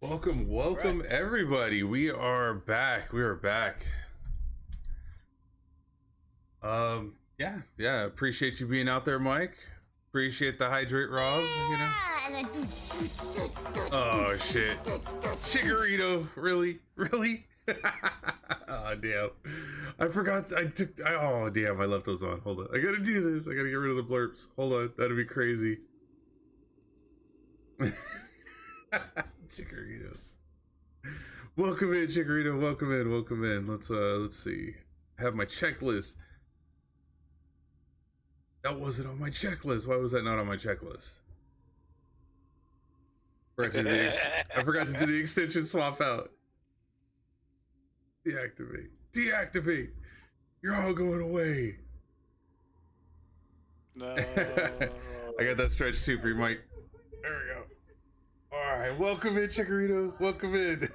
Welcome everybody. We are back. Yeah. Appreciate you being out there, Mike. Appreciate the hydrate, Rob. You know. Oh shit. Chikorito, really? Oh damn. I forgot. Oh damn. I left those on. Hold on. I gotta do this. I gotta get rid of the blurps. Hold on. That'd be crazy. Chikorito. Welcome in, Chikorito. Welcome in. Let's see. I have my checklist. That wasn't on my checklist. Why was that not on my checklist? I forgot to do the extension swap out. Deactivate. You're all going away. No. I got that stretch too for you, Mike. There we go. All right, welcome in, Chikorito. Welcome in.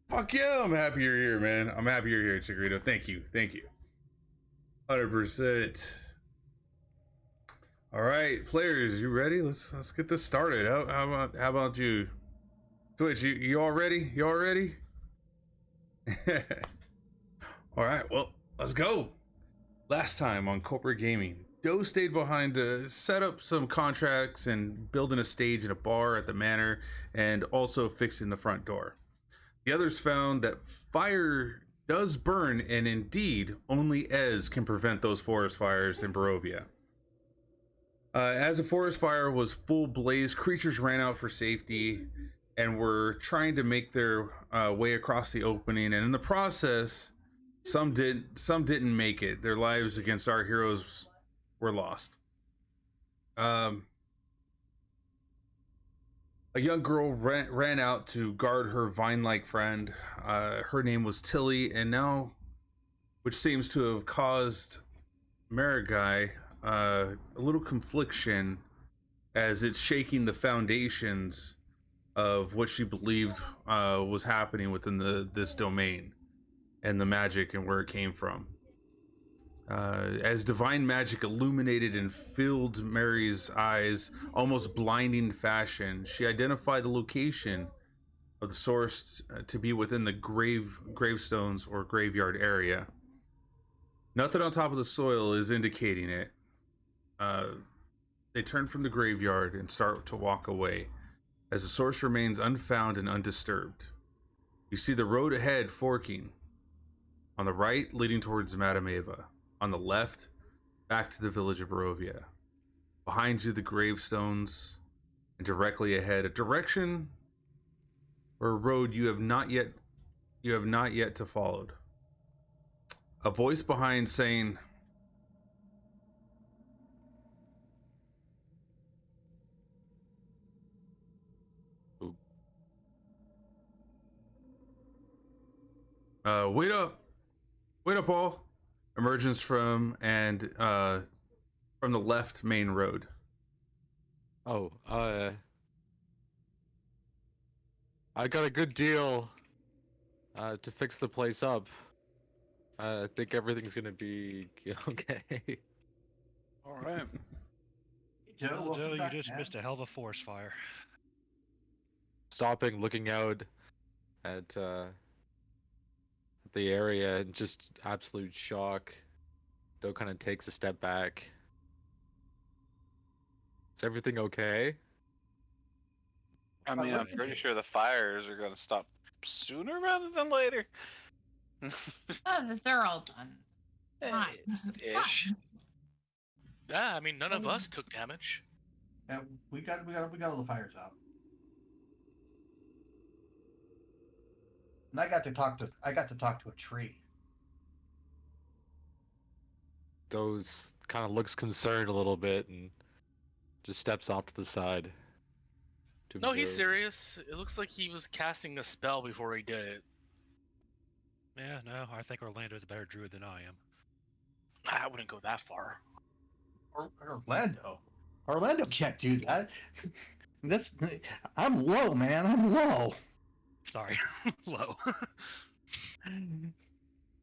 Fuck yeah, I'm happy you're here, man. I'm happy you're here, Chikorito. Thank you. 100%. All right, players, you ready? Let's get this started. How about you, Twitch? You all ready? You all ready? All right, well, let's go. Last time on Kulprids Gamin, Doe stayed behind to set up some contracts and building a stage in a bar at the manor, and also fixing the front door. The others found that fire does burn, and indeed, only Ez can prevent those forest fires in Barovia. As a forest fire was full blaze, creatures ran out for safety and were trying to make their way across the opening, and in the process, some didn't make it. Their lives against our heroes were lost. A young girl ran out to guard her vine-like friend. Her name was Tilly, and now, which seems to have caused Marigai a little confliction, as it's shaking the foundations of what she believed was happening within this domain and the magic and where it came from. As divine magic illuminated and filled Mary's eyes, almost blinding fashion, she identified the location of the source to be within the gravestones or graveyard area. Nothing on top of the soil is indicating it. They turn from the graveyard and start to walk away, as the source remains unfound and undisturbed. You see the road ahead forking. On the right, leading towards Madame Eva. On the left, back to the village of Barovia. Behind you, the gravestones, and directly ahead, a direction or a road you have not yet to follow. A voice behind saying, wait up all. Emergence from the left main road. I got a good deal to fix the place up. I think everything's gonna be okay. All right. Joe, you just missed a hell of a forest fire. Stopping, looking out at the area, and just absolute shock. Doe kind of takes a step back. Is everything okay? I mean, I'm pretty sure the fires are going to stop sooner rather than later. Oh, they're all done. Fine. Ish. Yeah, I mean, none of us took damage. Yeah, we got all the fires out. And I got to talk to a tree. Doe's kind of looks concerned a little bit and just steps off to the side. No, he's serious. It looks like he was casting a spell before he did it. Yeah, no, I think Orlando's a better druid than I am. I wouldn't go that far. Orlando can't do that. I'm low, man. I'm low. Sorry, low.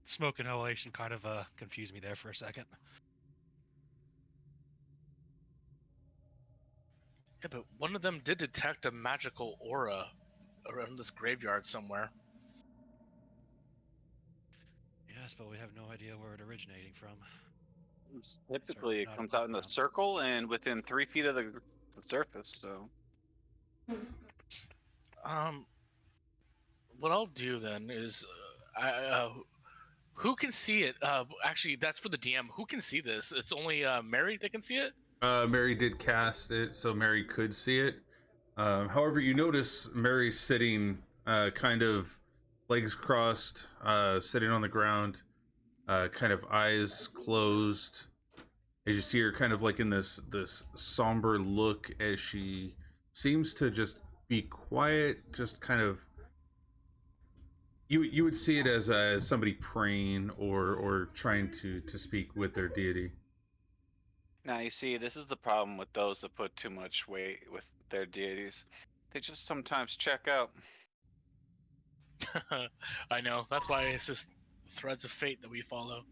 Smoke inhalation kind of confused me there for a second. Yeah, but one of them did detect a magical aura around this graveyard somewhere. Yes, but we have no idea where it originating from. Typically, it not comes above out in a ground. circle and within 3 feet of the surface. So What I'll do then is, who can see it? Actually, that's for the DM. Who can see this? It's only Mary that can see it. Mary did cast it, so Mary could see it. However, you notice Mary sitting, kind of legs crossed, sitting on the ground, kind of eyes closed. As you see her, kind of like in this somber look, as she seems to just be quiet, just kind of. You would see it as somebody praying or trying to speak with their deity. now you see, this is the problem with those that put too much weight with their deities. They just sometimes check out. I know. That's why it's just threads of fate that we follow.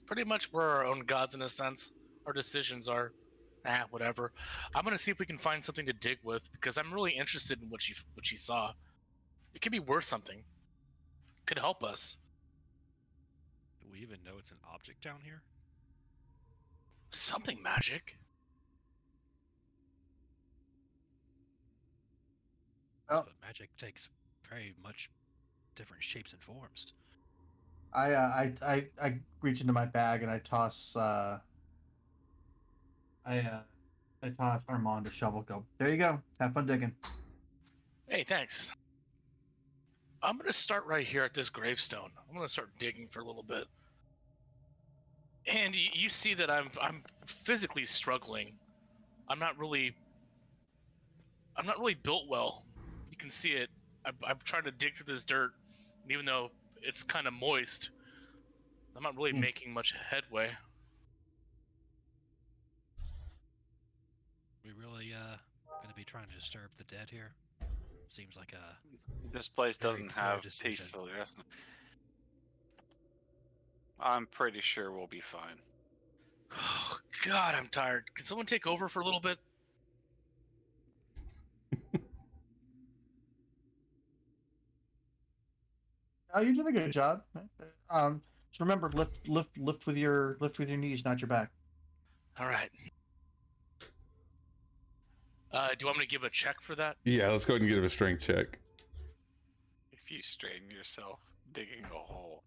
Pretty much we're our own gods in a sense. Our decisions are, whatever. I'm gonna see if we can find something to dig with because I'm really interested in what she saw. It could be worth something. Could help us. Do we even know it's an object down here? Something magic. Oh. But magic takes very much different shapes and forms. I reach into my bag and I toss Armand a shovel. Go. There you go. Have fun digging. Hey, thanks. I'm gonna start right here at this gravestone. I'm gonna start digging for a little bit. And you see that I'm physically struggling. I'm not really built well. You can see it. I'm trying to dig through this dirt, and even though it's kind of moist, I'm not really making much headway. We really gonna be trying to disturb the dead here? Seems like a This place very doesn't clear have decision. peaceful rest. I'm pretty sure we'll be fine. Oh, God, I'm tired. Can someone take over for a little bit? Oh, you did a good job. Just remember, lift with your knees, not your back. All right. Do you want me to give a check for that? Yeah, let's go ahead and give a strength check. If you strain yourself digging a hole.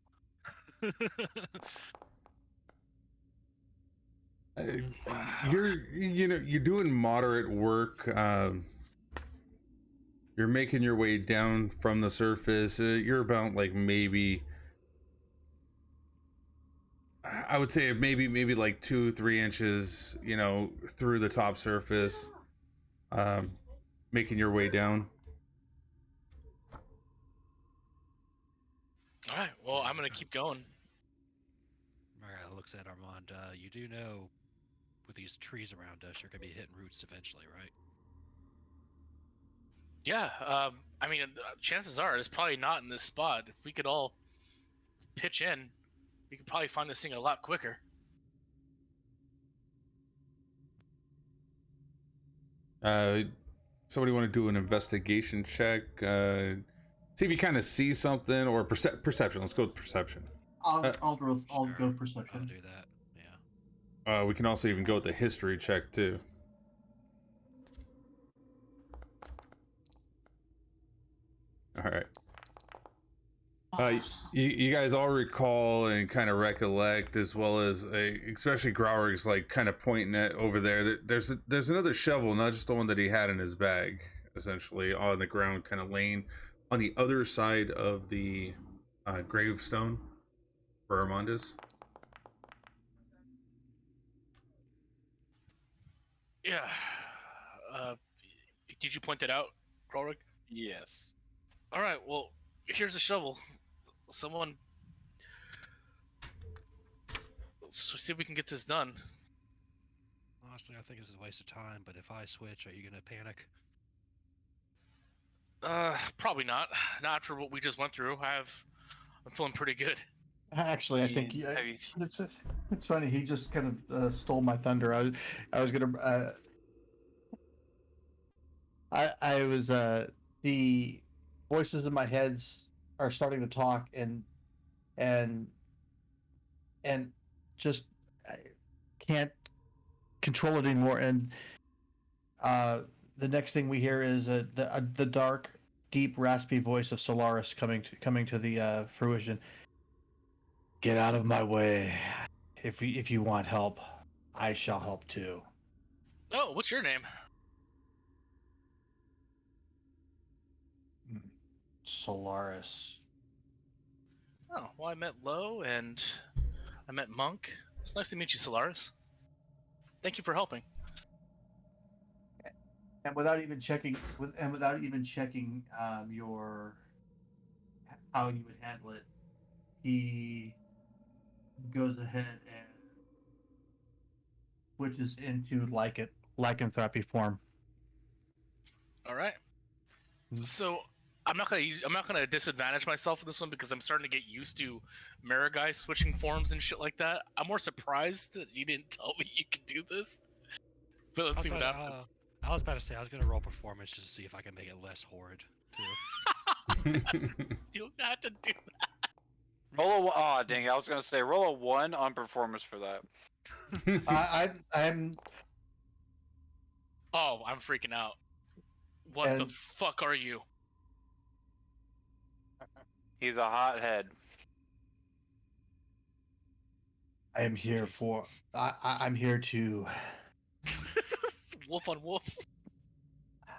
You're doing moderate work. You're making your way down from the surface. You're about like maybe, I would say maybe like 2-3 inches, through the top surface. Making your way down. All right. Well, I'm gonna keep going. Mara looks at Armand. You do know, with these trees around us, you're gonna be hitting roots eventually, right? Yeah. I mean, chances are it's probably not in this spot. If we could all pitch in, we could probably find this thing a lot quicker. Somebody want to do an investigation check? See if you kind of see something, or perception. Let's go with perception. I'll Sure, go perception. I'll do that. Yeah. We can also even go with the history check too. All right. You guys all recall and kind of recollect, as well as especially Growrig's like kind of pointing at over there. That there's another shovel, not just the one that he had in his bag, essentially on the ground, kind of laying on the other side of the gravestone for Armandus. Yeah. Did you point that out, Growrig? Yes. All right. Well, here's a shovel. Someone, let's see if we can get this done. Honestly, I think this is a waste of time. But if I switch, are you gonna panic? Probably not. Not after what we just went through. I'm feeling pretty good. Actually, I think Have you- it's funny. He just kind of stole my thunder. I was gonna. I was the voices in my heads are starting to talk, and just I can't control it anymore. And the next thing we hear is the dark, deep, raspy voice of Solaris coming to the fruition. Get out of my way. If you want help, I shall help too. Oh, what's your name? Solaris. Oh, well, I met Lo and I met Monk. It's nice to meet you, Solaris. Thank you for helping. And without even checking, your how you would handle it, he goes ahead and switches into lycanthropy form. All right. Mhm. So I'm not gonna disadvantage myself with this one because I'm starting to get used to Marigai switching forms and shit like that. I'm more surprised that you didn't tell me you could do this. But let's see what happens. I was about to say I was gonna roll performance just to see if I can make it less horrid too. You have to do that. Roll a oh dang! I was gonna say roll a 1 on performance for that. I'm Oh, I'm freaking out. What the And- fuck are you? He's a hothead. I am here for. I'm here to. Wolf on wolf.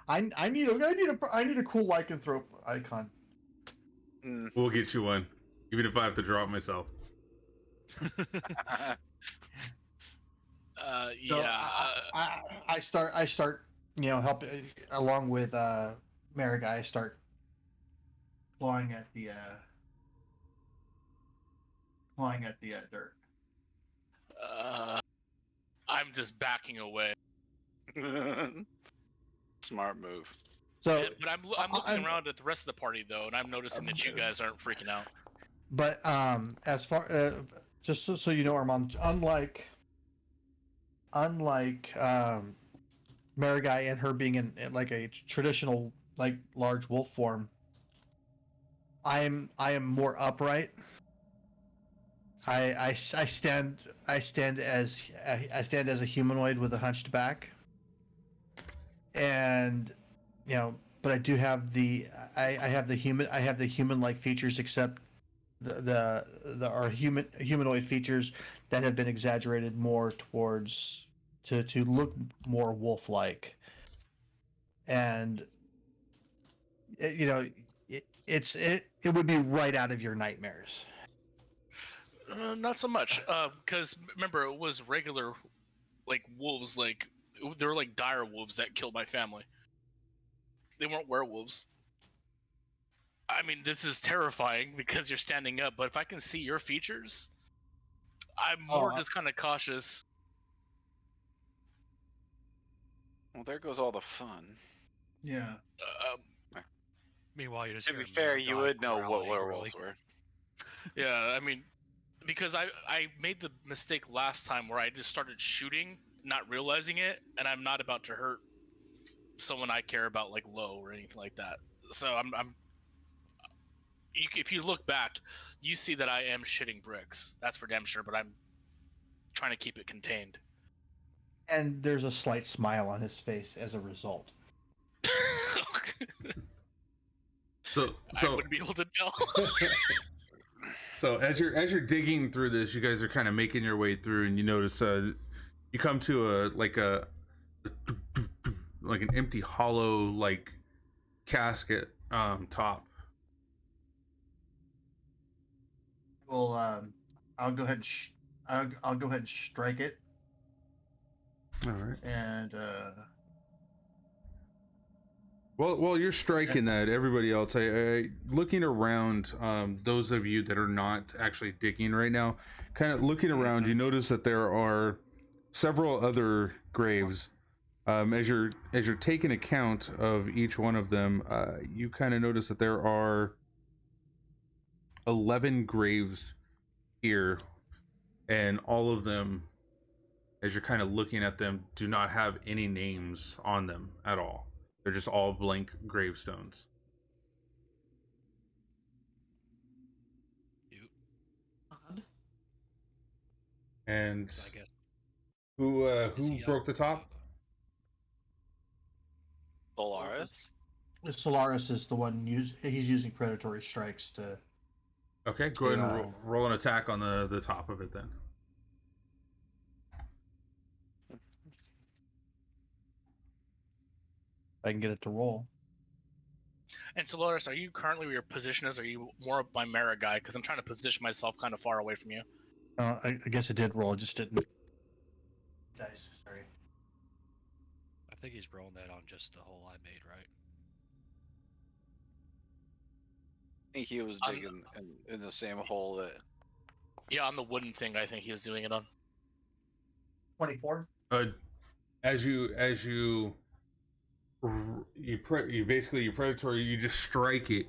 I need a cool lycanthrope icon. Mm. We'll get you one, even if I have to draw it myself. So Yeah. I start help along with Marigai. I start clawing at the dirt. I'm just backing away. Smart move. So, Yeah, but I'm looking around at the rest of the party though, and I'm noticing that you guys aren't freaking out. but as far just so you know, Armand, unlike Marigai and her being in like a traditional like large wolf form, I am more upright. I stand as a humanoid with a hunched back, and but I do have I have the human like features, except our humanoid features that have been exaggerated more towards to look more wolf like, and it would be right out of your nightmares. Not so much, because remember it was regular, like wolves, like they were like dire wolves that killed my family. They weren't werewolves. I mean, this is terrifying because you're standing up, but if I can see your features, I'm more just kind of cautious. Well, there goes all the fun. Yeah. Meanwhile, you're just To be hearing fair, Mad you Dog would know growl what angrily. werewolves were. Yeah, I mean, because I made the mistake last time where I just started shooting, not realizing it, and I'm not about to hurt someone I care about, like Lo or anything like that. So if you look back, you see that I am shitting bricks. That's for damn sure, but I'm trying to keep it contained. And there's a slight smile on his face as a result. So I wouldn't be able to tell. So as you're digging through this, you guys are kind of making your way through, and you notice you come to an empty hollow like casket top. Well, I'll go ahead and I'll go ahead and strike it, All right. and Well, you're striking that. Everybody else, looking around, those of you that are not actually digging right now, kind of looking around, you notice that there are several other graves. As you're taking account of each one of them, you kind of notice that there are 11 graves here, and all of them, as you're kind of looking at them, do not have any names on them at all. They're just all blank gravestones. And So I guess who is he broke the top? Solaris? Solaris is the one he's using predatory strikes to. Okay, go ahead and roll an attack on the top of it then. I can get it to roll. And Solaris, are you currently where your position is? Or are you more of my Mara guy? Because I'm trying to position myself kind of far away from you. I guess it did roll. It just didn't. Dice. Sorry. I think he's rolling that on just the hole I made, right? I think he was digging in the same hole that. Yeah, on the wooden thing, I think he was doing it on. 24. As you basically, you predatory, you just strike it,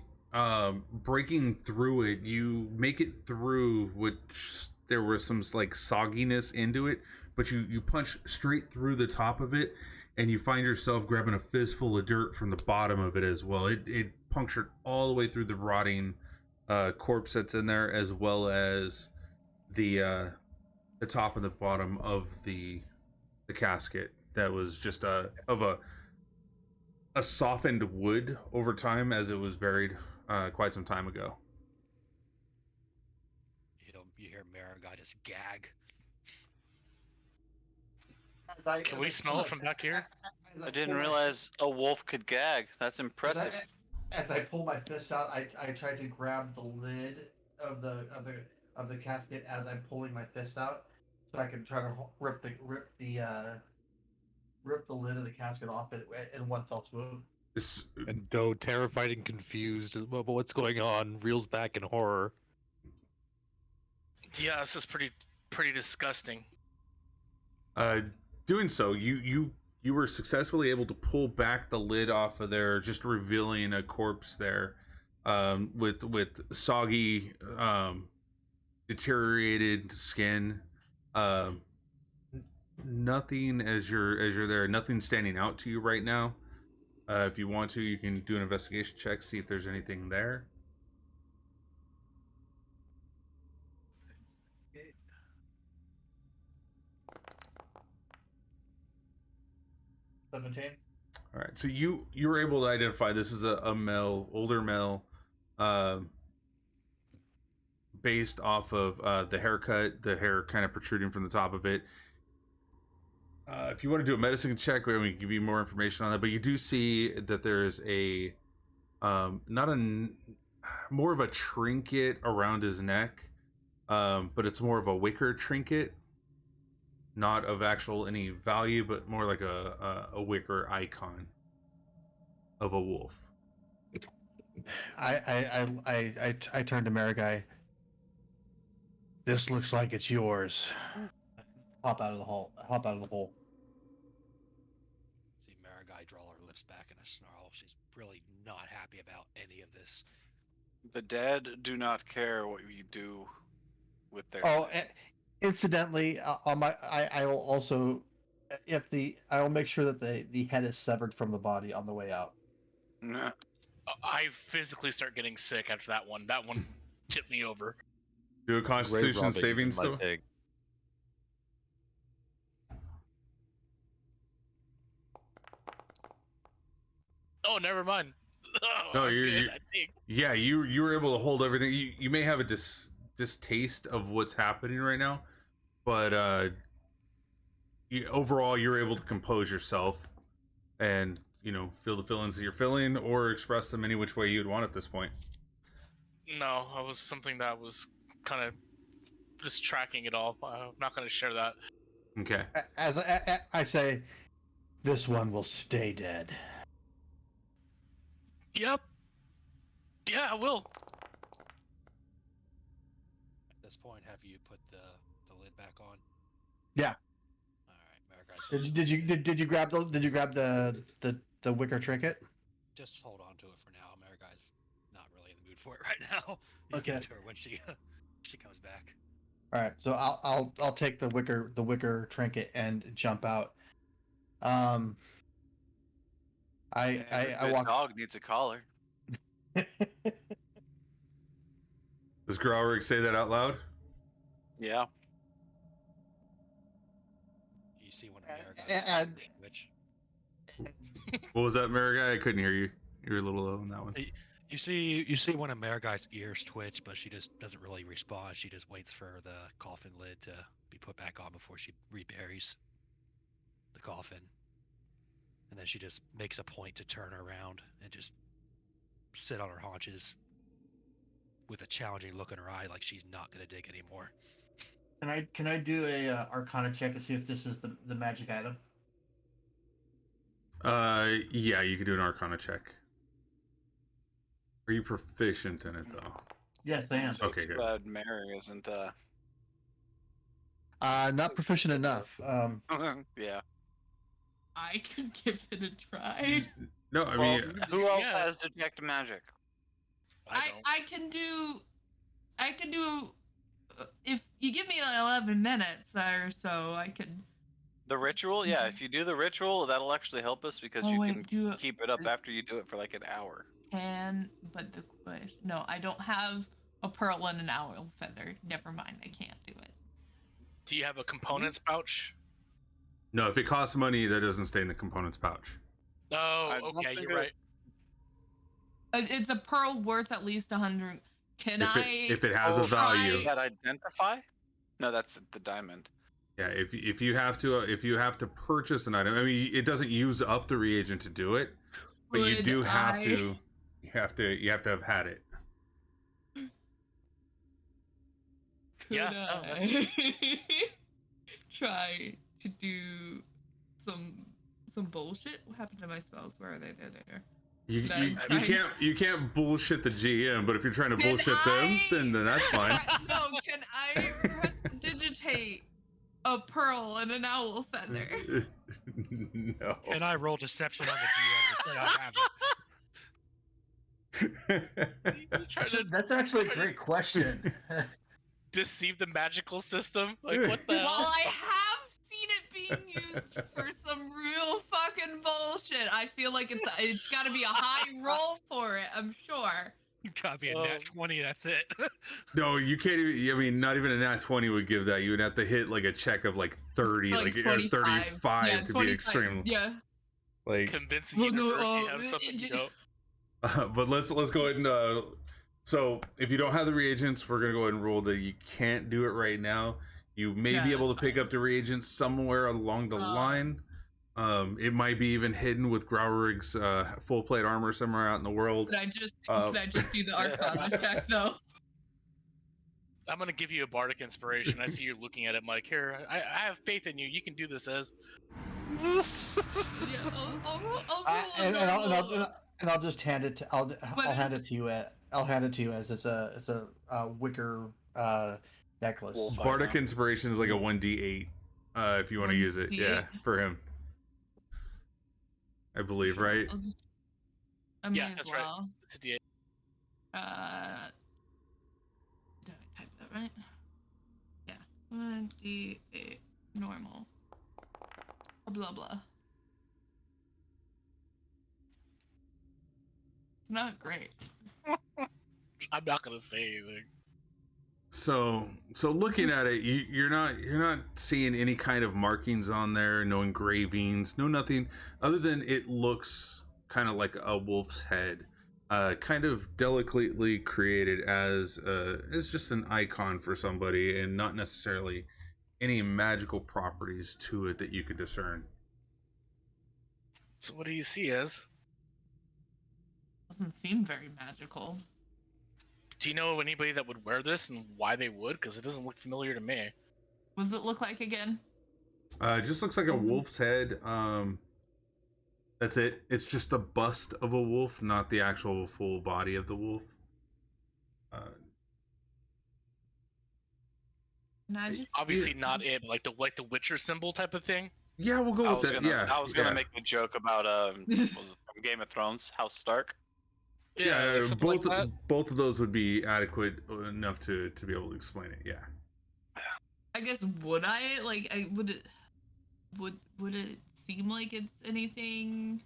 breaking through it. You make it through, which there was some like sogginess into it, but you punch straight through the top of it, and you find yourself grabbing a fistful of dirt from the bottom of it as well. It punctured all the way through the rotting corpse that's in there, as well as the top and the bottom of the casket that was just of a softened wood over time, as it was buried quite some time ago. You hear Mara guy just gag. Can we smell it from back here? I didn't realize a wolf could gag. That's impressive. As I pull my fist out, I try to grab the lid of the casket as I'm pulling my fist out, so I can try to rip the lid of the casket off in one fell swoop. And Doe, terrified and confused about what's going on, reels back in horror. Yeah, this is pretty disgusting. Doing so, you were successfully able to pull back the lid off of there, just revealing a corpse there, with soggy, deteriorated skin. Nothing as you're there. Nothing standing out to you right now. If you want to, you can do an investigation check, see if there's anything there. All right, so you were able to identify this is a male, older male, based off of the haircut, the hair kind of protruding from the top of it. If you want to do a medicine check, we can give you more information on that. But you do see that there is a more of a trinket around his neck, but it's more of a wicker trinket, not of actual any value, but more like a wicker icon of a wolf. I turn to Marigai. This looks like it's yours. Hop out of the hole. See Mara guy draw her lips back in a snarl. She's really not happy about any of this. The dead do not care what you do with their. Oh, incidentally, I will also, I will make sure that the head is severed from the body on the way out. Nah. I physically start getting sick after that one. That one tipped me over. Do a Constitution saving throw. Oh, never mind. Oh, No, you were able to hold everything. You may have a distaste of what's happening right now, but overall you're able to compose yourself and feel the feelings that you're feeling, or express them any which way you'd want at this point. No, it was something that was kind of just tracking it all. I'm not going to share that. Okay. As I say, this one will stay dead. Yep. Yeah, I will. At this point, have you put the lid back on? Yeah. All right, Mara guy's Did you grab the wicker trinket? just hold on to it for now. Mara guy's not really in the mood for it right now. You Okay. give it to her when she comes back. All right, so I'll take the wicker trinket and jump out. Every I good walk. dog needs a collar. Does Growrick say that out loud? Yeah. see one of Maragai's and- ears twitch. What was that, Marigai? I couldn't hear you. You were a little low on that one. You see one of Maragai's ears twitch, but she just doesn't really respond. She just waits for the coffin lid to be put back on before she reburies the coffin. And then she just makes a point to turn around and just sit on her haunches with a challenging look in her eye, like she's not gonna dig anymore. Can I do a Arcana check to see if this is the magic item? Yeah, you can do an Arcana check. Are you proficient in it though? Yes, I am. So Okay, it's good. bad Mary isn't. Not proficient enough. Yeah. I could give it a try. No, I Well, mean, who else yeah. has detect magic? I don't. I can do if you give me 11 minutes or so, I could. The ritual? Yeah, if you do the ritual, that'll actually help us because you can do it. keep it up after you do it for like an hour. But the question, no, I don't have a pearl and an owl feather. Never mind, I can't do it. Do you have a components pouch? no, if it costs money, that doesn't stay in the components pouch. Oh, I don't okay, think you're it- right. It's a pearl worth at least 100. Can If it has a Oh, value, Does that identify? No, that's the diamond. yeah. If you have to purchase an item, I mean, it doesn't use up the reagent to do it, but you Would do have I- to. You have to have had it. Could Yeah, no, that's I try to do some bullshit? What happened to my spells? Where are they? They're there. You can't bullshit the GM, but if you're trying to Can bullshit I- them, then that's fine. No, can I prestidigitate a pearl and an owl feather? No. And I roll deception on the GM to say I have it. You trying to That's actually a great question. deceive the magical system? Like, what the Well, hell? I have seen it being used for some real fucking bullshit. I feel like it's got to be a high roll for it. I'm sure. You gotta be a nat 20, that's it. No, you can't even. I mean, not even a nat 20 would give that. You would have to hit like a check of like 30, like 25. 35 Yeah, to 25. be extreme. Yeah. Like, Convincing Well, no, universe you have something you don't. but let's go ahead and. So if you don't have the reagents, we're gonna go ahead and rule that you can't do it right now. You may Yeah, be able to that's pick fine. up the reagents somewhere along the line. It might be even hidden with Growrig's full plate armor somewhere out in the world. Could I just do the Arcana check though? I'm gonna give you a bardic inspiration. I see you looking at it, Mike. Here, I have faith in you. You can do this, Ez. Yeah, I'll just hand it to I'll hand it to you. I'll hand it to you as it's a wicker necklace. Wolf. Bardic inspiration is like a 1d8 if you want to use it. Yeah, 1d8? for him. I believe, right? I may Yeah, as that's well. right. It's a D8. Did I type that right? Yeah. 1d8 normal. Blah blah. It's not great. I'm not gonna say anything. So looking at it, you're not seeing any kind of markings on there, no engravings, no nothing other than it looks kind of like a wolf's head, kind of delicately created as just an icon for somebody, and not necessarily any magical properties to it that you could discern. So what do you see, Ez? Doesn't seem very magical. Do you know anybody that would wear this and why they would? Because it doesn't look familiar to me. What does it look like again? It just looks like a wolf's head. That's it. It's just the bust of a wolf, not the actual full body of the wolf. And I just Obviously not it, but like the Witcher symbol type of thing. Yeah, we'll go with that. Yeah, I was gonna yeah. make a joke about what was it, from Game of Thrones, House Stark. Yeah, like something like that. both of those would be adequate enough to be able to explain it. Yeah. I guess would I like I would it would it seem like it's anything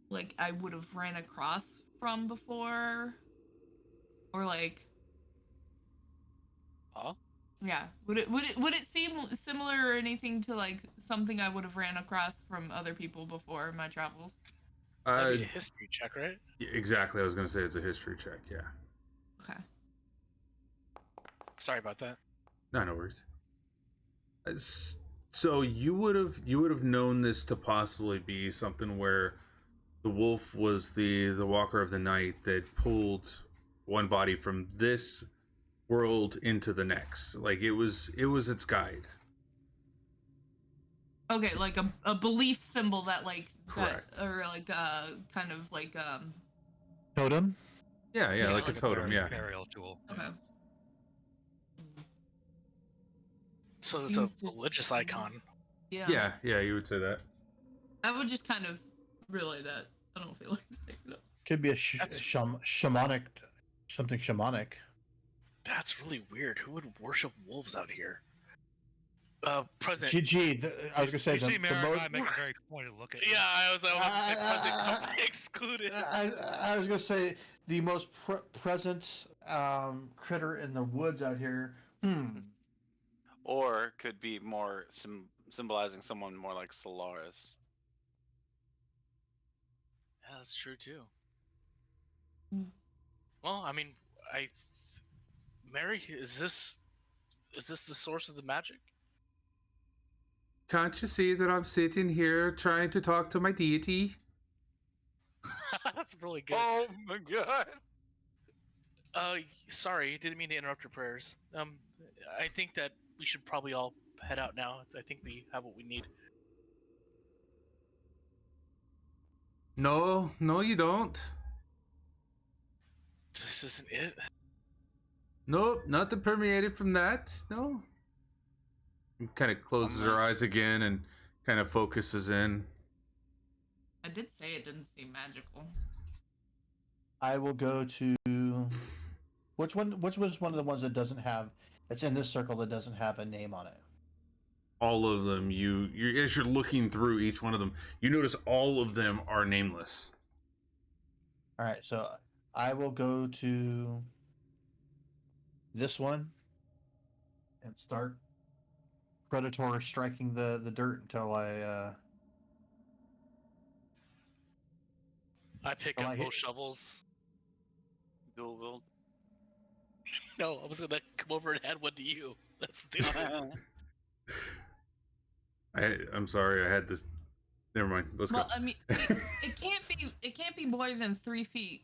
like I would have ran across from before? Or like Huh? Yeah. Would it seem similar or anything to like something I would have ran across from other people before in my travels? That'd be a history check, right? Exactly. I was gonna say it's a history check. Yeah. Okay. Sorry about that. No worries. So you would have known this to possibly be something where the wolf was the walker of the night that pulled one body from this world into the next. Like it was its guide. Okay, like a belief symbol that like Correct. that, or like kind of like Totem. Yeah, Yeah, like a totem. Yeah. Burial tool. okay. So it's Seems a just- religious icon. Yeah. Yeah, you would say that. I would just kind of relay that. I don't feel like saying it. Could be a That's- shamanic, something shamanic. That's really weird. Who would worship wolves out here? Present. GG. I was gonna say You the, see the Maragai make a very pointed look at you. Yeah, I was about to say present I- company excluded. I was gonna say the most present critter in the woods out here. Or could be more symbolizing someone more like Solaris. Yeah, that's true too. Hmm. Well, I mean, Mary, is this the source of the magic? Can't you see that I'm sitting here trying to talk to my deity? That's really good. Oh my god! Sorry, didn't mean to interrupt your prayers. I think that we should probably all head out now. I think we have what we need. No, you don't. This isn't it. Nope, nothing permeated from that. No. Kind of closes her eyes again and kind of focuses in. I did say it didn't seem magical. I will go to which one? Which was one of the ones that doesn't have? It's in this circle that doesn't have a name on it. All of them, you as you're looking through each one of them, you notice all of them are nameless. All right, so I will go to this one and start predatory striking the dirt until I I pick Well, up I hit- both shovels. Dual wield. No, I was gonna come over and add one to you. That's the I'm sorry, I had this. Never mind. Let's Well, go. I mean, it can't be more than 3 feet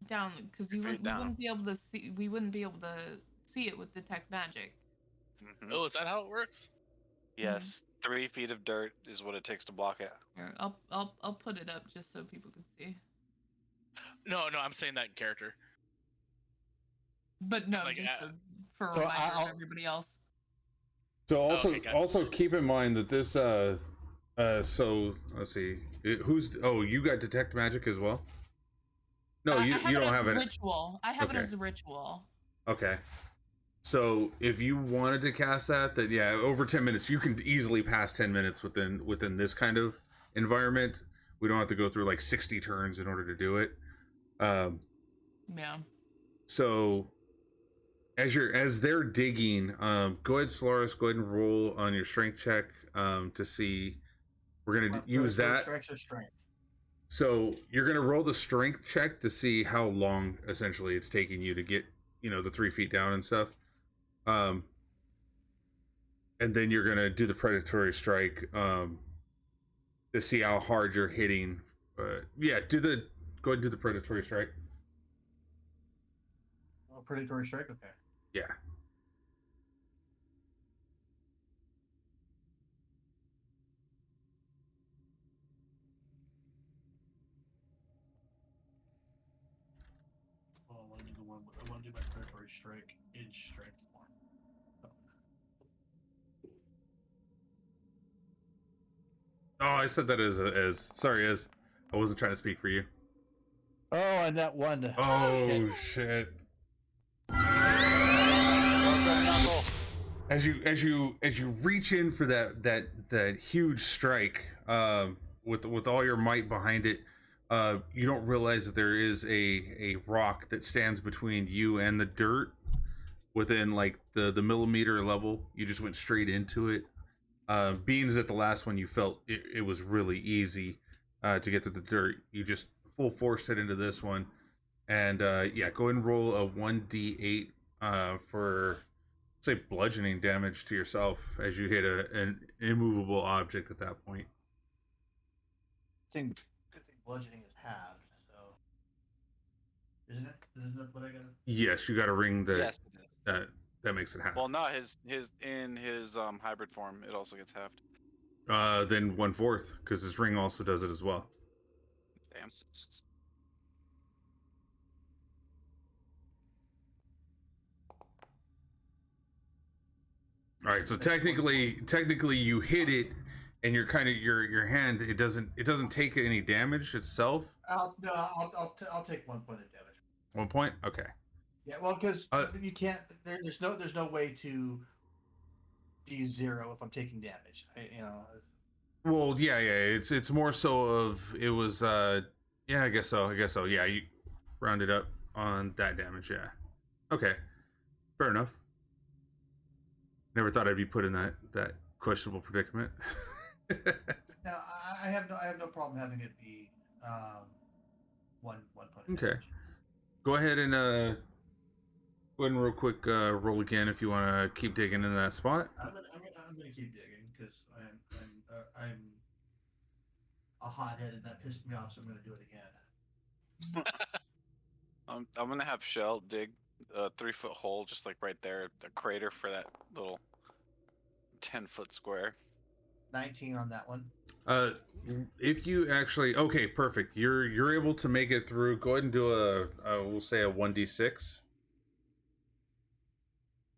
down because we 3 feet down. wouldn't be able to see. We wouldn't be able to see it with detect magic. Mhm. Oh, is that how it works? Yes, 3 feet of dirt is what it takes to block it. Here, I'll put it up just so people can see. No, I'm saying that in character. But no, It's like, just for a So reminder I'll- of everybody else. So also okay, got it. also keep in mind that this so let's see. You got detect magic as well? No, I you have don't it as have a it. ritual. I have Okay. it as a ritual. Okay. So if you wanted to cast that, then yeah, over 10 minutes, you can easily pass 10 minutes within this kind of environment. We don't have to go through like 60 turns in order to do it. Yeah. So as they're digging, go ahead, Solaris, go ahead and roll on your strength check to see. We're gonna use that. Strength or strength. So you're gonna roll the strength check to see how long essentially it's taking you to get, the 3 feet down and stuff. And then you're gonna do the predatory strike to see how hard you're hitting. Yeah, go ahead and do the predatory strike. Oh, predatory strike. Okay. Yeah. Well, I want to do one. I want to do my predatory strike in strength form. Oh, I said that as sorry, as I wasn't trying to speak for you. Oh, and that one. Oh shit. As you reach in for that huge strike, with all your might behind it, you don't realize that there is a rock that stands between you and the dirt, within like the millimeter level. You just went straight into it. Beans at the last one, you felt it was really easy to get to the dirt. You just full forced it into this one. And yeah, go ahead and roll a 1d8 for, say, bludgeoning damage to yourself as you hit an immovable object at that point. Good thing bludgeoning is halved, so isn't it? Isn't that what I got? Yes, you got a ring that Yes, it is. that makes it half. Well, not his in his hybrid form. It also gets halved. Then 1/4, because his ring also does it as well. Damn. All right, so technically you hit it, and you're kind of your hand. It doesn't take any damage itself. I'll take 1 point of damage. 1 point. Okay. Yeah, well, because you can't. There's no way to be 0 if I'm taking damage. Well, yeah. It's more so of it was. Yeah, I guess so. Yeah, you round it up on that damage. Yeah. Okay. Fair enough. Never thought I'd be put in that questionable predicament. Now I have no problem having it be one point. Okay. Damage. Go ahead and real quick roll again if you want to keep digging into that spot. I'm gonna keep digging because I'm a hothead and that pissed me off, so I'm gonna do it again. I'm gonna have Shell dig a 3-foot hole just like right there, the crater for that little 10-foot square. 19 on that one. If you actually, okay, perfect. You're able to make it through. Go ahead and do we'll say a 1d6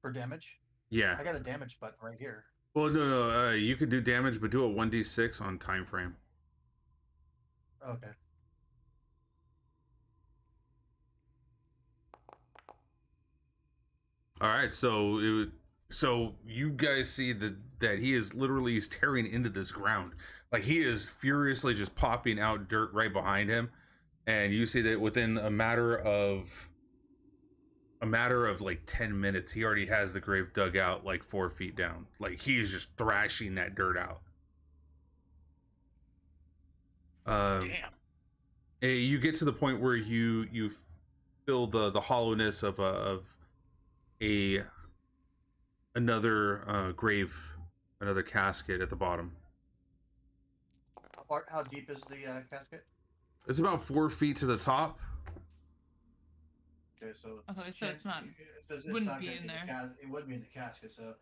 For damage? Yeah. I got a damage button right here. Well, no. You could do damage, but do a 1d6 on time frame. Okay. All right, so you guys see that he is literally tearing into this ground. Like he is furiously just popping out dirt right behind him, and you see that within a matter of like 10 minutes, he already has the grave dug out like 4 feet down. Like he is just thrashing that dirt out. Damn. You get to the point where you feel the hollowness of another grave, another casket at the bottom. How deep is the casket? It's about 4 feet to the top. Okay, so So it's not. it's wouldn't not be gonna in there. It wouldn't be in the casket, so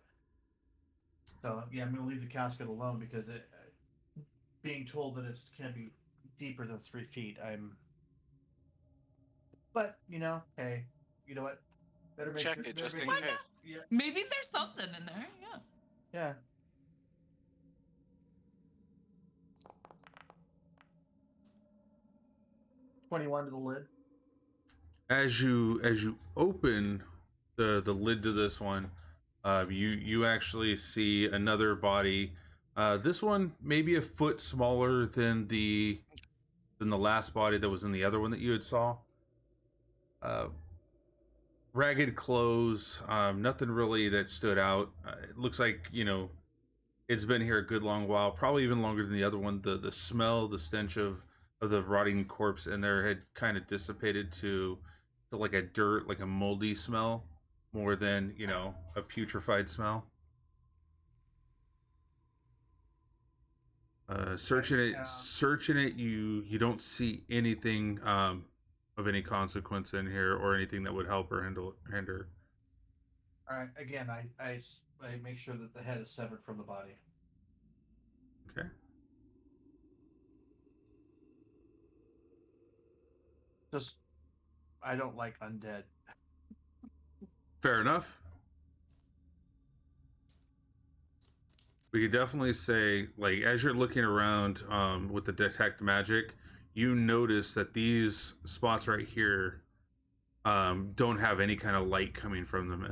yeah, I'm gonna leave the casket alone because being told that it can't be deeper than 3 feet, But hey, you know what? Better make Check sure, it better just make in sure- case. Yeah, Maybe there's something in there. Yeah. yeah. $21 to the lid. As you open the lid to this one, you actually see another body. This one maybe a foot smaller than the last body that was in the other one that you had saw. Ragged clothes, nothing really that stood out. It looks like it's been here a good long while, probably even longer than the other one. The smell, the stench of the rotting corpse in there had kind of dissipated to like a dirt, like a moldy smell, more than a putrefied smell. Searching it, you don't see anything of any consequence in here, or anything that would help or hinder. All right. Again, I make sure that the head is severed from the body. Okay. Just, I don't like undead. Fair enough. We could definitely say, like, as you're looking around with the detect magic, you notice that these spots right here don't have any kind of light coming from them.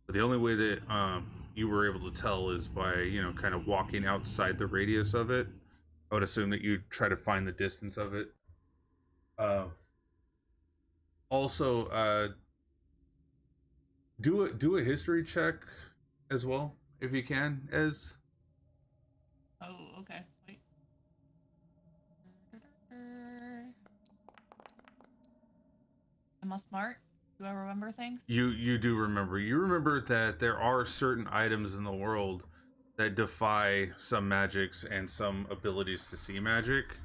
But the only way that you were able to tell is by kind of walking outside the radius of it. I would assume that you try to find the distance of it. Also, Do a history check as well if you can. As Oh, okay. Wait. Am I smart? Do I remember things? you do remember. You remember that there are certain items in the world that defy some magics and some abilities to see magic.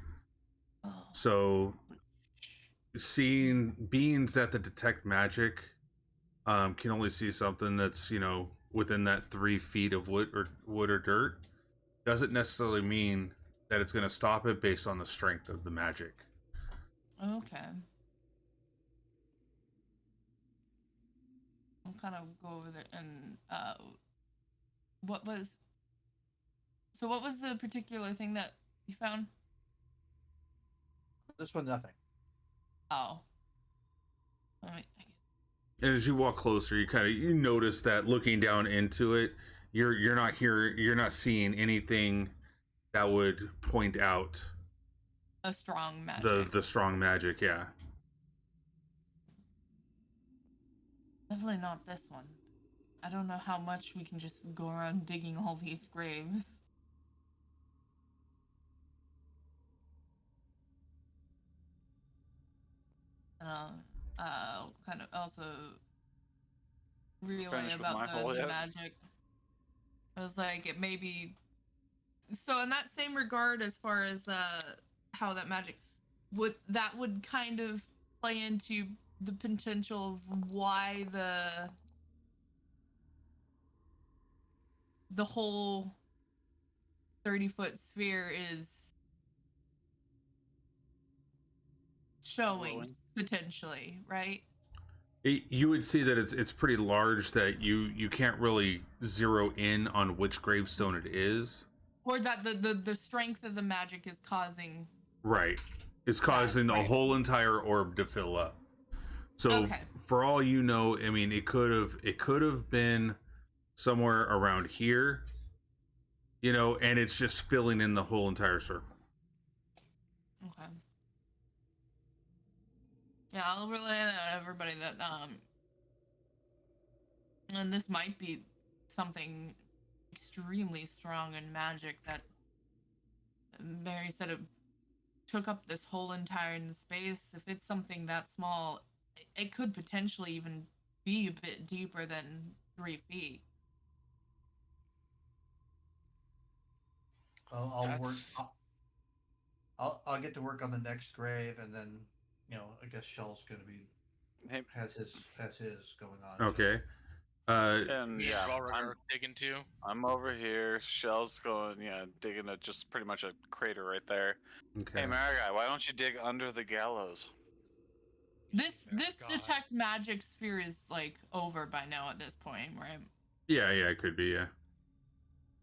Oh. So seeing beings that detect magic can only see something that's, you know, within that 3 feet of wood or dirt doesn't necessarily mean that it's going to stop it based on the strength of the magic. Okay. I'll kind of go over there and what was the particular thing that you found? This one, nothing. Oh. And as you walk closer, you notice that looking down into it, you're not seeing anything that would point out A strong magic. the strong magic. Yeah. Definitely not this one. I don't know how much we can just go around digging all these graves. Kind of also relay Finished with about my hole the yet? magic. I was like, it may be. So in that same regard, as far as how that magic would kind of play into the potential of why the whole 30-foot sphere is showing Glowing. potentially, right? You would see that it's pretty large, that you can't really zero in on which gravestone it is. Or that the strength of the magic is causing. Right. It's causing the right. whole entire orb to fill up. So Okay. for all you know, I mean, it could have been somewhere around here, you know, and it's just filling in the whole entire circle. Okay. Yeah, I'll relay that to everybody that and this might be something extremely strong in magic that Mary said it took up this whole entire space. If it's something that small, it could potentially even be a bit deeper than 3 feet. I'll work. That's- I'll get to work on the next grave, and then, you know, I guess Shell's gonna be Hey, has his going on. Okay. and yeah, We're all digging too. I'm over here. Shell's going, digging just pretty much a crater right there. Okay. Hey, Marigai, why don't you dig under the gallows? This God. detect magic sphere is like over by now at this point, right? Yeah, it could be, yeah.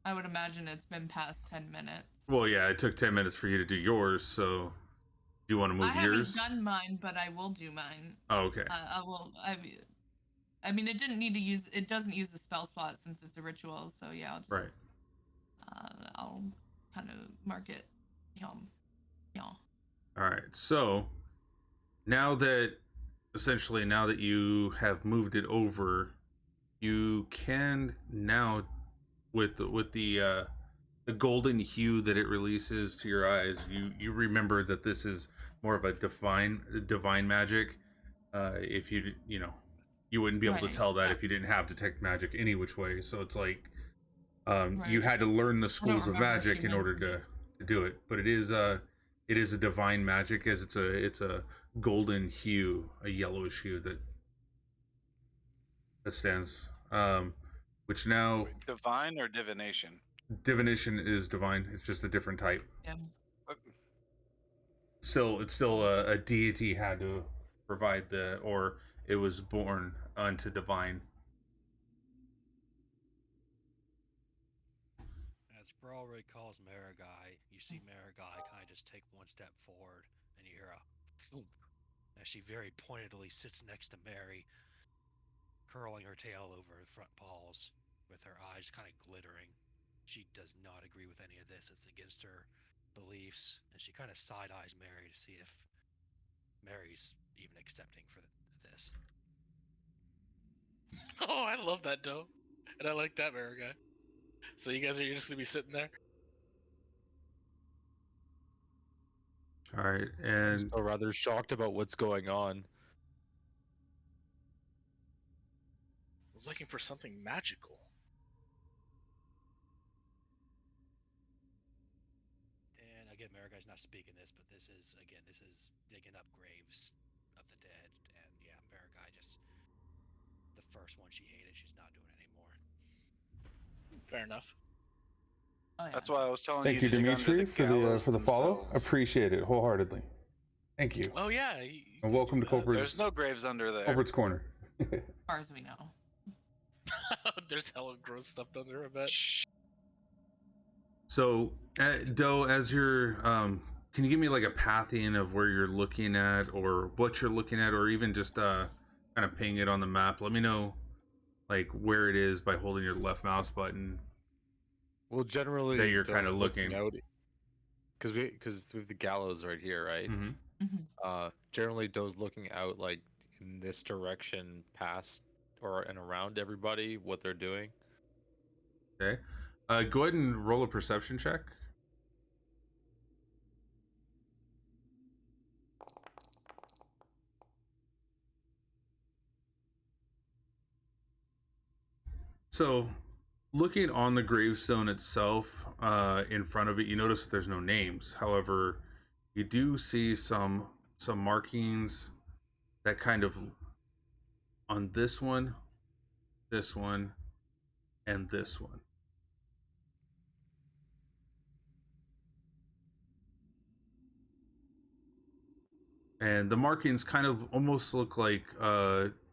I would imagine it's been past 10 minutes. Well, yeah, it took 10 minutes for you to do yours, so do you want to move I yours? haven't done mine, but I will do mine. Oh, okay. I will. I mean, it didn't need to use. It doesn't use the spell slot since it's a ritual. So yeah, I'll just, Right. I'll kind of mark it. Yeah. All right. So now that you have moved it over, you can now, with the golden hue that it releases to your eyes, you remember that this is more of a divine magic. If you know, you wouldn't be able to Right, tell that yeah. if you didn't have detect magic any which way. So it's like Right. you had to learn the schools of remember if magic you in order to do it. But it is a divine magic, as it's a golden hue, a yellowish hue that stands. Which now Divine or divination? divination is divine. It's just a different type. Yeah. It's still a deity had to provide or it was born unto divine. As Brawl recalls Marigai, you see Marigai kind of just take one step forward, and you hear a thump as she very pointedly sits next to Mary, curling her tail over her front paws, with her eyes kind of glittering. She does not agree with any of this. It's against her beliefs, and she kind of side-eyes Mary to see if Mary's even accepting for this. Oh, I love that dough, and I like that mirror guy. So you guys are just gonna be sitting there. All right, I'm and still rather shocked about what's going on. We're looking for something magical. And again, Maraguy's not speaking this, but this is digging up graves of the dead, and yeah, Maraguy just the first one she hated, she's not doing it anymore. Fair enough. Oh, yeah. That's why I was telling thank you you, to dig under Dimitri, the for the gallows follow. themselves. Appreciate it wholeheartedly. Thank you, Oh yeah. and welcome to There's Kulprids no graves under there. Kulprids Corner. As far as we know. There's hella gross stuff down there, I bet. Shh. So, Doe, as you're, can you give me like a pathing of where you're looking at, or what you're looking at, or even just kind of ping it on the map? Let me know like where it is by holding your left mouse button. Well, generally, That you're kinda Doe's looking. out because we have the gallows right here, right? Mm-hmm. Generally, Doe's looking out like in this direction, past or and around everybody, what they're doing. Okay. Go ahead and roll a perception check. So, looking on the gravestone itself, in front of it, you notice that there's no names. However, you do see some markings that kind of on this one, and this one. And the markings kind of almost look like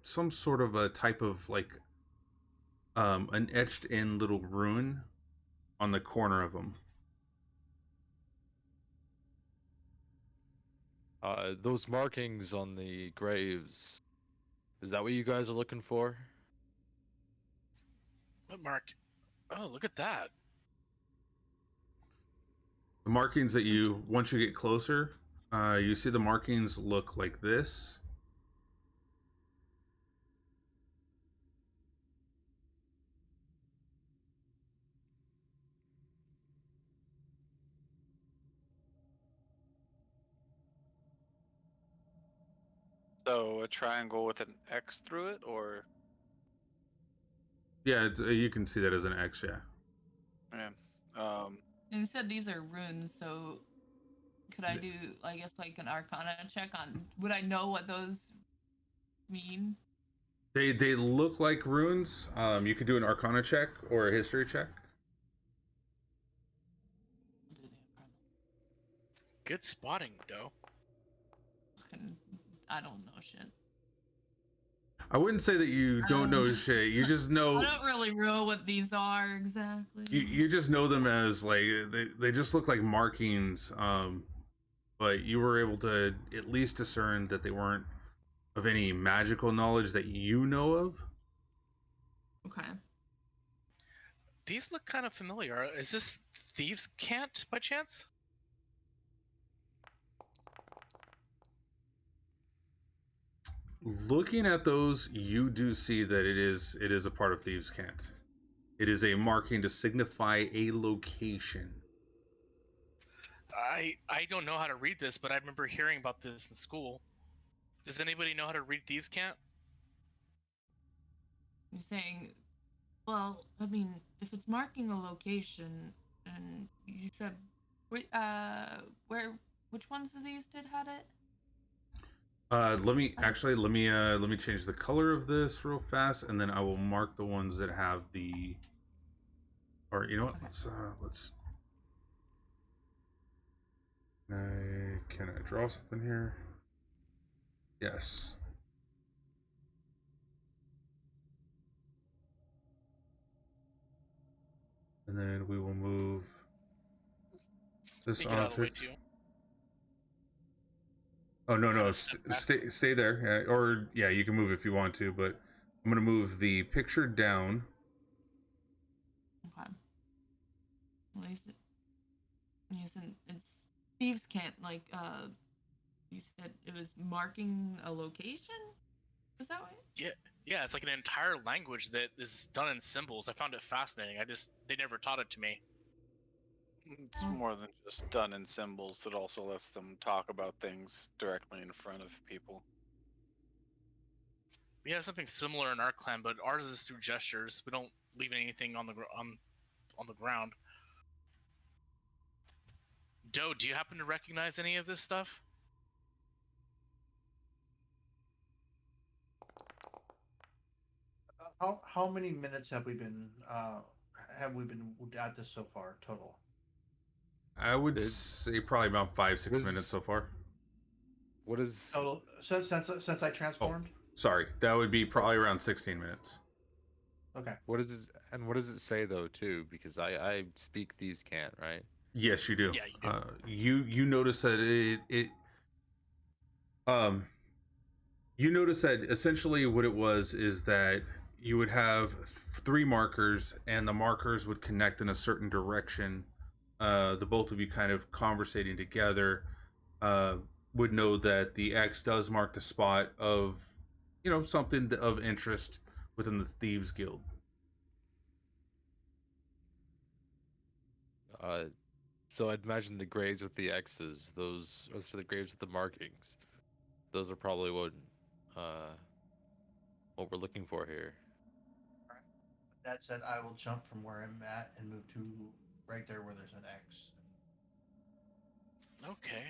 some sort of a type of like an etched in little rune on the corner of them. Those markings on the graves, is that what you guys are looking for? What mark? Oh, look at that. The markings that you, once you get closer, you see the markings look like this. So a triangle with an X through it, or Yeah, it's, you can see that as an X, yeah. yeah. And you said these are runes, so could I do, I guess, like an Arcana check on? Would I know what those mean? They look like runes. You could do an Arcana check or a History check. Do the Arcana. Good spotting, Doe. Fucking, I don't know shit. I wouldn't say that you don't know shit. You just know. I don't really know what these are exactly. You just know them as like they just look like markings. But you were able to at least discern that they weren't of any magical knowledge that you know of. Okay. These look kind of familiar. Is this Thieves' Cant by chance? Looking at those, you do see that it is a part of Thieves' Cant. It is a marking to signify a location. I don't know how to read this, but I remember hearing about this in school. Does anybody know how to read Thieves' Cant? You're saying, well, I mean, if it's marking a location, and you said, which ones of these had it? Let me change the color of this real fast, and then I will mark the ones that have the. Or you know what? Okay. Let's. Can I draw something here? Yes. And then we will move this Get out of the way object. too. Oh no, Kinda no, step back. stay there. Yeah, or yeah, you can move if you want to, but I'm gonna move the picture down. Okay. Well, you said it's Thieves' Cant, like, you said it was marking a location? Is that what? Yeah, it's like an entire language that is done in symbols. I found it fascinating. They never taught it to me. It's more than just done in symbols. That also lets them talk about things directly in front of people. We have something similar in our clan, but ours is through gestures. We don't leave anything on the ground. Doe, do you happen to recognize any of this stuff? How many minutes have we been at this so far total? I would It- say probably about 5-6 This- minutes so far. What is? Total since I transformed. Sorry, that would be probably around 16 minutes. Okay. What is it? And what does it say though too? Because I speak thieves can't, right? Yes, you do. Yeah, you do. You notice that you notice that essentially what it was is that you would have 3 markers, and the markers would connect in a certain direction. The both of you kind of conversating together would know that the X does mark the spot of, something of interest within the Thieves Guild. So I'd imagine the graves with the X's, those are the graves with the markings. Those are probably what we're looking for here. That said, I will jump from where I'm at and move to right there where there's an X. Okay.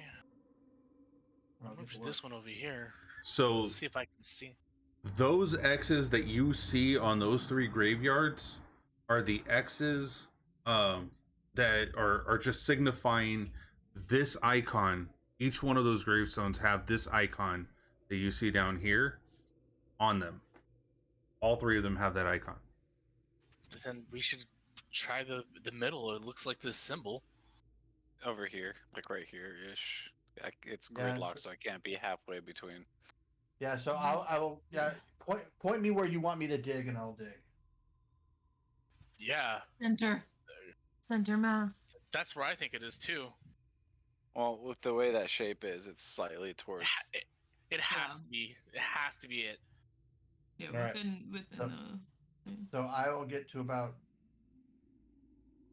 I'll I'll get move to to work. this one over here. So Let's see if I can see. those X's that you see on those 3 graveyards are the X's that are just signifying this icon. Each one of those gravestones have this icon that you see down here on them. All 3 of them have that icon. Then we should try the middle. It looks like this symbol. Over here, like right here ish. It's Yeah. gridlocked, so I can't be halfway between. Yeah. So I will. Yeah. Point me where you want me to dig, and I'll dig. Yeah, Center mass. that's where I think it is too. Well, with the way that shape is, it's slightly towards. It has Yeah. to be. It has to be it. Yeah, Alright. within So- the. So I will get to about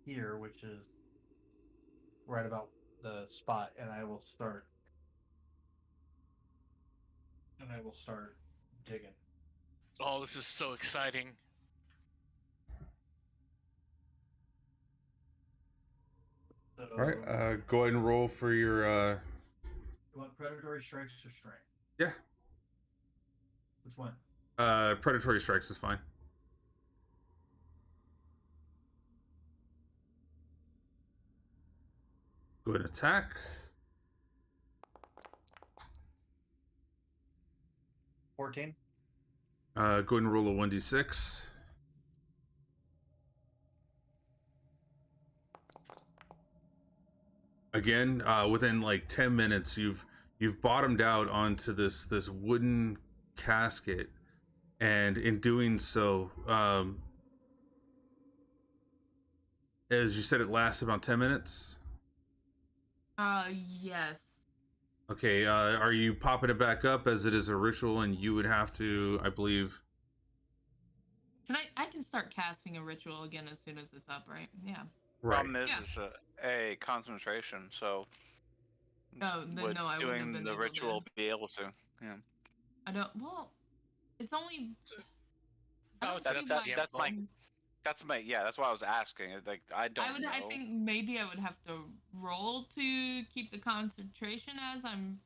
here, which is right about the spot, and I will start. Digging. Oh, this is so exciting. So, All right, go ahead and roll for your you want predatory strikes or strength? Yeah. Which one? predatory strikes is fine. Go ahead and attack. 14. Go ahead and roll a 1d6. Again, within like 10 minutes, you've bottomed out onto this wooden casket, and in doing so, as you said, it lasts about 10 minutes. Yes. Okay, are you popping it back up as it is a ritual, and you would have to, I believe. Can I can start casting a ritual again as soon as it's up, right? Yeah. Right. Problem is, it's a concentration, so Oh, then would no, I wouldn't have doing been the able ritual to. be able to? Yeah. I don't. Well, it's only. Oh, I don't it's- see that's- why- that's my- That's my That's why I was asking. Like I don't know. I think maybe I would have to roll to keep the concentration as I'm.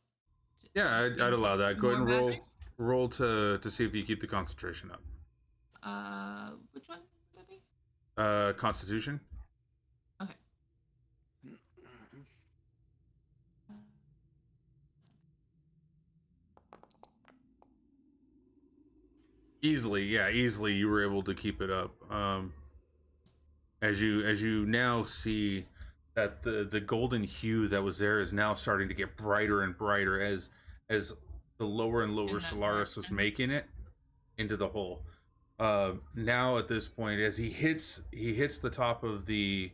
Yeah, I'd allow that. Go ahead and More roll magic? roll to see if you keep the concentration up. Which one would that be? Constitution. Okay. Mhm. Easily, you were able to keep it up. As you now see that the golden hue that was there is now starting to get brighter and brighter as the lower and lower In that Solaris was direction. making it into the hole. Now at this point, as he hits the top of the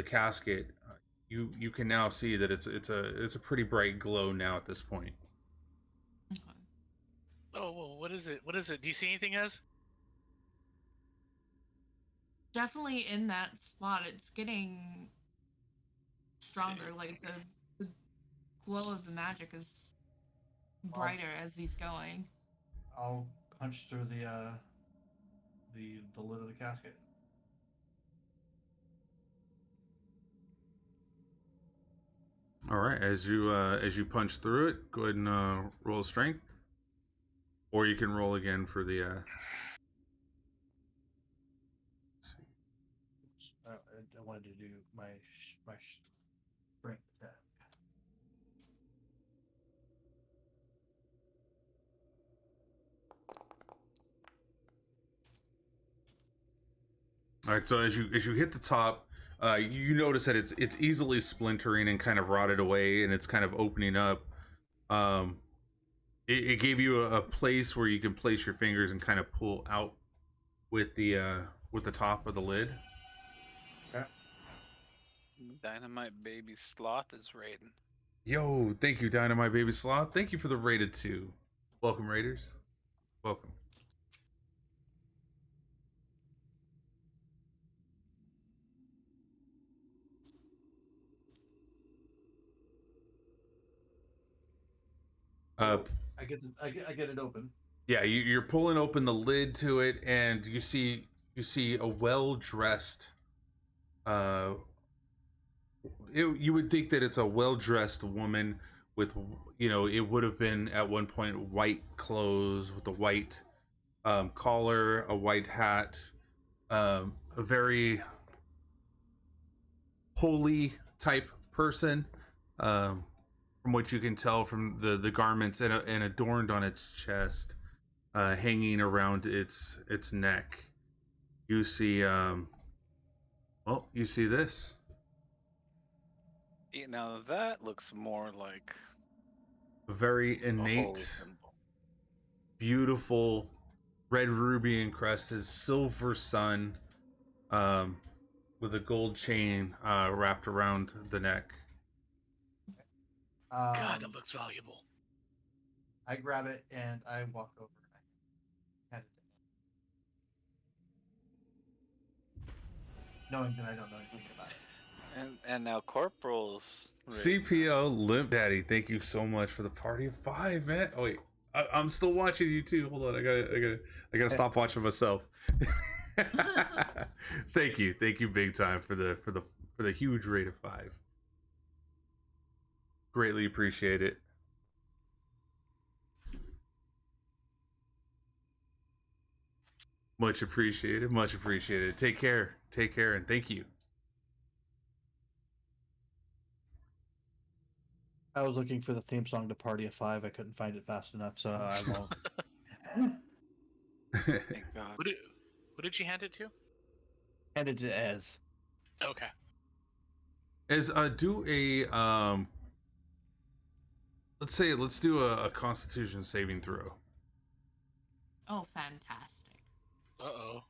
casket, you can now see that it's a pretty bright glow now at this point. Oh, well, What is it? What is it? Do you see anything, Ez? Definitely in that spot, it's getting stronger. Like the glow of the magic is brighter as he's going. I'll punch through the lid of the casket. All right, as you punch through it, go ahead and roll a strength, or you can roll again for the. Let's see. I wanted to do my strength attack. All right, so as you hit the top, you notice that it's easily splintering and kind of rotted away, and it's kind of opening up. It gave you a place where you can place your fingers and kind of pull out with the top of the lid. Okay. Dynamite Baby Sloth is raiding. Yo, thank you, Dynamite Baby Sloth. Thank you for the rated 2. Welcome, Raiders. Welcome. I get it open. Yeah, you're pulling open the lid to it, and you see a well-dressed. You would think that it's a well-dressed woman with, it would have been at one point white clothes with a white collar, a white hat, a very holy type person. From what you can tell from the garments and adorned on its chest, hanging around its neck, you see you see this. Yeah, now that looks more like A very a holy innate, symbol. beautiful, red ruby encrusted silver sun, with a gold chain wrapped around the neck. God, that looks valuable. I grab it and I walk over and I hand it to him, knowing that I don't know anything about it. And now Corporal's CPO Limp Daddy, thank you so much for the party of 5, man. Oh wait, I'm still watching you too. Hold on, I gotta stop watching myself. Thank you big time for the huge rate of 5. Greatly appreciate it. Much appreciated. Much appreciated. Take care, and thank you. I was looking for the theme song to Party of 5. I couldn't find it fast enough, so I won't. Thank God. Who did you hand it to? Handed to Ez. Okay. As do a let's do a Constitution saving throw. Oh, fantastic. Uh-oh.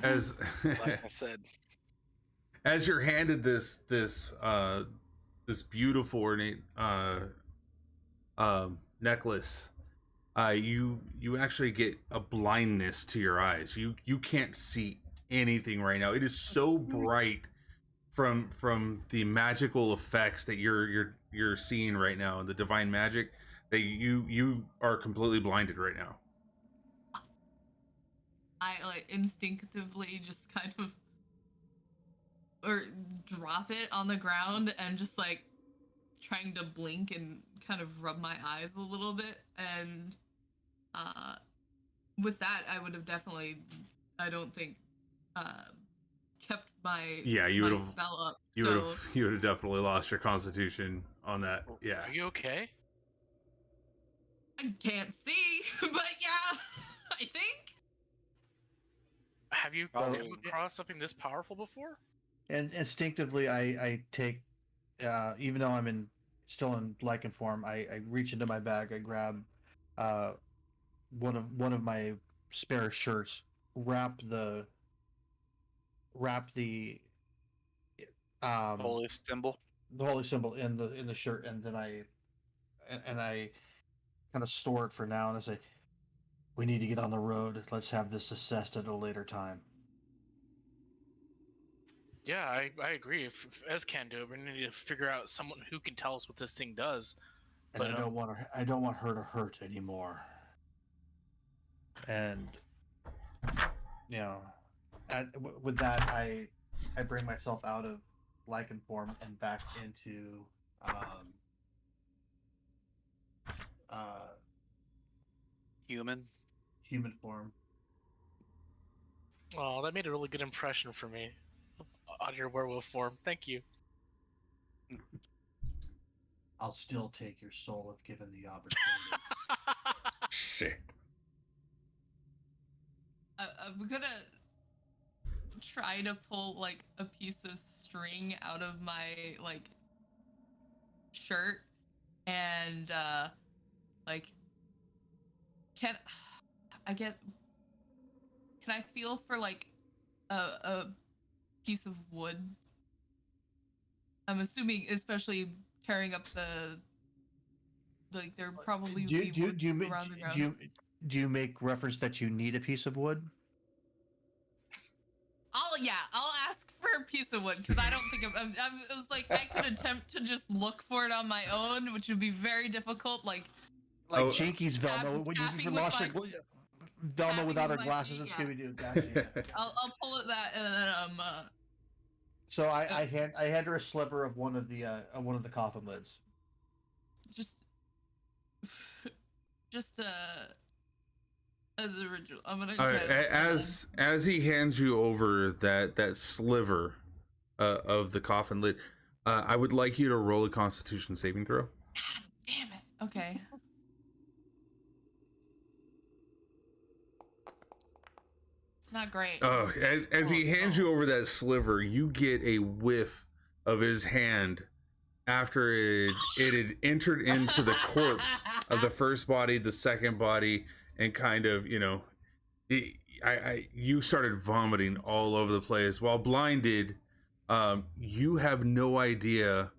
As Like I said, as you're handed this beautiful ornate necklace, you actually get a blindness to your eyes. You can't see anything right now. It is so bright from the magical effects that you're seeing right now, and the divine magic, that you are completely blinded right now. I instinctively just kind of or drop it on the ground and just trying to blink and kind of rub my eyes a little bit, and with that I would have definitely, I don't think, kept my You would have spell up. you would have definitely lost your Constitution on that. Yeah. Are you okay? I can't see, but yeah, I think. Have you Probably. come across something this powerful before? And instinctively, I take, even though I'm still in lichen form, I reach into my bag. I grab one of my spare shirts, wrap the holy symbol. the holy symbol in the shirt, and then I and I kind of store it for now, and I say, "We need to get on the road. Let's have this assessed at a later time." Yeah, I agree. If Ez can do it, we need to figure out someone who can tell us what this thing does. And But, I don't want her to hurt anymore. And with that, I bring myself out of lichen form and back into human form. Oh, that made a really good impression for me on your werewolf form. Thank you. I'll still take your soul if given the opportunity. Shit. I'm gonna try to pull like a piece of string out of my like shirt and like can I feel for like a piece of wood? I'm assuming, especially carrying up the like there probably would be wood around the ground. Do you make reference that you need a piece of wood? I'll ask for a piece of wood because I don't think I was like I could attempt to just look for it on my own, which would be very difficult. Like Jinkies Velma, when you lost your Velma without her glasses and Scooby Doo. Gotcha. I'll pull it that and then So I hand her a sliver of one of the coffin lids. Just as a ritual, I'm gonna. As he hands you over that sliver of the coffin lid, I would like you to roll a Constitution saving throw. Damn it. Okay. It's not great. Oh, as he hands you over that sliver, you get a whiff of his hand after it had entered into the corpse of the first body, the second body, and kind of, you started vomiting all over the place. While blinded, you have no idea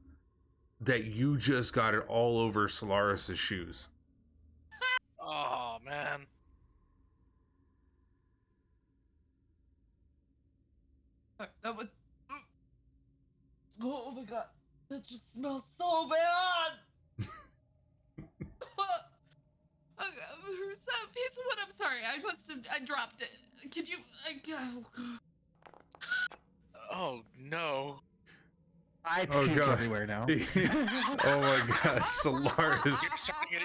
that you just got it all over Solaris's shoes. Oh man. That was. Oh my god. That just smells so bad. Who's that piece of wood? I'm sorry. I dropped it. Could you? Oh no. I puke everywhere now. Oh my god, Solaris.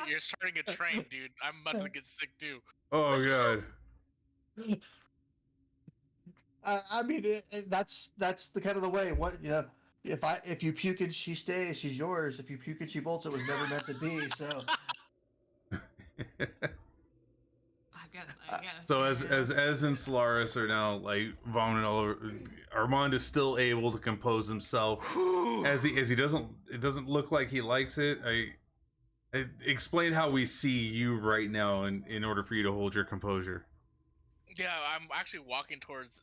You're starting a train, dude. I'm about to get sick too. Oh god. I mean, that's the kind of the way. What if you puke and she stays, she's yours. If you puke and she bolts, it was never meant to be. So. I guess. So as and Solaris are now like vomiting all over, Armand is still able to compose himself. as he doesn't, it doesn't look like he likes it. I explain how we see you right now, in order for you to hold your composure. Yeah, I'm actually walking towards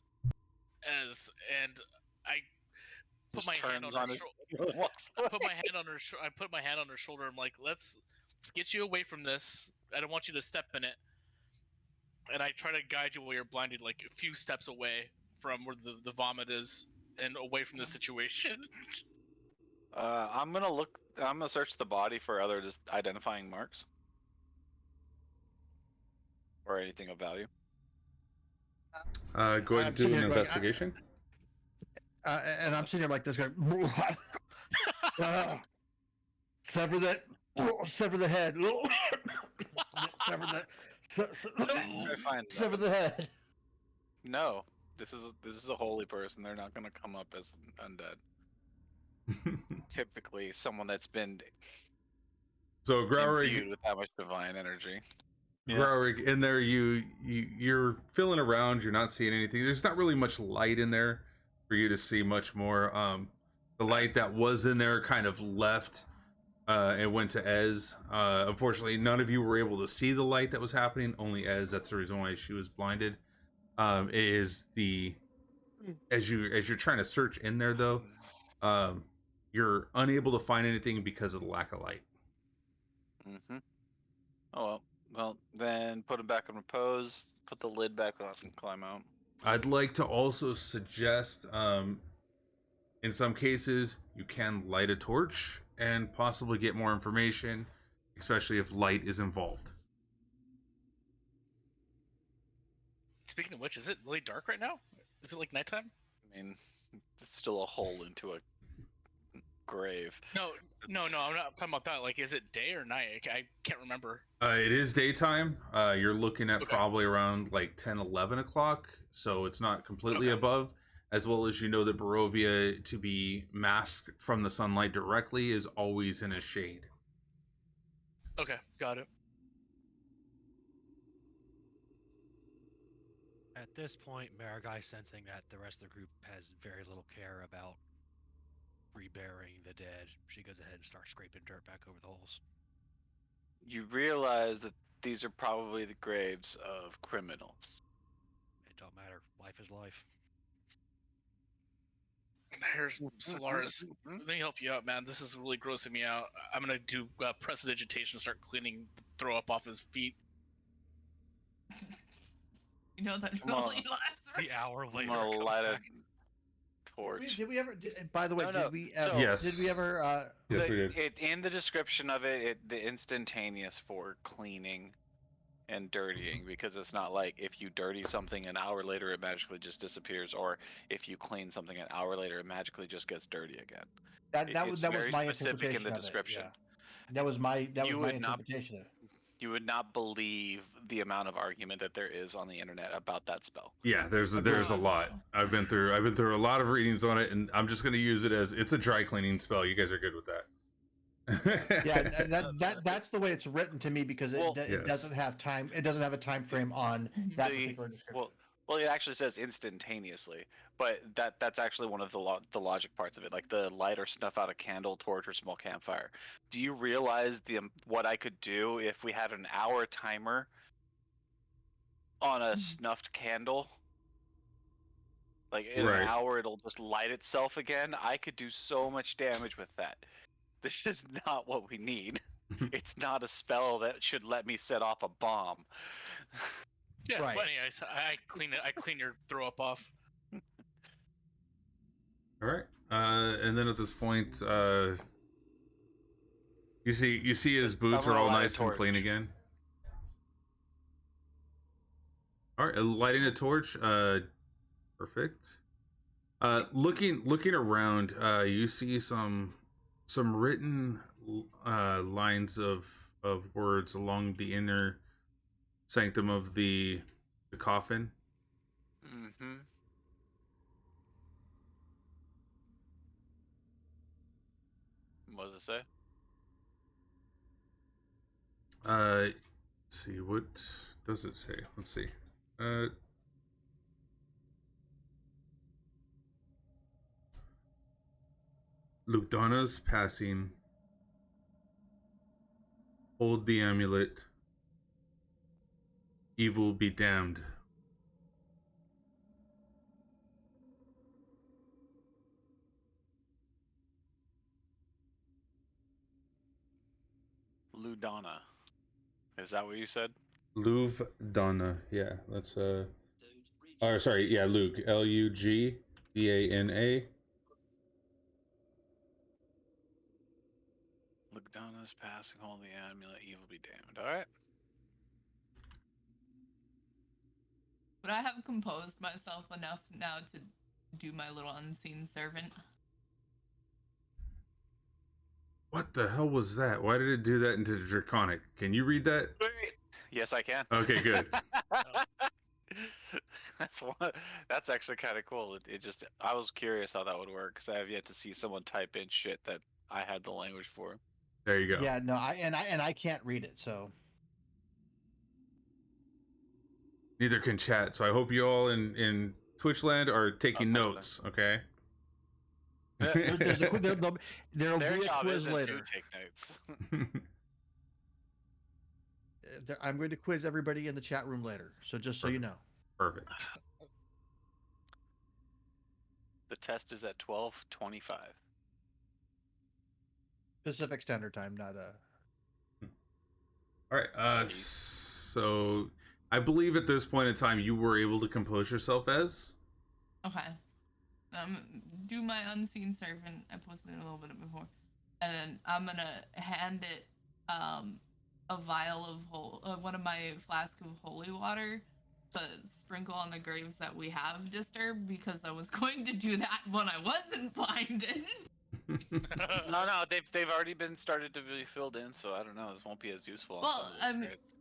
Ez, and I put my hand on her shoulder. I put my hand on her shoulder. I'm like, let's get you away from this. I don't want you to step in it. And I try to guide you while you're blinded, like a few steps away from where the vomit is, and away from the situation. I'm gonna search the body for other just identifying marks or anything of value. Go ahead and do an investigation. And I'm sitting here like this, going, sever the head, sever the head. No, this is a holy person. They're not gonna come up as undead. Typically, someone that's been So Growrig, imbued with that much divine energy. Growrig, in there, you're feeling around. You're not seeing anything. There's not really much light in there for you to see much more. The light that was in there kind of left and went to Ez. Unfortunately, none of you were able to see the light that was happening. Only Ez. That's the reason why she was blinded. As you're trying to search in there, though, you're unable to find anything because of the lack of light. Mm-hmm. Oh well. Well, then put him back on repose. Put the lid back on and climb out. I'd like to also suggest, in some cases, you can light a torch and possibly get more information, especially if light is involved. Speaking of which, is it really dark right now? Is it like nighttime? I mean, it's still a hole into a grave. No, I'm not talking about that. Like, is it day or night? I can't remember. It is daytime. You're looking at Okay. probably around like 10, 11 o'clock, so it's not completely Okay. above. As well as you know that Barovia, to be masked from the sunlight directly, is always in a shade. Okay, got it. At this point, Marigai, sensing that the rest of the group has very little care about reburying the dead, she goes ahead and starts scraping dirt back over the holes. You realize that these are probably the graves of criminals. It don't matter. Life is life. Here's Solaris. Let me help you out, man. This is really grossing me out. I'm gonna do prestidigitation, start cleaning the throw up off his feet. You know that Come on. really lasts. The hour I'm later, gonna comes light a back. torch. Did we ever? By the way, No, no. did we ever? So- Yes. Did we ever? Yes, The- we did. in the description of it, the instantaneous for cleaning and dirtying, because it's not like if you dirty something an hour later it magically just disappears, or if you clean something an hour later it magically just gets dirty again. That It's was very my specific in interpretation the of it. description. Yeah. That was my You would not- interpretation of it. You would not believe the amount of argument that there is on the internet about that spell. Yeah, there's a lot. I've been through a lot of readings on it, and I'm just going to use it as it's a dry cleaning spell. You guys are good with that. Yeah, that's the way it's written to me because it, Well- it Yes. doesn't have time. It doesn't have a time frame on that particular description. Well, it actually says instantaneously, but that's actually one of the logic parts of it, like the light or snuff out a candle, torch, or small campfire. Do you realize what I could do if we had an hour timer on a snuffed candle? Like in Right. an hour, it'll just light itself again. I could do so much damage with that. This is not what we need. It's not a spell that should let me set off a bomb. Yeah, Right. but anyways, I clean it. I clean your throw up off. All right, and then at this point, you see his boots I'm are gonna all light a nice and torch. clean again. All right, lighting a torch. Perfect. Looking around, you see some written lines of words along the inner sanctum of the coffin. Mm-hmm. What does it say? Let's see, what does it say? Let's see. Lugdana's passing. Hold the amulet. Evil be damned. Ludana. Is that what you said? Lugdana. Yeah, that's or sorry, yeah, Lug. Lugdana. Lugdana's passing, hold the amulet, evil be damned. Alright. But I have composed myself enough now to do my little unseen servant. What the hell was that? Why did it do that into Draconic? Can you read that? Yes, I can. Okay, good. That's actually kind of cool. It just, I was curious how that would work because I have yet to see someone type in shit that I had the language for. There you go. Yeah, no, I can't read it, so Neither can chat, so I hope you all in Twitch land are taking Okay. notes, okay? there'll Their be a job quiz isn't later. to take notes. I'm going to quiz everybody in the chat room later, so just so you know. Perfect. The test is at 12:25. Pacific Standard Time, not All right. So I believe at this point in time you were able to compose yourself as. Okay. Do my unseen servant. I posted it a little bit before, and then I'm gonna hand it a vial of one of my flask of holy water to sprinkle on the graves that we have disturbed, because I was going to do that when I wasn't blinded. No, they've already been started to be filled in, so I don't know. This won't be as useful. On Well, some of those graves.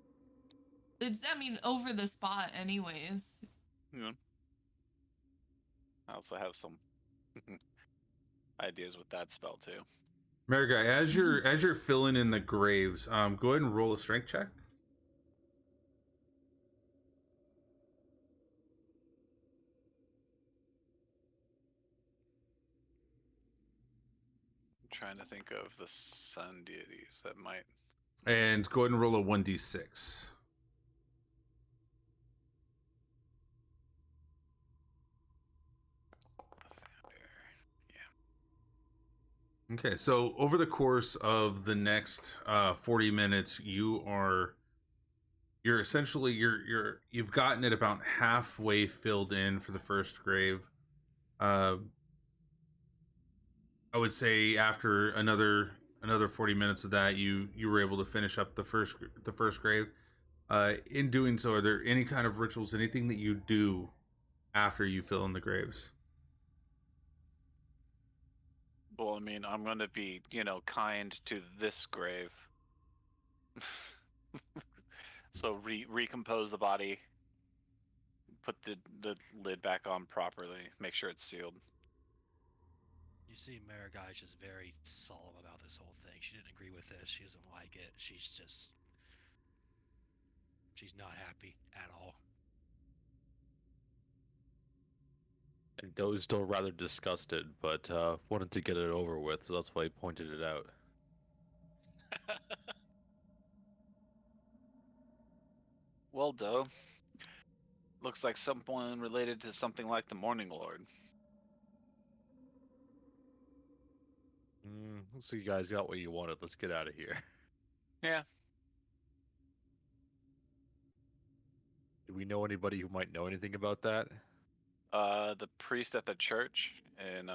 it's over the spot anyways. Yeah. I also have some ideas with that spell too. Marigai, as you're filling in the graves, go ahead and roll a strength check. I'm trying to think of the sun deities that might. And go ahead and roll a 1d6. Okay, so over the course of the next 40 minutes, you're essentially you've gotten it about halfway filled in for the first grave. I would say after another 40 minutes of that, you were able to finish up the first grave. In doing so, are there any kind of rituals, anything that you do after you fill in the graves? Well, I mean, I'm going to be, kind to this grave. So recompose the body, put the lid back on properly, make sure it's sealed. You see, Marigai is just very solemn about this whole thing. She didn't agree with this. She doesn't like it. She's not happy at all. And Doe's still rather disgusted, but wanted to get it over with, so that's why he pointed it out. Well, Doe, looks like someone related to something like the Morning Lord. So you guys got what you wanted. Let's get out of here. Yeah. Do we know anybody who might know anything about that? The priest at the church and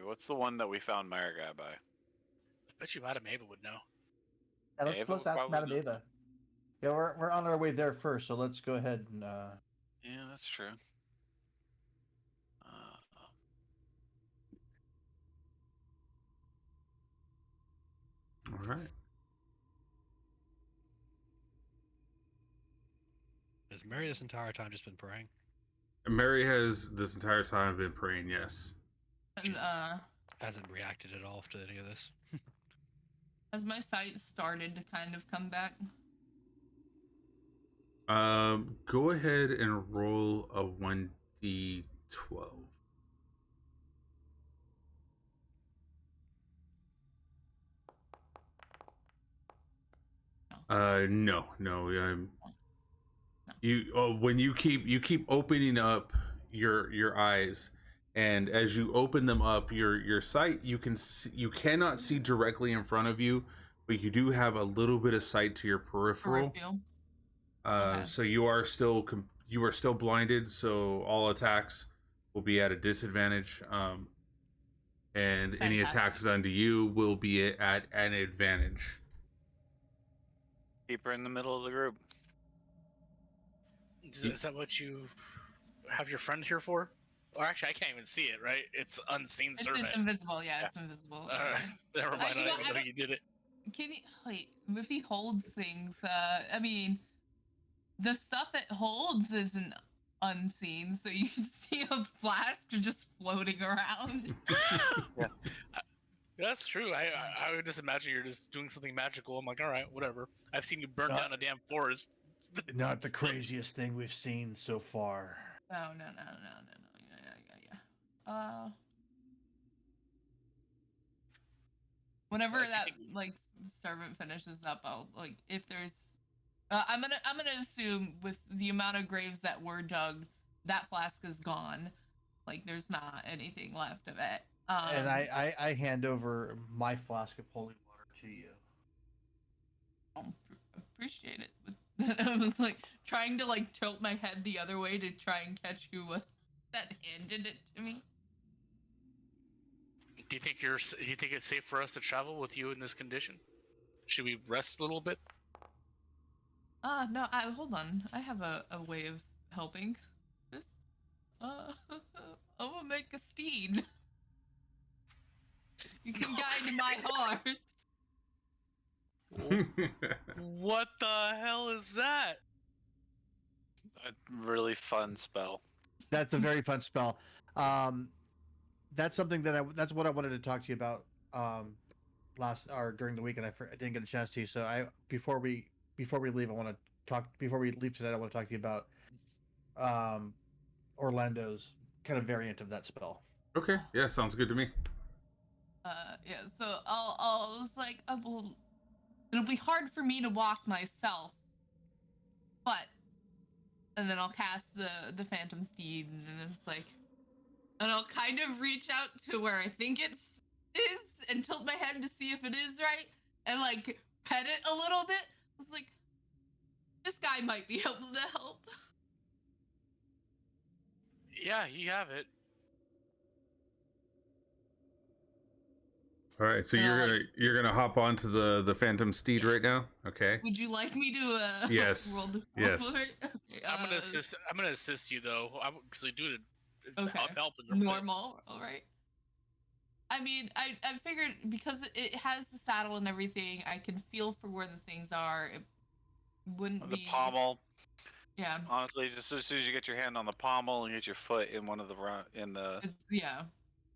what's the one that we found Marigai by? I bet you Madame Ava would know. Yeah, Ava let's would ask probably Madame know. Ava. Yeah, we're on our way there first, so let's go ahead and. Yeah, that's true. All right. Has Mary this entire time just been praying? Mary has this entire time been praying, yes. And Hasn't reacted at all to any of this. has my sight started to kind of come back? Go ahead and roll a 1d12. No. When you keep opening up your eyes, and as you open them up, your sight, you cannot see directly in front of you, but you do have a little bit of sight to your peripheral. Okay. So you are still blinded, so all attacks will be at a disadvantage, and any Fantastic. attacks done to you will be at an advantage. Keep her in the middle of the group. Is that what you have your friend here for? Or actually, I can't even see it, right? It's unseen servant. It's invisible, yeah, it's invisible. Never mind, I you know, don't even know you did it. Can he wait? If he holds things, I mean, the stuff it holds isn't unseen, so you can see a flask just floating around. Yeah, that's true. I would just imagine you're just doing something magical. I'm like, all right, whatever. I've seen you burn down a damn forest. Not the craziest thing we've seen so far. No. Yeah. Whenever that servant finishes up, I'll if there's I'm gonna assume with the amount of graves that were dug, that flask is gone. Like there's not anything left of it. And I hand over my flask of holy water to you. Appreciate it. I was like trying to like tilt my head the other way to try and catch who was that handed it to me. Do you think it's safe for us to travel with you in this condition? Should we rest a little bit? No, hold on. I have a way of helping this. I'm gonna make a steed. You can guide my horse. What the hell is that? A really fun spell. That's a very fun spell. That's something that's what I wanted to talk to you about last or during the week, and I didn't get a chance to. So before we leave, I want to talk. Before we leave tonight, I want to talk to you about Orlando's kind of variant of that spell. Okay, yeah, sounds good to me. Yeah. So I was like, well, it'll be hard for me to walk myself, but, and then I'll cast the Phantom Steed, and then it's like, and I'll kind of reach out to where I think it is, and tilt my head to see if it is right, and like pet it a little bit. It's like, this guy might be able to help. Yeah, you have it. All right, so you're gonna hop onto the Phantom Steed right now. Okay. Would you like me to Yes. roll the Yes. Okay, I'm gonna assist you though. I'm actually doing it. Okay. Helping her a bit. Normal, all right. I mean, I figured because it has the saddle and everything, I can feel for where the things are. It wouldn't The be pommel. Yeah. Honestly, just as soon as you get your hand on the pommel and get your foot in one of the Yeah.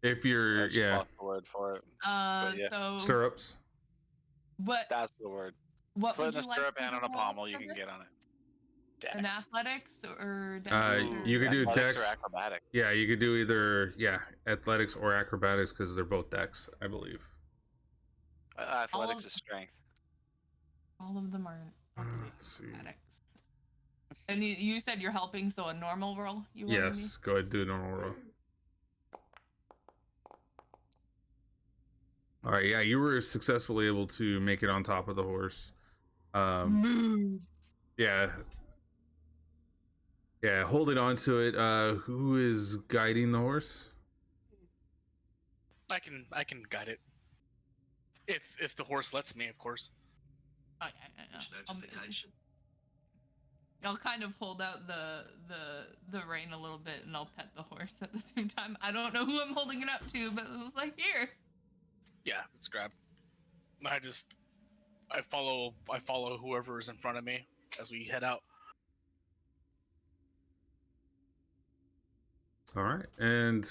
If you're I just lost the word for it. Yeah. So stirrups. what That's the word. what Foot would in you a like stirrup me and to on a roll pommel, you for can this? get on it. An Dex. athletics or You could do Athletics or dex. acrobatics. Yeah, you could do either athletics or acrobatics because they're both dex, I believe. Athletics All- is strength. all of them are Let's see. athletics. And you said you're helping, so a normal roll you wanted Yes, go ahead, do a normal roll. All right, yeah, you were successfully able to make it on top of the horse. Smooth. Yeah, holding on to it. Who is guiding the horse? I can guide it. If the horse lets me, of course. Oh, yeah. I'll kind of hold out the rein a little bit, and I'll pet the horse at the same time. I don't know who I'm holding it up to, but it was like, here. Yeah, it's grabbed. I follow whoever is in front of me as we head out. All right, and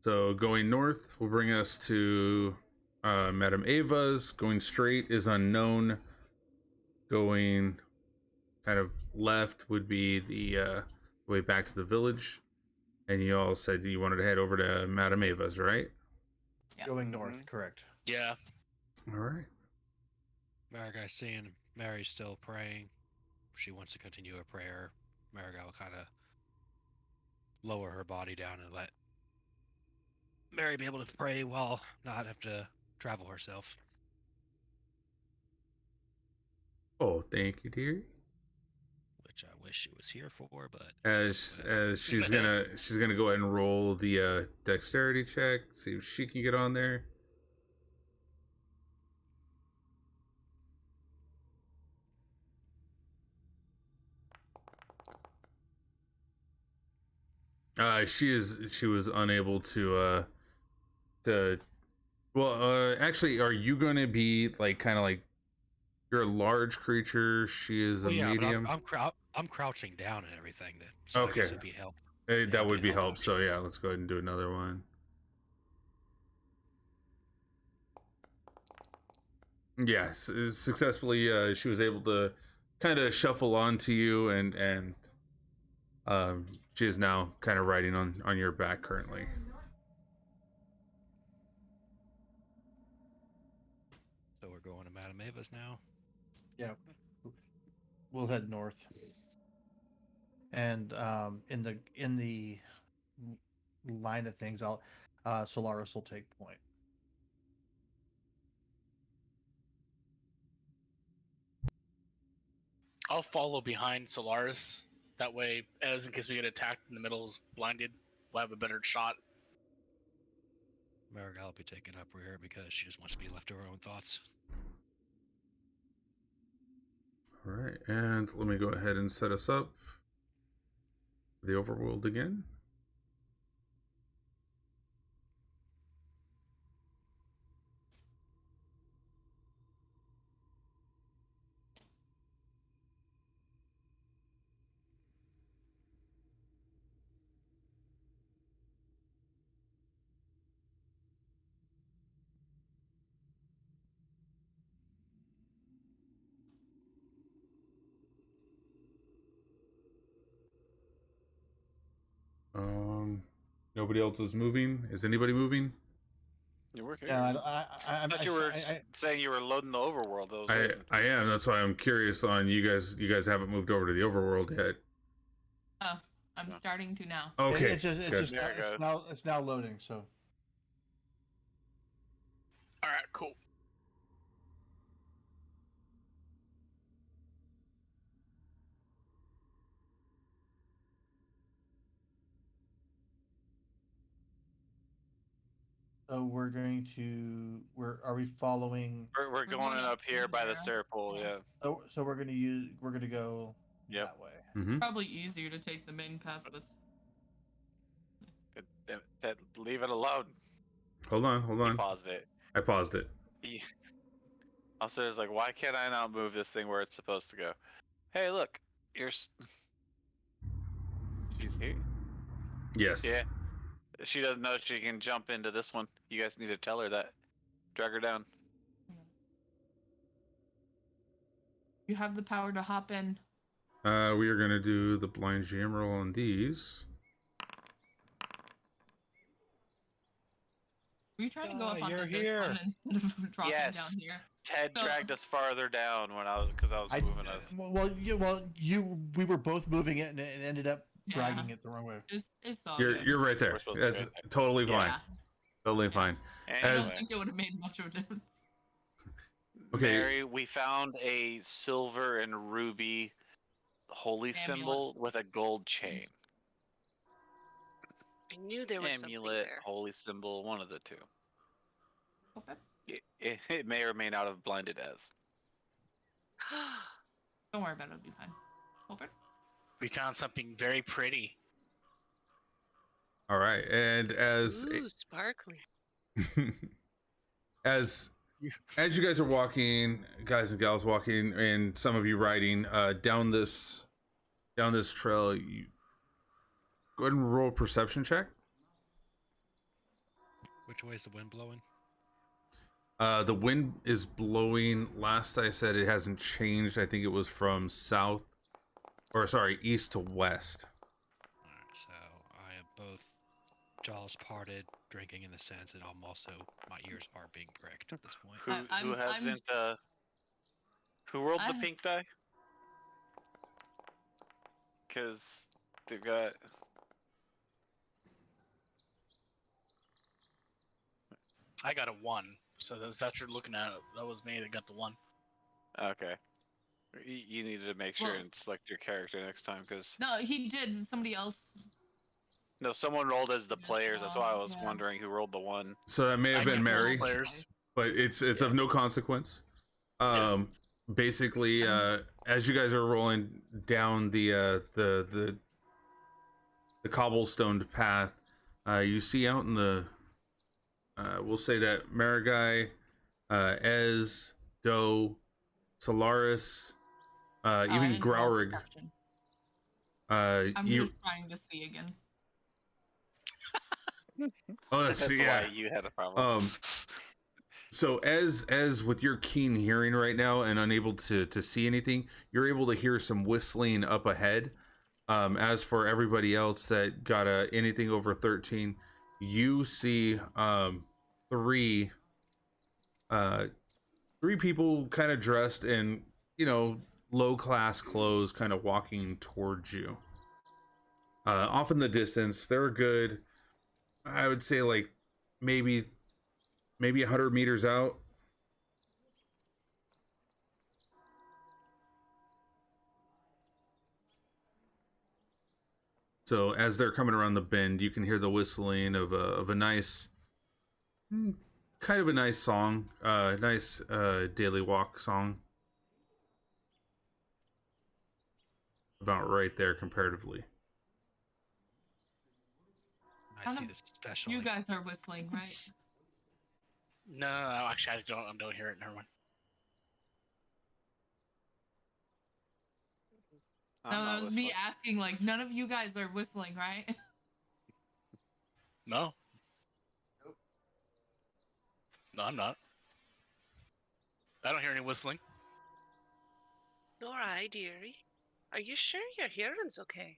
so going north will bring us to Madame Ava's. Going straight is unknown. Going kind of left would be the way back to the village. And you all said you wanted to head over to Madame Ava's, right? Yeah. Going north, correct. Yeah. All right. Marigai seeing Mary's still praying. She wants to continue her prayer. Marigai will kind of lower her body down and let Mary be able to pray while not have to travel herself. Oh, thank you, dearie. Which I wish she was here for, but As she's gonna go ahead and roll the dexterity check, see if she can get on there. She was unable to actually, are you going to be like kind of like, you're a large creature, she is a medium? But I'm crouching down and everything. So Okay. I guess it'd be help. That would be help. So yeah, let's go ahead and do another one. Yes, successfully. She was able to kind of shuffle onto you, and she is now kind of riding on your back currently. So we're going to Madame Ava's now. Yeah. We'll head north. and in the line of things, Solaris will take point. I'll follow behind Solaris. That way, as in case we get attacked in the middle, is blinded, we'll have a better shot. Marigal will be taking up rear because she just wants to be left to her own thoughts. All right, and let me go ahead and set us up for the overworld again. Nobody else is moving. Is anybody moving? You work here. Yeah, I thought you were saying you were loading the overworld. I am. That's why I'm curious on you guys. You guys haven't moved over to the overworld yet. Oh, I'm starting to now. Okay. It's now loading. So. All right, cool. So are we following? We're going up here by the Serpole, yeah. So we're gonna go that way. Mm-hmm. Probably easier to take the main path with. Leave it alone. Hold on. He paused it. I paused it. Also, there's like, why can't I not move this thing where it's supposed to go? Hey, look, she's here. Yes. Yeah. She doesn't know she can jump into this one. You guys need to tell her that. Drag her down. You have the power to hop in. We are gonna do the blind GM roll on these. Were you trying to go up onto you're this here. one instead of dropping Yes. down here? Ted So- dragged us farther down because I was moving us. We were both moving it and it ended up dragging it the wrong way. It's all You're good. you're right there. We're supposed to That's do it. totally fine. Yeah. Totally fine. I Anyway, don't think it would have made much of a difference. Okay. Mary, we found a silver and ruby holy Amulet. symbol with a gold chain. I knew there was something Amulet, there. holy symbol, one of the two. Okay. It may or may not have blinded Ez. Don't worry about it. It'll be fine. Over. We found something very pretty. All right. And Ooh, sparkly. as you guys are walking, guys and gals walking, and some of you riding down this trail, you go ahead and roll a perception check. Which way is the wind blowing? The wind is blowing. Last I said, it hasn't changed. I think it was from east to west. Alright, so I am both jaws parted, drinking in the sense, and I'm also, my ears are being pricked at this point. Who hasn't who rolled the I- pink die? Cause they've got I got a 1. So that's that you're looking at. That was me that got the 1. okay. You needed to make sure Well- and select your character next time, because No, he did. Somebody else. no, someone rolled as the Yes, players. That's why I was yeah. wondering who rolled the one. So that may have I been get those Mary, players. but it's of no consequence. Basically, as you guys are rolling down the cobblestoned path, you see out in the we'll say that Marigai, Ez, Doe, Solaris, I even didn't roll Graurig. perception. I'm I'm just trying to see again. Oh, that's yeah. why you had a problem. So as with your keen hearing right now and unable to see anything, you're able to hear some whistling up ahead. As for everybody else that got anything over 13, you see three people kind of dressed in low class clothes, kind of walking towards you. Off in the distance, they're good. I would say like maybe 100 meters out. So as they're coming around the bend, you can hear the whistling of a nice, kind of a nice song, nice daily walk song. About right there comparatively. I None see of this especially. You guys are whistling, right? No, actually, I don't hear it. Never mind. I'm No, not that was me whistling. asking. Like, none of you guys are whistling, right? No. No, I'm not. I don't hear any whistling. Nor I, dearie. Are you sure your hearing's okay?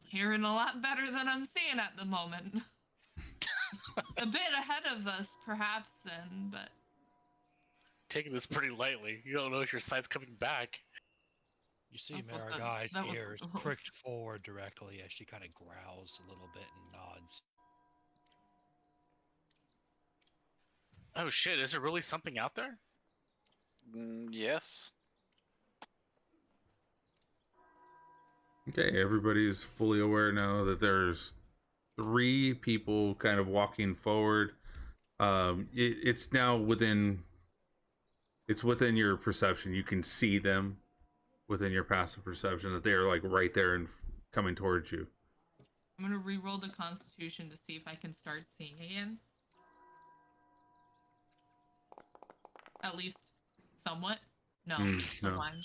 Hearing a lot better than I'm seeing at the moment. A bit ahead of us, perhaps, then, but Taking this pretty lightly. You don't know if your sight's coming back. You see That's what Maragai's that was ears what the- pricked forward directly as she kind of growls a little bit and nods. Oh shit, is there really something out there? Yes. Okay, everybody's fully aware now that there's 3 people kind of walking forward. It's now within your perception. You can see them within your passive perception that they are like right there and coming towards you. I'm gonna re-roll the Constitution to see if I can start seeing again. At least, somewhat. No, No. still blind.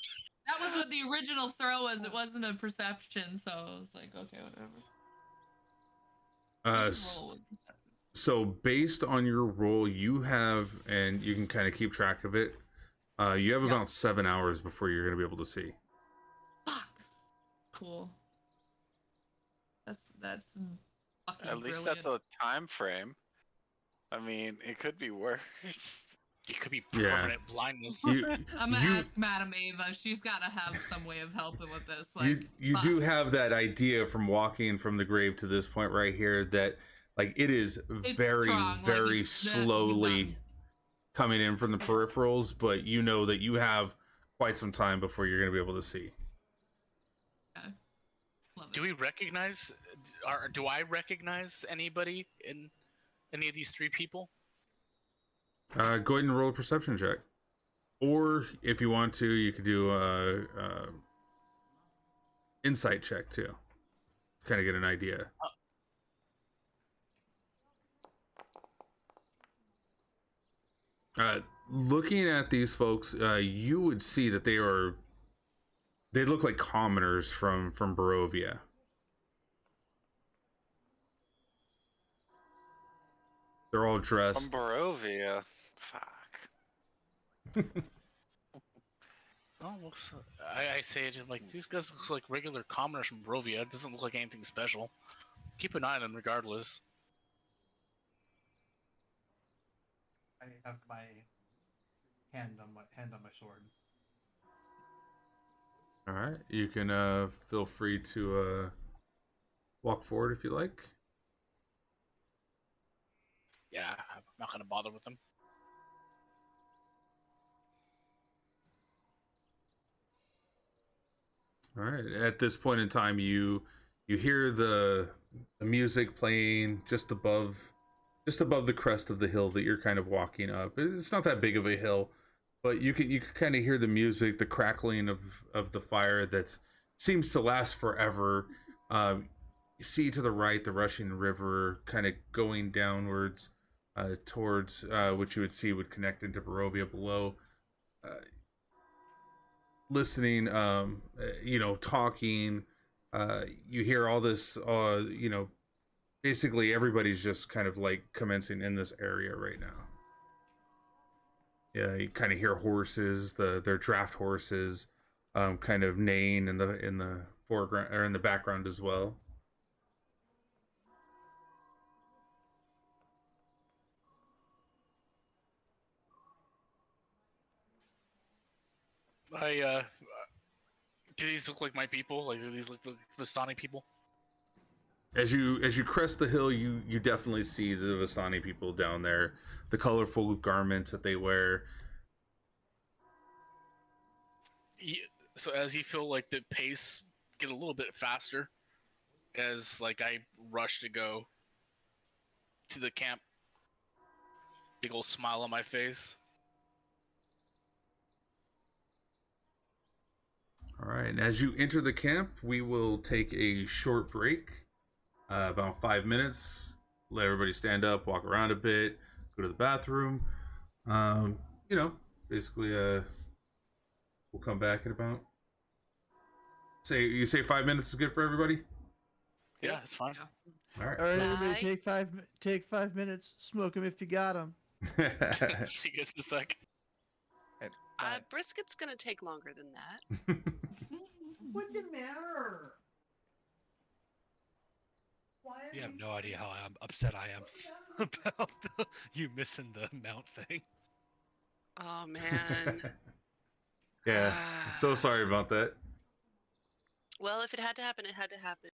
That was what the original throw was. It wasn't a perception, so I was like, okay, whatever. Roll with perception. So based on your roll, you have, and you can kind of keep track of it. You have Yep. about 7 hours before you're going to be able to see. Fuck. Cool. That's fucking At least brilliant. that's a time frame. I mean, it could be worse. It could be Yeah. permanent blindness. You I'm gonna you ask Madam Ava. She's gotta have some way of helping with this. Like, you fuck. do have that idea from walking from the grave to this point right here that like it is It's very strong, like, very it's slowly done. coming in from the peripherals, but you know that you have quite some time before you're going to be able to see. Okay. Love Do it. we recognize, or do I recognize anybody in any of these 3 people? Go ahead and roll a perception check, or if you want to, you could do a insight check too, kind of get an idea. Looking at these folks, you would see that they look like commoners from Barovia. They're all From dressed. Barovia. Fuck. Oh, looks. I say it like these guys look like regular commoners from Barovia. It doesn't look like anything special. Keep an eye on them regardless. I have my hand on my sword. All right, you can feel free to walk forward if you like. Yeah, I'm not gonna bother with them. All right. At this point in time, you hear the music playing just above the crest of the hill that you're kind of walking up. It's not that big of a hill, but you can kind of hear the music, the crackling of the fire that seems to last forever. You see to the right the rushing river kind of going downwards towards which you would see would connect into Barovia below. Listening, talking, you hear all this, basically everybody's just kind of like commencing in this area right now. Yeah, you kind of hear horses, their draft horses, kind of neighing in the foreground or in the background as well. I Do these look like my people? Like, do these look like Vistani people? As you crest the hill, you definitely see the Vistani people down there, the colorful garments that they wear. So as you feel like the pace get a little bit faster, as like I rush to go to the camp, big old smile on my face. All right, and as you enter the camp, we will take a short break, about 5 minutes. Let everybody stand up, walk around a bit, go to the bathroom. You know, basically, we'll come back in about. Say 5 minutes is good for everybody. Yeah, it's fine. All right. All right, everybody, Bye. take 5 minutes. Smoke them if you got them. See you guys in a sec. Brisket's gonna take longer than that. What's the matter? You have no idea how upset I am about you missing the mount thing. Oh man. Yeah, so sorry about that. Well, if it had to happen, it had to happen.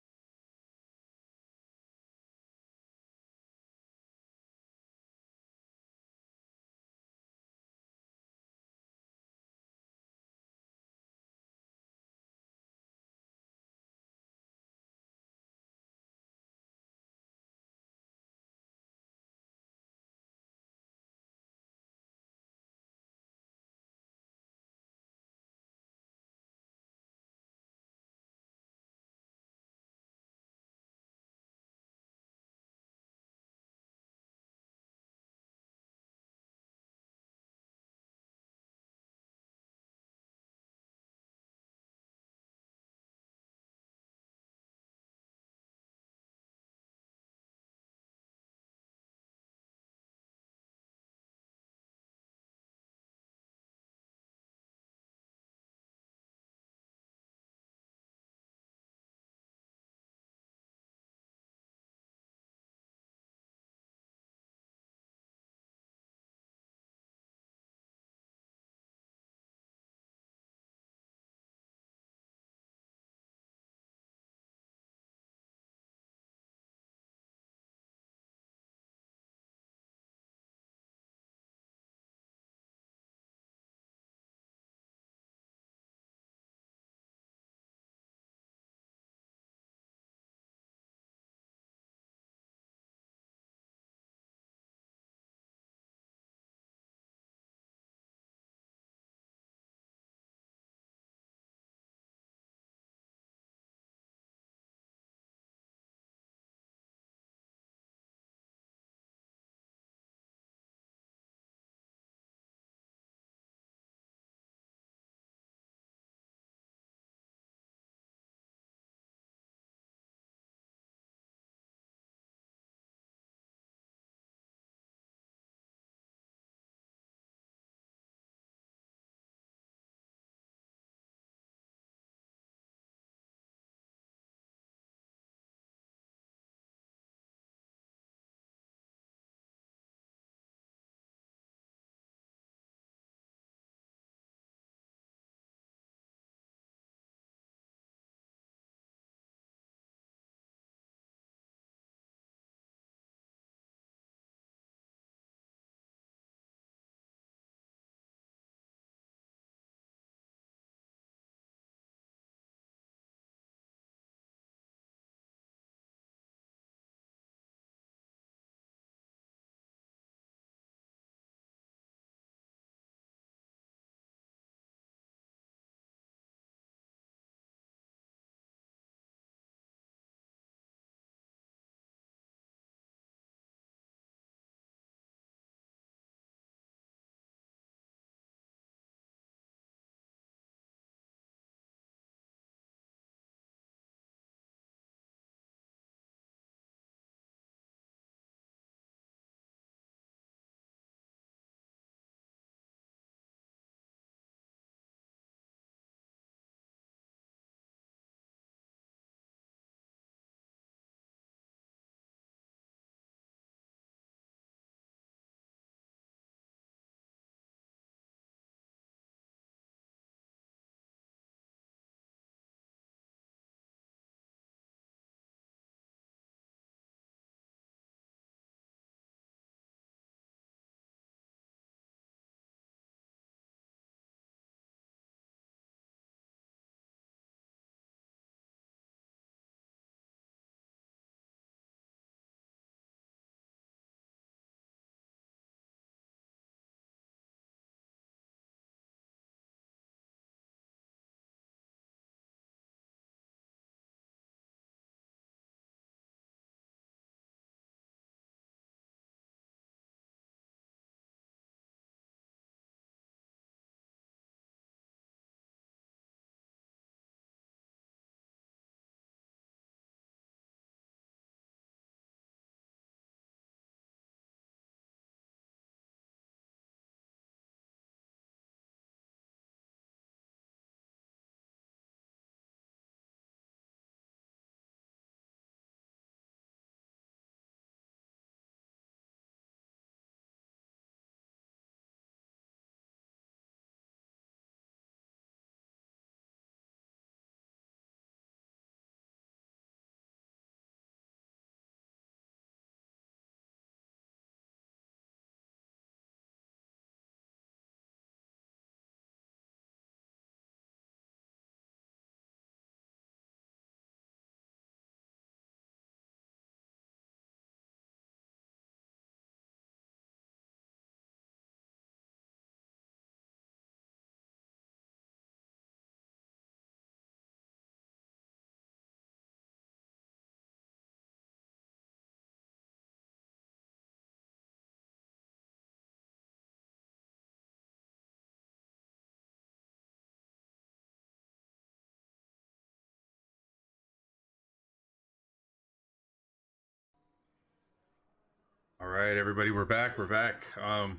right, everybody, we're back. We're back. Kind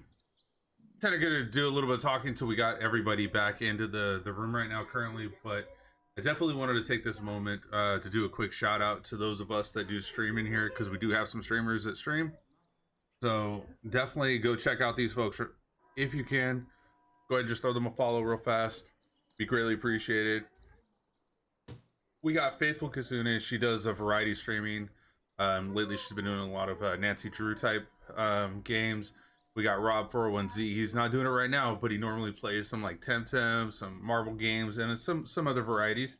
of gonna do a little bit of talking until we got everybody back into the room right now currently, but I definitely wanted to take this moment to do a quick shout out to those of us that do streaming here, because we do have some streamers that stream. So definitely go check out these folks if you can. Go ahead and just throw them a follow real fast. Be greatly appreciated. We got Faithful Kasune. She does a variety streaming. Lately she's been doing a lot of Nancy Drew type games. We got Rob 401Z. He's not doing it right now, but he normally plays some like Temtem, some Marvel games, and some other varieties.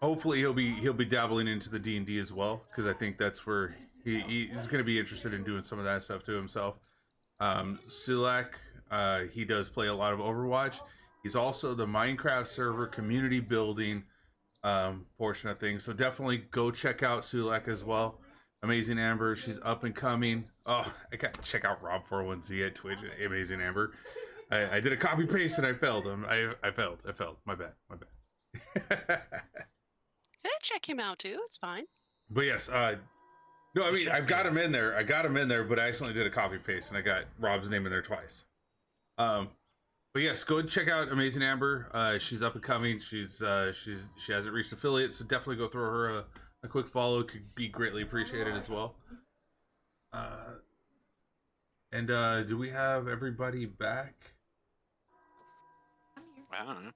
Hopefully he'll be dabbling into the D&D as well, because I think that's where he's going to be interested in doing some of that stuff to himself. Sulak, he does play a lot of Overwatch. He's also the Minecraft server community building portion of things. So definitely go check out Sulak as well. Amazing Amber, she's up and coming. Oh, I got to check out Rob 401Z at Twitch. Amazing Amber. I did a copy paste and I failed him. I failed. My bad. Yeah, check him out too. It's fine. But yes, no, I mean, I've got him in there. But I accidentally did a copy paste and I got Rob's name in there twice. But yes, go and check out Amazing Amber. She's up and coming. She hasn't reached affiliate, so definitely go throw her a quick follow. Could be greatly appreciated as well. And do we have everybody back? I don't know.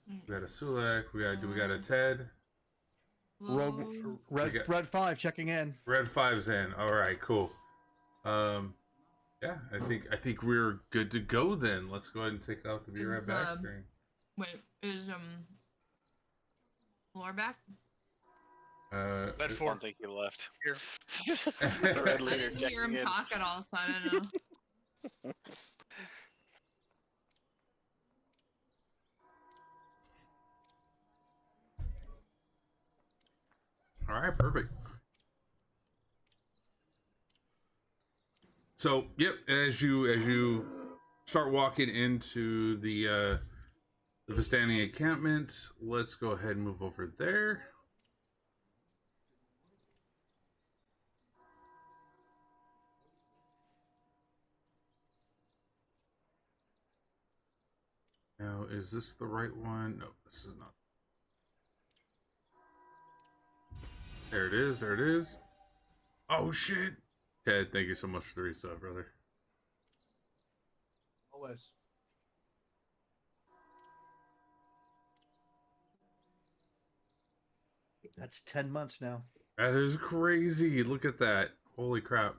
We got a Sulek. We got a Ted. Rogue Red 5 checking in. Red 5's in. All right, cool. Yeah, I think we're good to go then. Let's go ahead and take out the Be Right Back screen. Wait, is Lore back? Red I 4. don't think he left. Here. The red I leader didn't hear him checking in. talk at all, so I don't know. All right, perfect. So, yep, as you start walking into the Vistani encampment, let's go ahead and move over there. Now, is this the right one? No, this is not. There it is. Oh, shit. Ted, thank you so much for the resub, brother. Always. That's 10 months now. That is crazy. Look at that. Holy crap.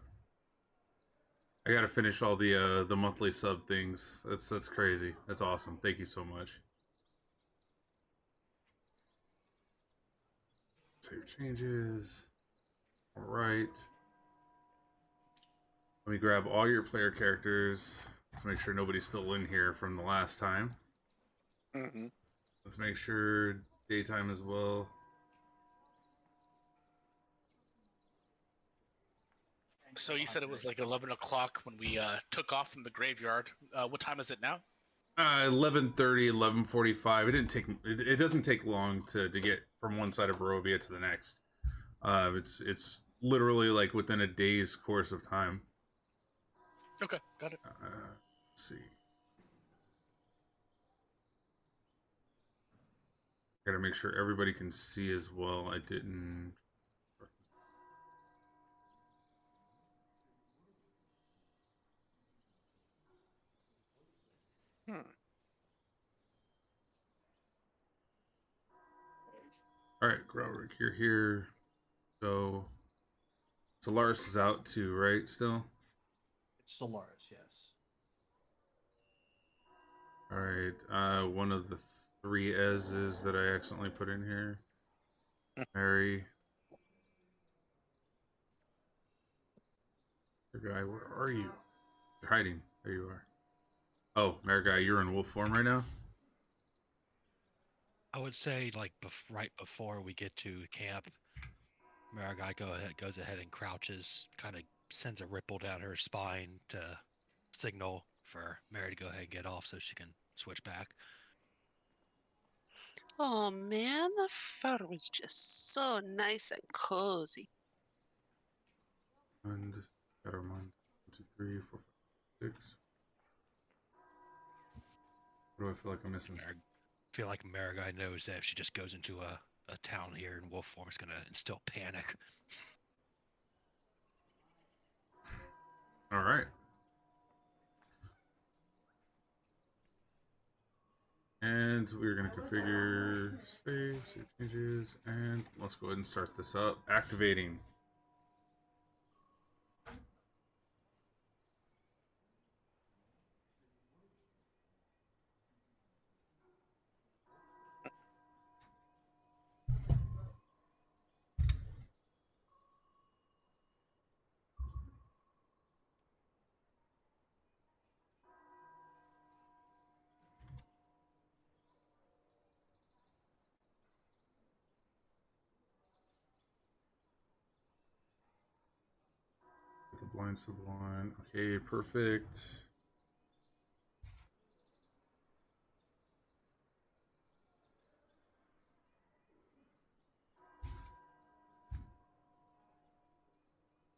I gotta finish all the monthly sub things. That's crazy. That's awesome. Thank you so much. Save changes. All right. Let me grab all your player characters. Let's make sure nobody's still in here from the last time. Mm-hmm. Let's make sure daytime as well. So you said it was like 11 o'clock when we took off from the graveyard. What time is it now? 11:30, 11:45. It doesn't take long to get from one side of Barovia to the next. It's literally like within a day's course of time. Okay, got it. Let's see. Gotta make sure everybody can see as well. I didn't. All right, Growrick, you're here. So Solaris is out too, right? Still. It's Solaris, yes. All right. One of the three S's that I accidentally put in here. Mary. Guy, where are you? You're hiding. There you are. Oh, Mary Guy, you're in wolf form right now? I would say like right before we get to camp, Marigai goes ahead and crouches, kind of sends a ripple down her spine to signal for Mary to go ahead and get off so she can switch back. Oh man, the fur was just so nice and cozy. And got our mind. 1, 2, 3, 4, 5, 6. What do I feel like I'm missing? I feel like Marigai knows that if she just goes into a town here in wolf form, it's gonna instill panic. All right. And we're going to configure save changes, and let's go ahead and start this up. Activating. The blind sublind. Okay, perfect.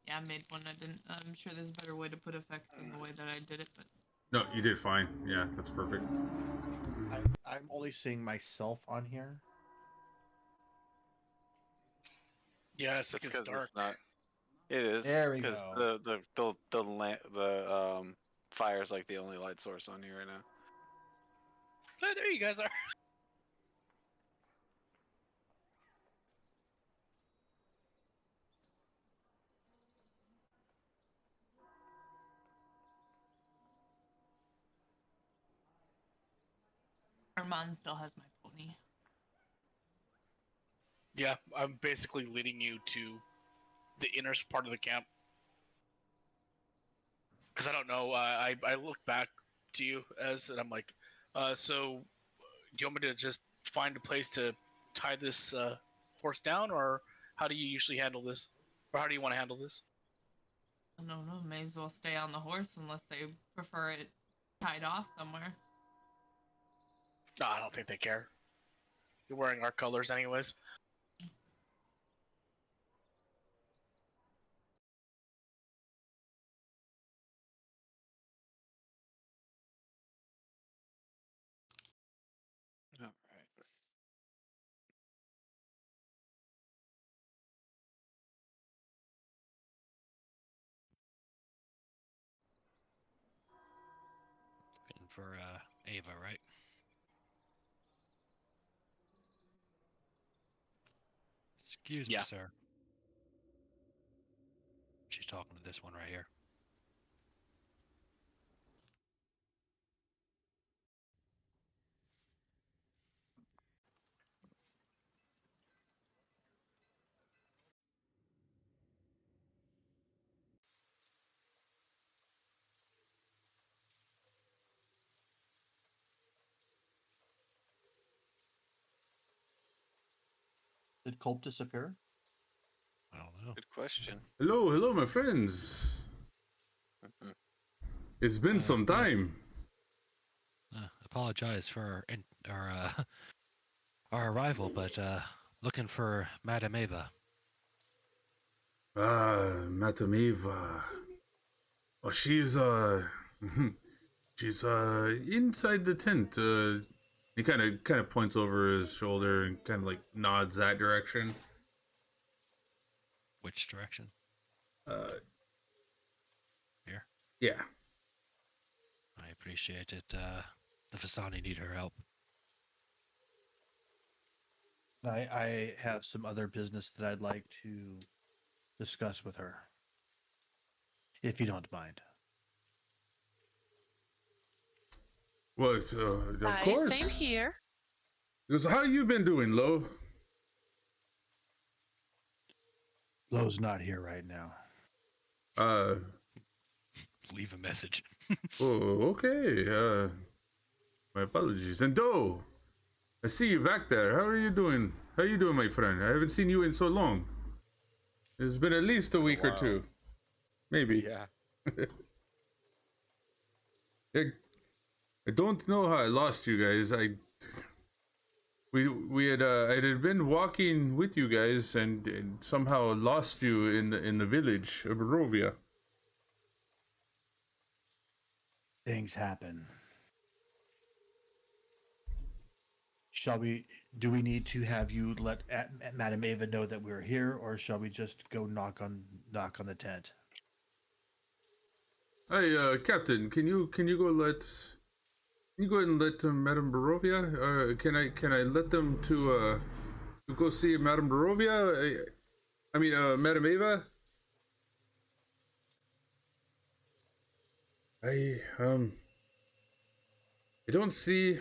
Yeah, I made one. I didn't. I'm sure there's a better way to put effects than the way that I did it, but No, you did fine. Yeah, that's perfect. I'm only seeing myself on here. Yeah, it's It's like it's 'cause dark. it's not. It is There we because go. the fire's like the only light source on here right now. Oh, there you guys are. Armand still has my pony. Yeah, I'm basically leading you to the inner part of the camp. Because I don't know, I look back to you and I'm like, so do you want me to just find a place to tie this horse down, or how do you usually handle this? Or how do you want to handle this? I don't know. May as well stay on the horse unless they prefer it tied off somewhere. No, I don't think they care. You're wearing our colors anyways. All right. Looking for Ava, right? Excuse me, Yeah. sir. She's talking to this one right here. Did Culp disappear? I don't know. Good question. Hello, hello, my friends. It's been some yeah. time. Apologize for our arrival, but looking for Madame Ava. Madam Eva. Oh, she's she's inside the tent. He kind of points over his shoulder and kind of like nods that direction. Which direction? Here. Yeah. I appreciate it. The Fasani need her help. I have some other business that I'd like to discuss with her, if you don't mind. Well, of course. Same here. Because how you been doing, Lo? Lo's not here right now. Leave a message. Oh, okay. My apologies. And Do, I see you back there. How are you doing? How you doing, my friend? I haven't seen you in so long. It's been at least a week or two. Maybe. Yeah. I don't know how I lost you guys. we had I had been walking with you guys and somehow lost you in the village of Barovia. Things happen. Do we need to have you let Madame Ava know that we're here, or shall we just go knock on the tent? Hey, Captain, can you go ahead and let Madame Barovia? Can I let them to go see Madame Barovia? I mean, Madame Ava. I don't see.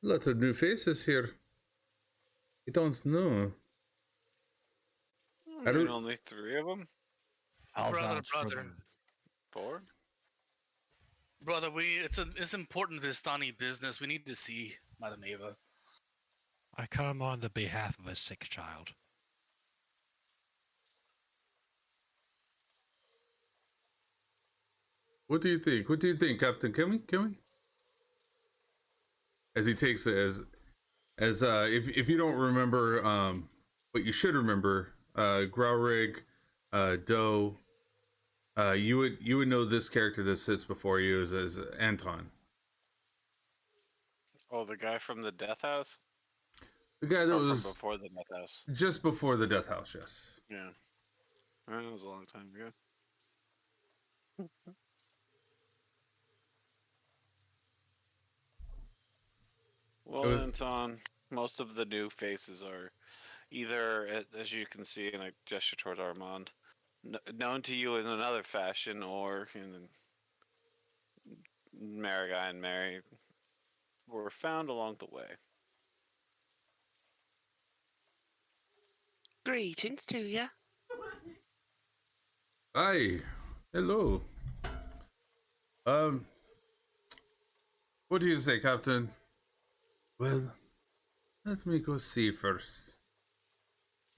Lots of new faces here. I don't know. I don't. Only 3 of them. I'll Brother, vouch for brother. them. 4. Brother, it's important Vistani business. We need to see Madame Ava. I come on the behalf of a sick child. What do you think? What do you think, Captain? Can we? As he takes it as if you don't remember, but you should remember, Growrig, Doe, you would know this character that sits before you as Anton. Oh, the guy from the Death House? The guy that Or from was before the Death House. just before the Death House, yes. Yeah. That was a long time ago. Well, Anton, most of the new faces are either, as you can see, and I gesture toward Armand, known to you in another fashion, or in Marigai and Mary were found along the way. Greetings to you. Hi, hello. What do you say, Captain? Well, let me go see first.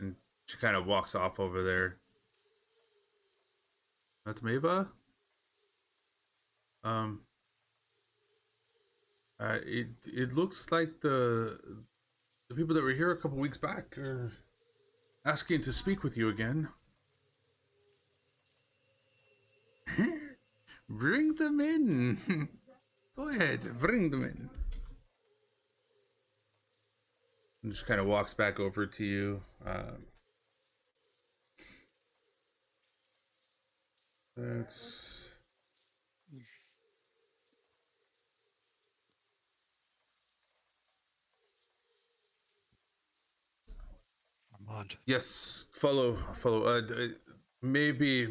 And she kind of walks off over there. Madame Ava? It looks like the people that were here a couple weeks back are asking to speak with you again. Bring them in. Go ahead, bring them in. And just kind of walks back over to you. That's Armand. yes. Follow. Maybe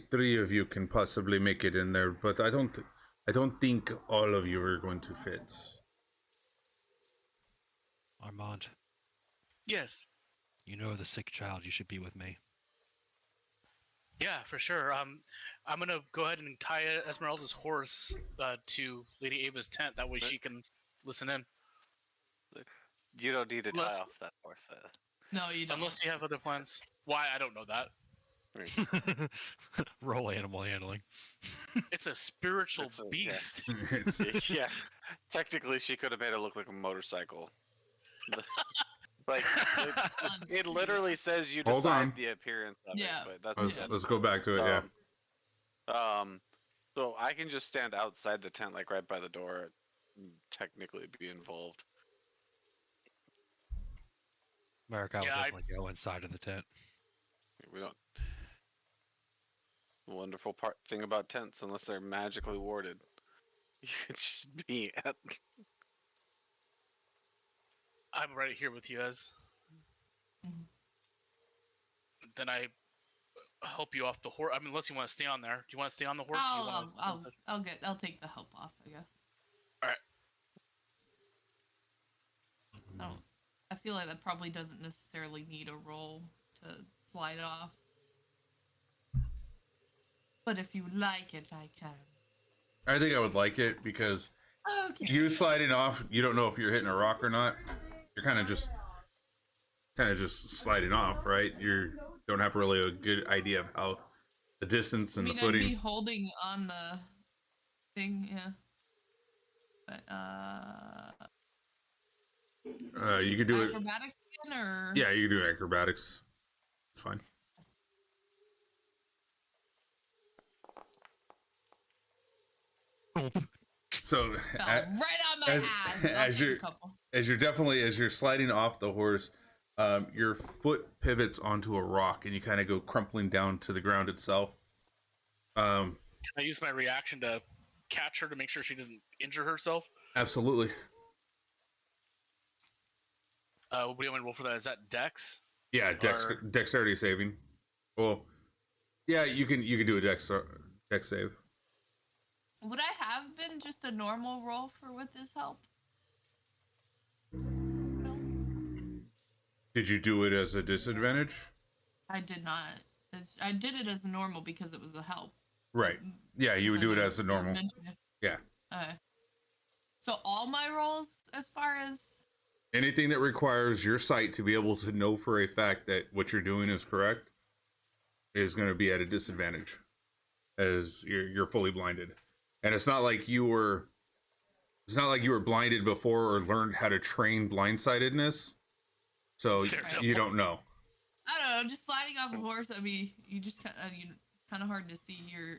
3 of you can possibly make it in there, but I don't think all of you are going to fit. Armand, Yes. you know the sick child. You should be with me. Yeah, for sure. I'm gonna go ahead and tie Esmeralda's horse to Lady Ava's tent. That way she can listen in. You don't need to tie Unless- off that horse. No, you don't. Unless you have other plans. Why? I don't know that. Roll animal handling. It's a spiritual It's a- yeah. beast. It's- Yeah, technically she could have made it look like a motorcycle. Like it literally says you Hold decide on. the appearance of Yeah. it, but that's let's go back to it. Yeah. So I can just stand outside the tent, like right by the door, and technically be involved. America will Yeah, definitely go inside of the tent. We don't. The wonderful thing about tents, unless they're magically warded, you can just be at. I'm right here with you, Ez. Mhm. Then I help you off the horse. I mean, unless you want to stay on there. Do you want to stay on the horse? Or you wanna- I'll take the help off, I guess. Alright. I feel like that probably doesn't necessarily need a roll to slide it off. But if you like it, I can. I think I would like it because Okay. you sliding off, you don't know if you're hitting a rock or not. You're kind of just sliding off, right? You don't have really a good idea of how the distance and I mean, the footing. I'd be holding on the thing, yeah. But You could do it. acrobatics again, or Yeah, you can do acrobatics. It's fine. So fell right on my as- ass. I'll as take a you're- couple. as you're sliding off the horse, your foot pivots onto a rock and you kind of go crumpling down to the ground itself. Can I use my reaction to catch her to make sure she doesn't injure herself? Absolutely. What do you want to roll for that? Is that Dex? Yeah, Or- dexterity saving. Well, yeah, you can do a dex save. Would I have been just a normal roll for with this help? No, Did you do it as a disadvantage? I did not. I did it as normal because it was a help. Right. Yeah, you would do it as a normal. Yeah. So all my rolls, as far as Anything that requires your sight to be able to know for a fact that what you're doing is correct is going to be at a disadvantage, as you're fully blinded. And it's not like you were blinded before or learned how to train blindsidedness, so Daredevil. you don't know. I don't know, just sliding off a horse. I mean, you just kind of hard to see your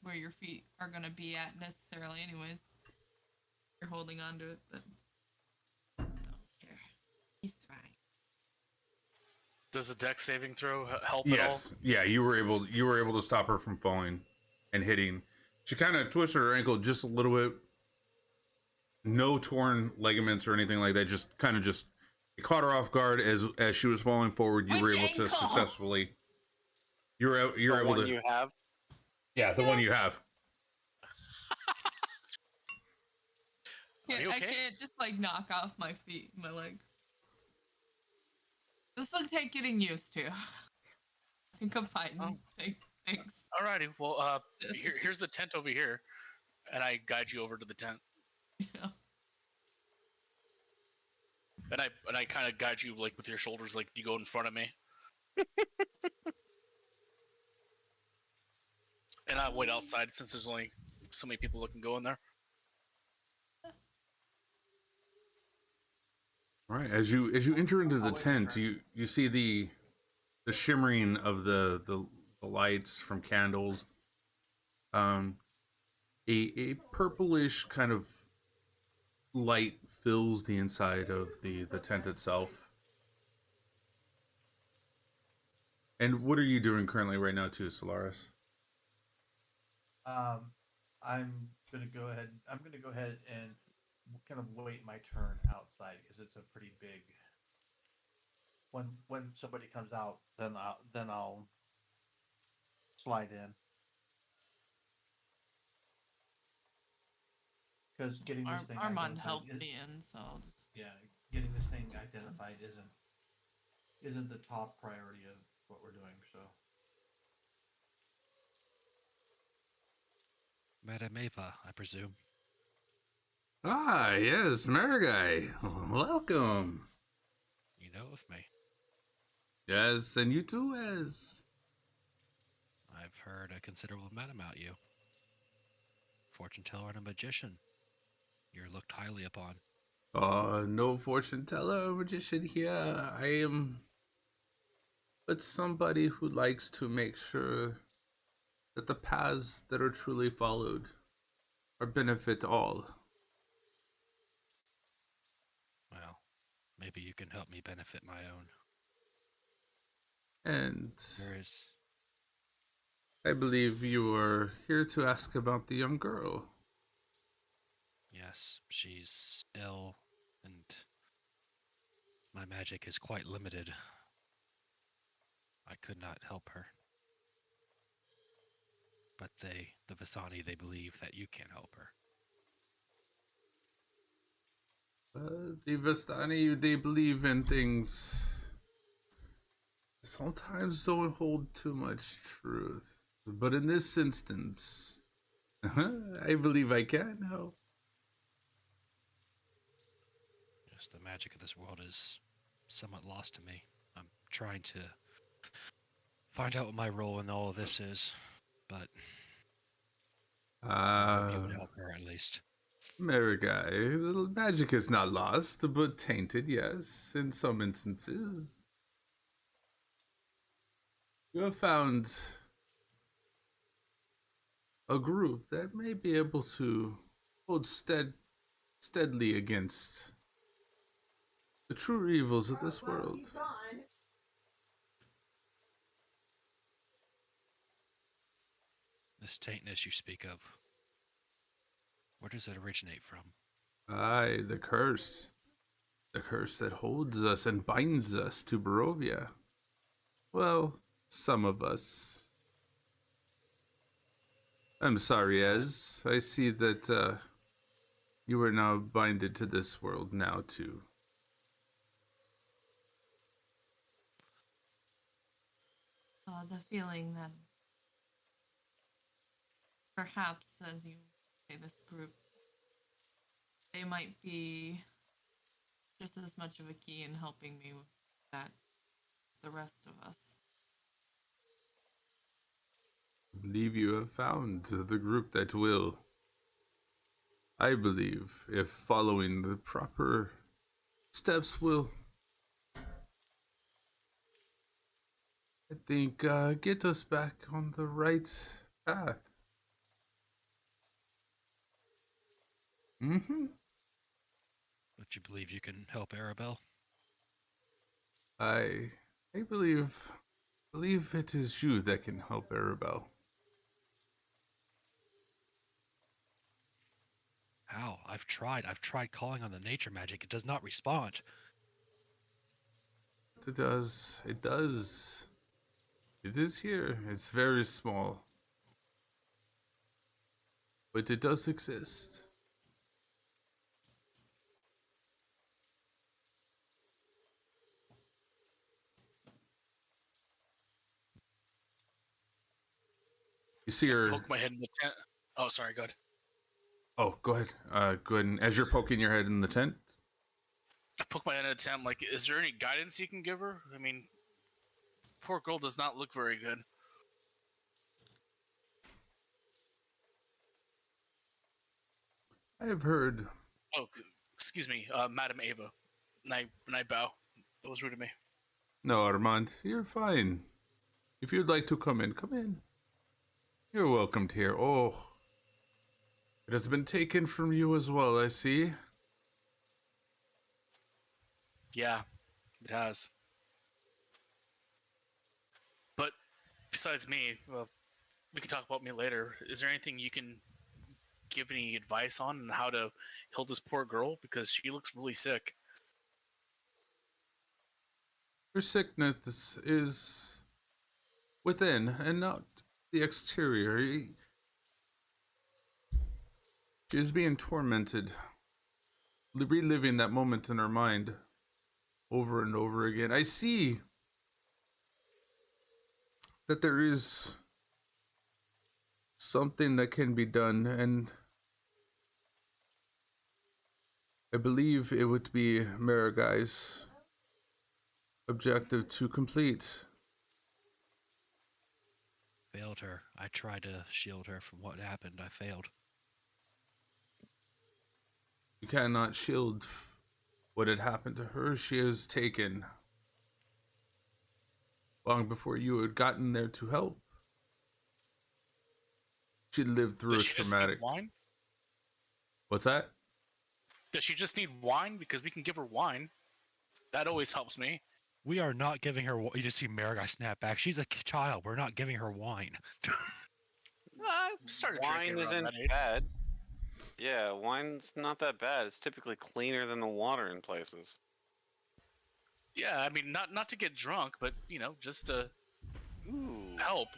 where your feet are gonna be at necessarily. Anyways, you're holding on to it, but Don't care. He's fine. Does the Dex saving throw help at all? Yes, yeah, you were able to stop her from falling and hitting. She kind of twisted her ankle just a little bit. No torn ligaments or anything like that. Just it caught her off guard as she was falling forward. You were Which able to ankle? successfully. You're The able one to. you have. Yeah, the one you have. Are you I okay? can't just knock off my feet, my leg. This will take getting used to. I think I'm fine. Oh. Thanks. Alrighty. Well, here's the tent over here, and I guide you over to the tent. Yeah. And I kind of guide you with your shoulders, like you go in front of me. And I wait outside since there's only so many people that can go in there. All right, as you enter into the tent, you see the shimmering of the lights from candles. A purplish kind of light fills the inside of the tent itself. And what are you doing currently right now, too, Solaris? I'm gonna go ahead and kind of wait my turn outside because it's a pretty big. When somebody comes out, then I'll slide in. Because getting this thing Armand identified helped is- me in, so I'll just getting this thing identified isn't the top priority of what we're doing. So Madame Ava, I presume. Ah, yes, Marigai. Welcome. You know of me. Yes, and you too, as. I've heard a considerable amount about you. Fortune teller and a magician. You're looked highly upon. No fortune teller or magician here. I am but somebody who likes to make sure that the paths that are truly followed are benefit all. Well, maybe you can help me benefit my own. And There is. I believe you are here to ask about the young girl. Yes, she's ill, and my magic is quite limited. I could not help her. But the Visani, they believe that you can help her. The Vistani, they believe in things sometimes don't hold too much truth. But in this instance, I believe I can help. Yes, the magic of this world is somewhat lost to me. I'm trying to find out what my role in all of this is, but I hope you would help her at least. Marigai, magic is not lost, but tainted, yes, in some instances. You have found a group that may be able to hold steadily against the true evils of this world. This taintness you speak of, where does it originate from? Aye, the curse. The curse that holds us and binds us to Barovia. Well, some of us. I'm sorry, Ez. I see that you are now binded to this world now, too. The feeling that perhaps, as you say, this group, they might be just as much of a key in helping me with that as the rest of us. I believe you have found the group that will. I believe if following the proper steps will, I think, get us back on the right path. Mm-hmm. Don't you believe you can help Arabelle? I believe it is you that can help Arabelle. How? I've tried calling on the nature magic. It does not respond. It does. It does. It is here. It's very small. But it does exist. You see her. Poke my head in the tent. Oh, sorry, go ahead. Oh, go ahead. Go ahead. And as you're poking your head in the tent. I poke my head in the tent. Like, is there any guidance you can give her? I mean, poor girl does not look very good. I have heard. Oh, excuse me, Madam Ava. And I bow. That was rude of me. No, Armand, you're fine. If you'd like to come in, come in. You're welcomed here. Oh, it has been taken from you as well, I see. Yeah, it has. But besides me, well, we can talk about me later. Is there anything you can give any advice on how to heal this poor girl? Because she looks really sick. Her sickness is within and not the exterior. She is being tormented, reliving that moment in her mind over and over again. I see that there is something that can be done, and I believe it would be Maragai's objective to complete. Failed her. I tried to shield her from what happened. I failed. You cannot shield what had happened to her. She is taken long before you had gotten there to help. She lived through Does a she just traumatic. need wine? What's that? Does she just need wine? Because we can give her wine. That always helps me. We are not giving her. You just see Marigai snap back. She's a child. We're not giving her wine. I started Wine drinking around isn't that age. bad. Yeah, wine's not that bad. It's typically cleaner than the water in places. Yeah, I mean, not to get drunk, but just to Ooh. help.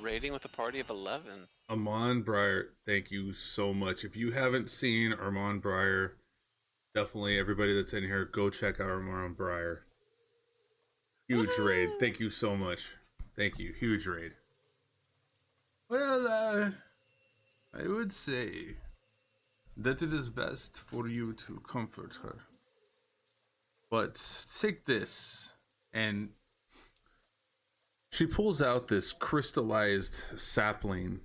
Rating with a party of 11. Armand Breyer, thank you so much. If you haven't seen Armand Breyer, definitely everybody that's in here, go check out Armand Breyer. Huge raid. Thank you so much. Thank you. Huge raid. Well, I would say that it is best for you to comfort her. But take this, and she pulls out this crystallized sapling.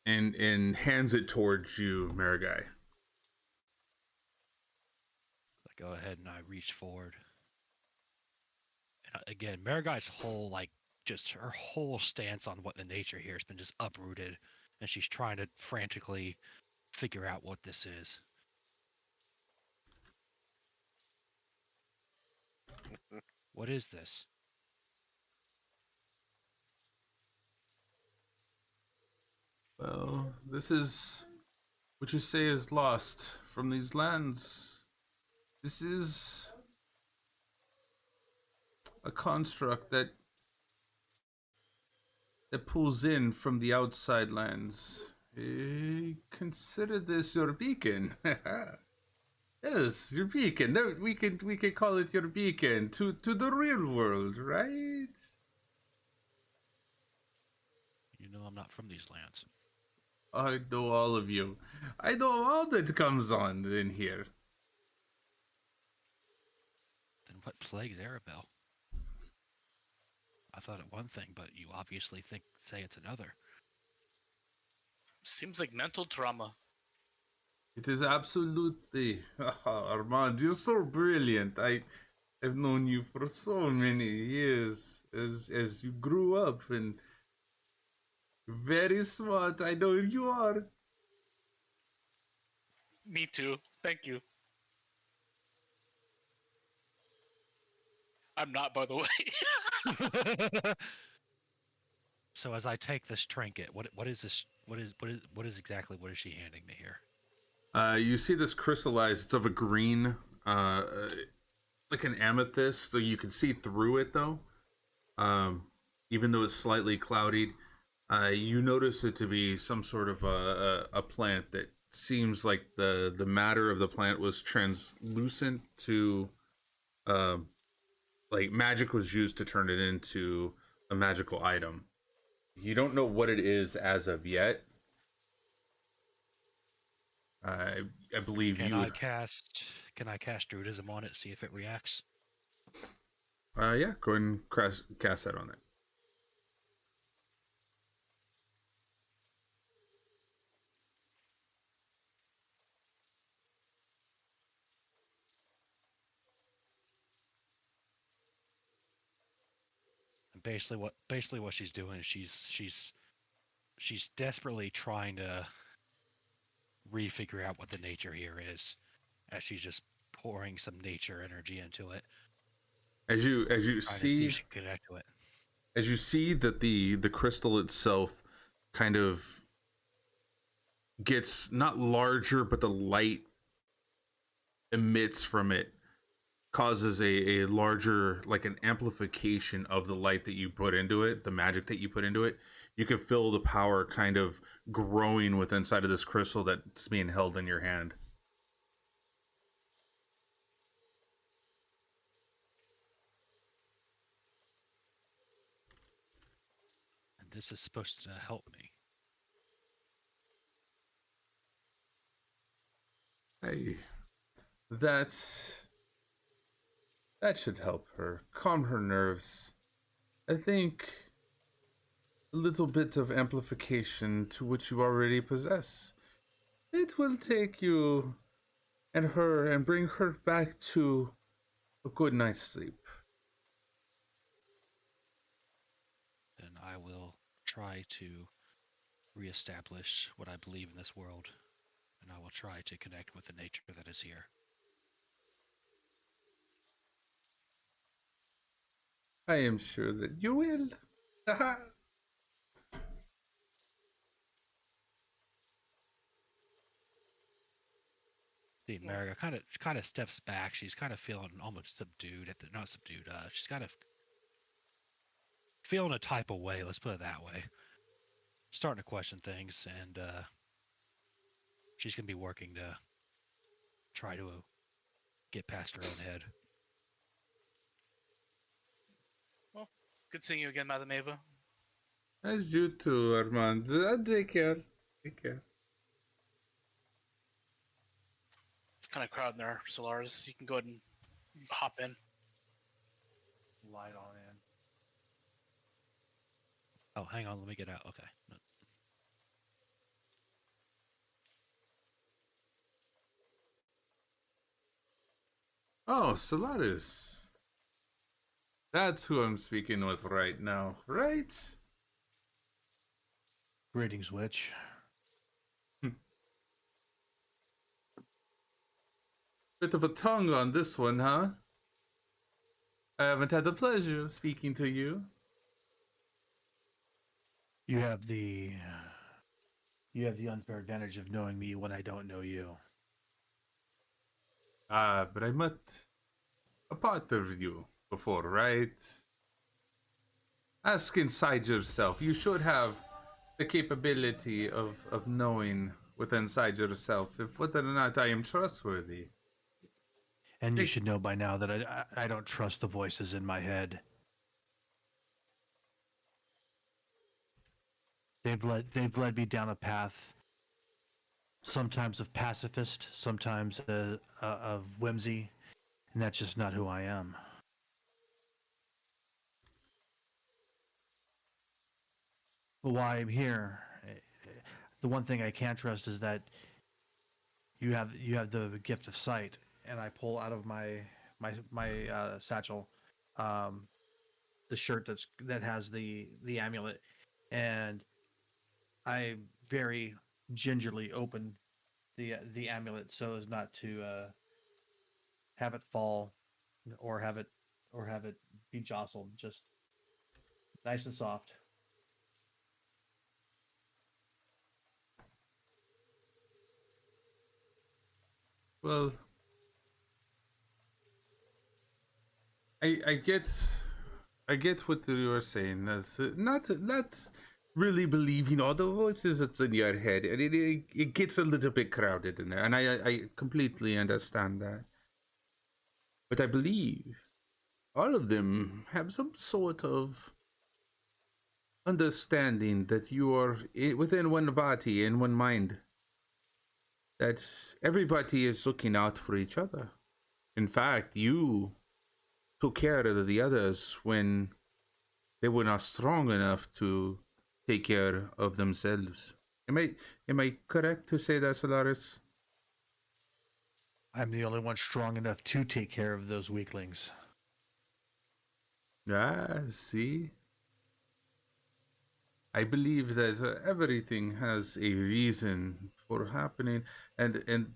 and hands it towards you, Marigai. I go ahead and I reach forward. And again, Mariguy's whole, like, just her whole stance on what the nature here has been just uprooted, and she's trying to frantically figure out what this is. What is this? Well, this is what you say is lost from these lands. This is a construct that pulls in from the outside lands. Consider this your beacon. Yes, your beacon. No, we can call it your beacon to the real world, right? You know I'm not from these lands. I know all of you. I know all that comes on in here. Then what plagues Arabelle? I thought it one thing, but you obviously say it's another. Seems like mental trauma. It is absolutely Armand. You're so brilliant. I've known you for so many years. As you grew up and very smart. I know you are. Me too. Thank you. I'm not, by the way. So as I take this trinket, what is this? What is she handing me here? You see this crystallized. It's of a green, like an amethyst, so you can see through it though. Even though it's slightly cloudy, you notice it to be some sort of a plant that seems like the matter of the plant was translucent to, like magic was used to turn it into a magical item. You don't know what it is as of yet. I believe Can you. I cast Druidism on it? See if it reacts. Yeah. Go ahead and cast that on it. And basically what she's doing is she's desperately trying to refigure out what the nature here is, as she's just pouring some nature energy into it. As you Trying to see see, if she can connect to it. as you see that the crystal itself kind of gets not larger, but the light emits from it causes a larger, like an amplification of the light that you put into it, the magic that you put into it. You can feel the power kind of growing within inside of this crystal that's being held in your hand. And this is supposed to help me. Hey, that should help her, calm her nerves. I think a little bit of amplification to what you already possess. It will take you and her and bring her back to a good night's sleep. Then I will try to reestablish what I believe in this world, and I will try to connect with the nature that is here. I am sure that you will. See, Mariga kind of steps back. She's kind of feeling almost subdued not subdued. She's kind of feeling a type of way. Let's put it that way. Starting to question things, and she's gonna be working to try to get past her own head. Well, good seeing you again, Madam Ava. As you too, Armand. Take care. Take care. It's kind of crowded in there, Solaris. You can go ahead and hop in. Light on in. Oh, hang on, let me get out. Okay. No. Oh, Solaris. That's who I'm speaking with right now, right? Greetings, witch. Bit of a tongue on this one, huh? I haven't had the pleasure of speaking to you. You have the unfair advantage of knowing me when I don't know you. But I met a part of you before, right? Ask inside yourself. You should have the capability of knowing within inside yourself if whether or not I am trustworthy. And you should know by now that I don't trust the voices in my head. They've led me down a path, sometimes of pacifist, sometimes of whimsy, and that's just not who I am. But why I'm here, the one thing I can't trust is that you have the gift of sight, and I pull out of my satchel the shirt that has the amulet, and I very gingerly open the amulet so as not to have it fall or have it be jostled. Just nice and soft. Well, I get what you are saying. As not really believing all the voices that's in your head, and it gets a little bit crowded in there, and I completely understand that. But I believe all of them have some sort of understanding that you are within one body and one mind. That everybody is looking out for each other. In fact, you took care of the others when they were not strong enough to take care of themselves. Am I correct to say that, Solaris? I'm the only one strong enough to take care of those weaklings. See? I believe that everything has a reason for happening, and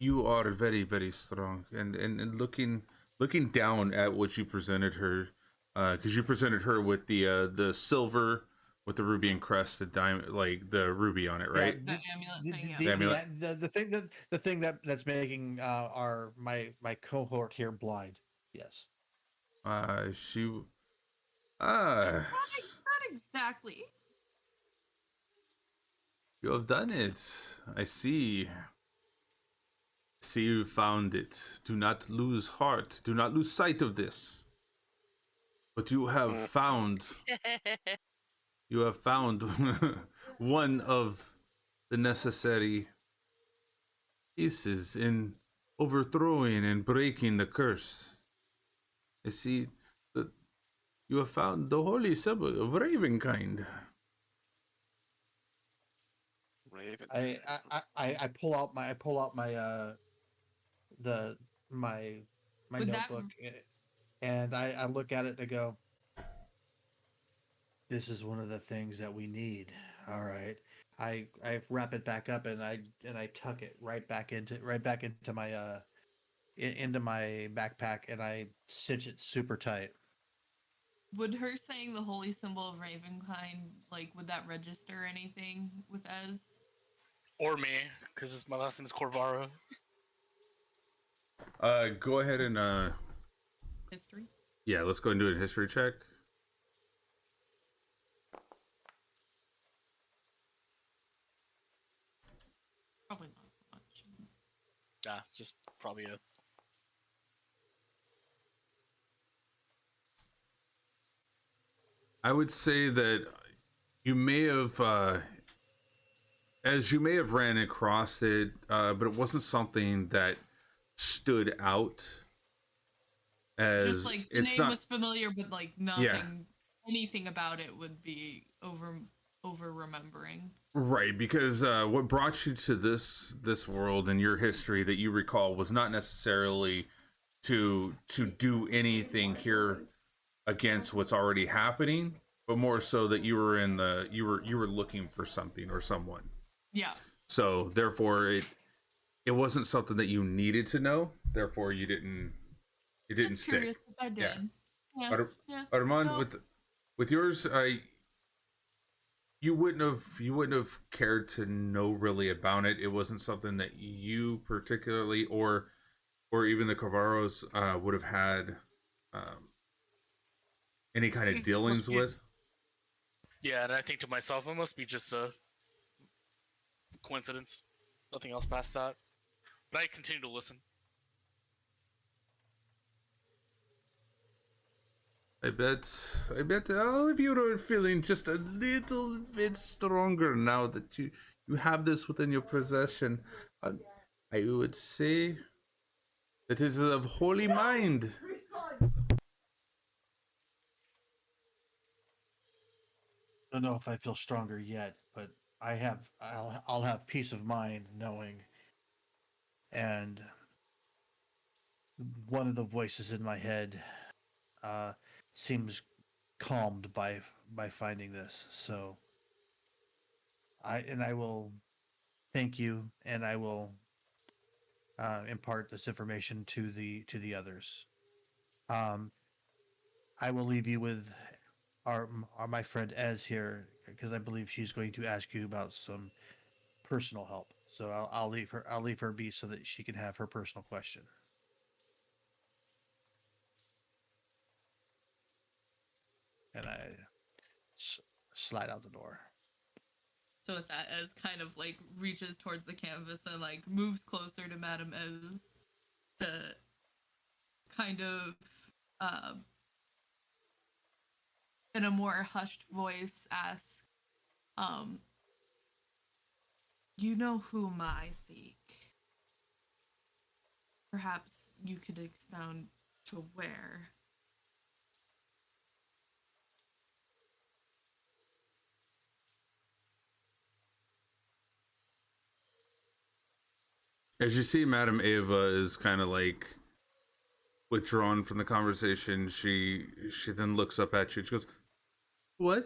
you are very, very strong. And looking down at what you presented her, because you presented her with the silver with the ruby encrusted diamond, like the ruby on it, right? The amulet thing, yeah. The amulet. The thing that's making my cohort here blind. Yes. Ah, Not exactly. you have done it. I see. See, you found it. Do not lose heart. Do not lose sight of this. But you have found. You have found one of the necessary pieces in overthrowing and breaking the curse. I see that you have found the holy symbol of Ravenkind. Raven. I pull out my my Would that- notebook and I look at it and go, this is one of the things that we need. All right. I wrap it back up and I tuck it right back into my into my backpack and I cinch it super tight. Would her saying the holy symbol of Ravenkind, like, would that register anything with Ez? Or me, because my last name is Corvaro. Go ahead and History? yeah, let's go and do a history check. Probably not so much. Yeah, just probably a. I would say that you may have, as you may have ran across it, but it wasn't something that stood out. As Just like the it's name not was familiar, but like nothing, anything about it would be over remembering. right, because what brought you to this world and your history that you recall was not necessarily to do anything here against what's already happening, but more so that you were you were looking for something or someone. Yeah. So therefore it wasn't something that you needed to know. Therefore it didn't Just stick. curious if I did. Yeah. Yeah. Yeah. Armand, No. with yours, you wouldn't have cared to know really about it. It wasn't something that you particularly or even the Cavaros would have had any kind of dealings Must be- with. Yeah, and I think to myself, it must be just a coincidence. Nothing else past that. But I continue to listen. I bet all of you are feeling just a little bit stronger now that you have this within your possession. I would say that is of holy mind. I don't know if I feel stronger yet, but I'll have peace of mind knowing. And one of the voices in my head seems calmed by finding this. So I will thank you, and I will impart this information to the others. I will leave you with my friend Ez here, because I believe she's going to ask you about some personal help. So I'll leave her be so that she can have her personal question. And I slide out the door. So with that, Ez kind of like reaches towards the canvas and like moves closer to Madame Ez to kind of in a more hushed voice ask, you know whom I seek? Perhaps you could expound to where? As you see, Madame Ava is kind of like withdrawn from the conversation. She then looks up at you. She goes, "What?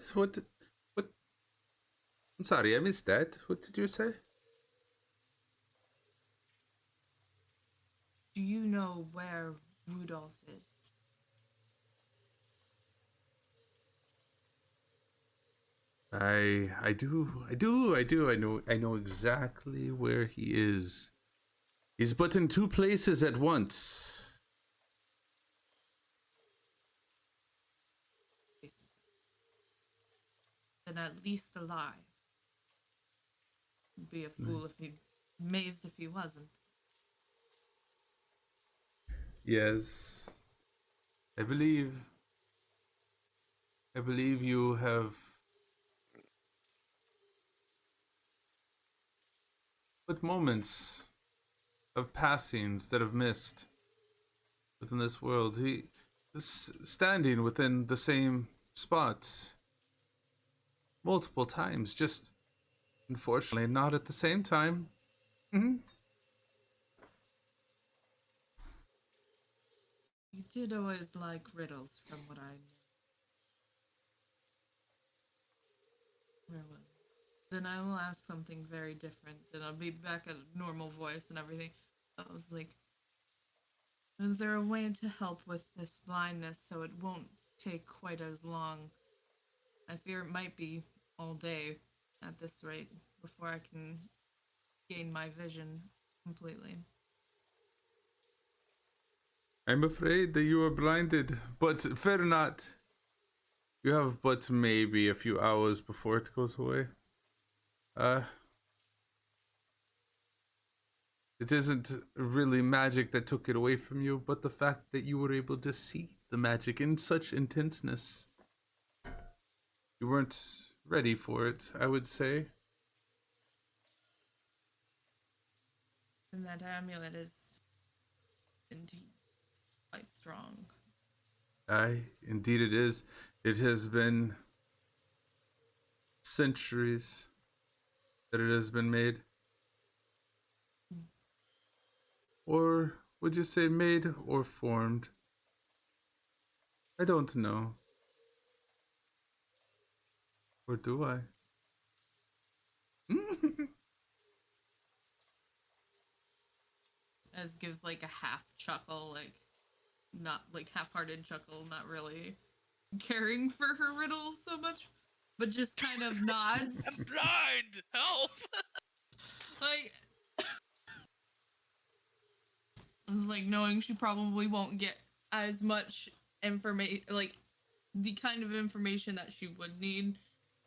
I'm sorry, I missed that. What did you say?" Do you know where Rudolph is? I do. I know exactly where he is. He's but in two places at once. Then at least alive. Be a fool if he amazed if he wasn't. Yes. I believe you have but moments of passings that have missed within this world. He is standing within the same spot multiple times, just unfortunately not at the same time. Mm-hmm. You did always like riddles, from what I knew. Where was it? Then I will ask something very different, and I'll be back at a normal voice and everything. I was like, is there a way to help with this blindness so it won't take quite as long? I fear it might be all day at this rate before I can gain my vision completely. I'm afraid that you are blinded, but fear not. You have but maybe a few hours before it goes away. It isn't really magic that took it away from you, but the fact that you were able to see the magic in such intenseness. You weren't ready for it, I would say. And that amulet is indeed quite strong. Aye, indeed it is. It has been centuries that it has been made. Or Would you say made or formed? I don't know. Or do I? As gives like a half chuckle, like not like half-hearted chuckle, not really caring for her riddle so much, but just kind of nods. I'm blind. Help! Like, it's like knowing she probably won't get as much information, like the kind of information that she would need.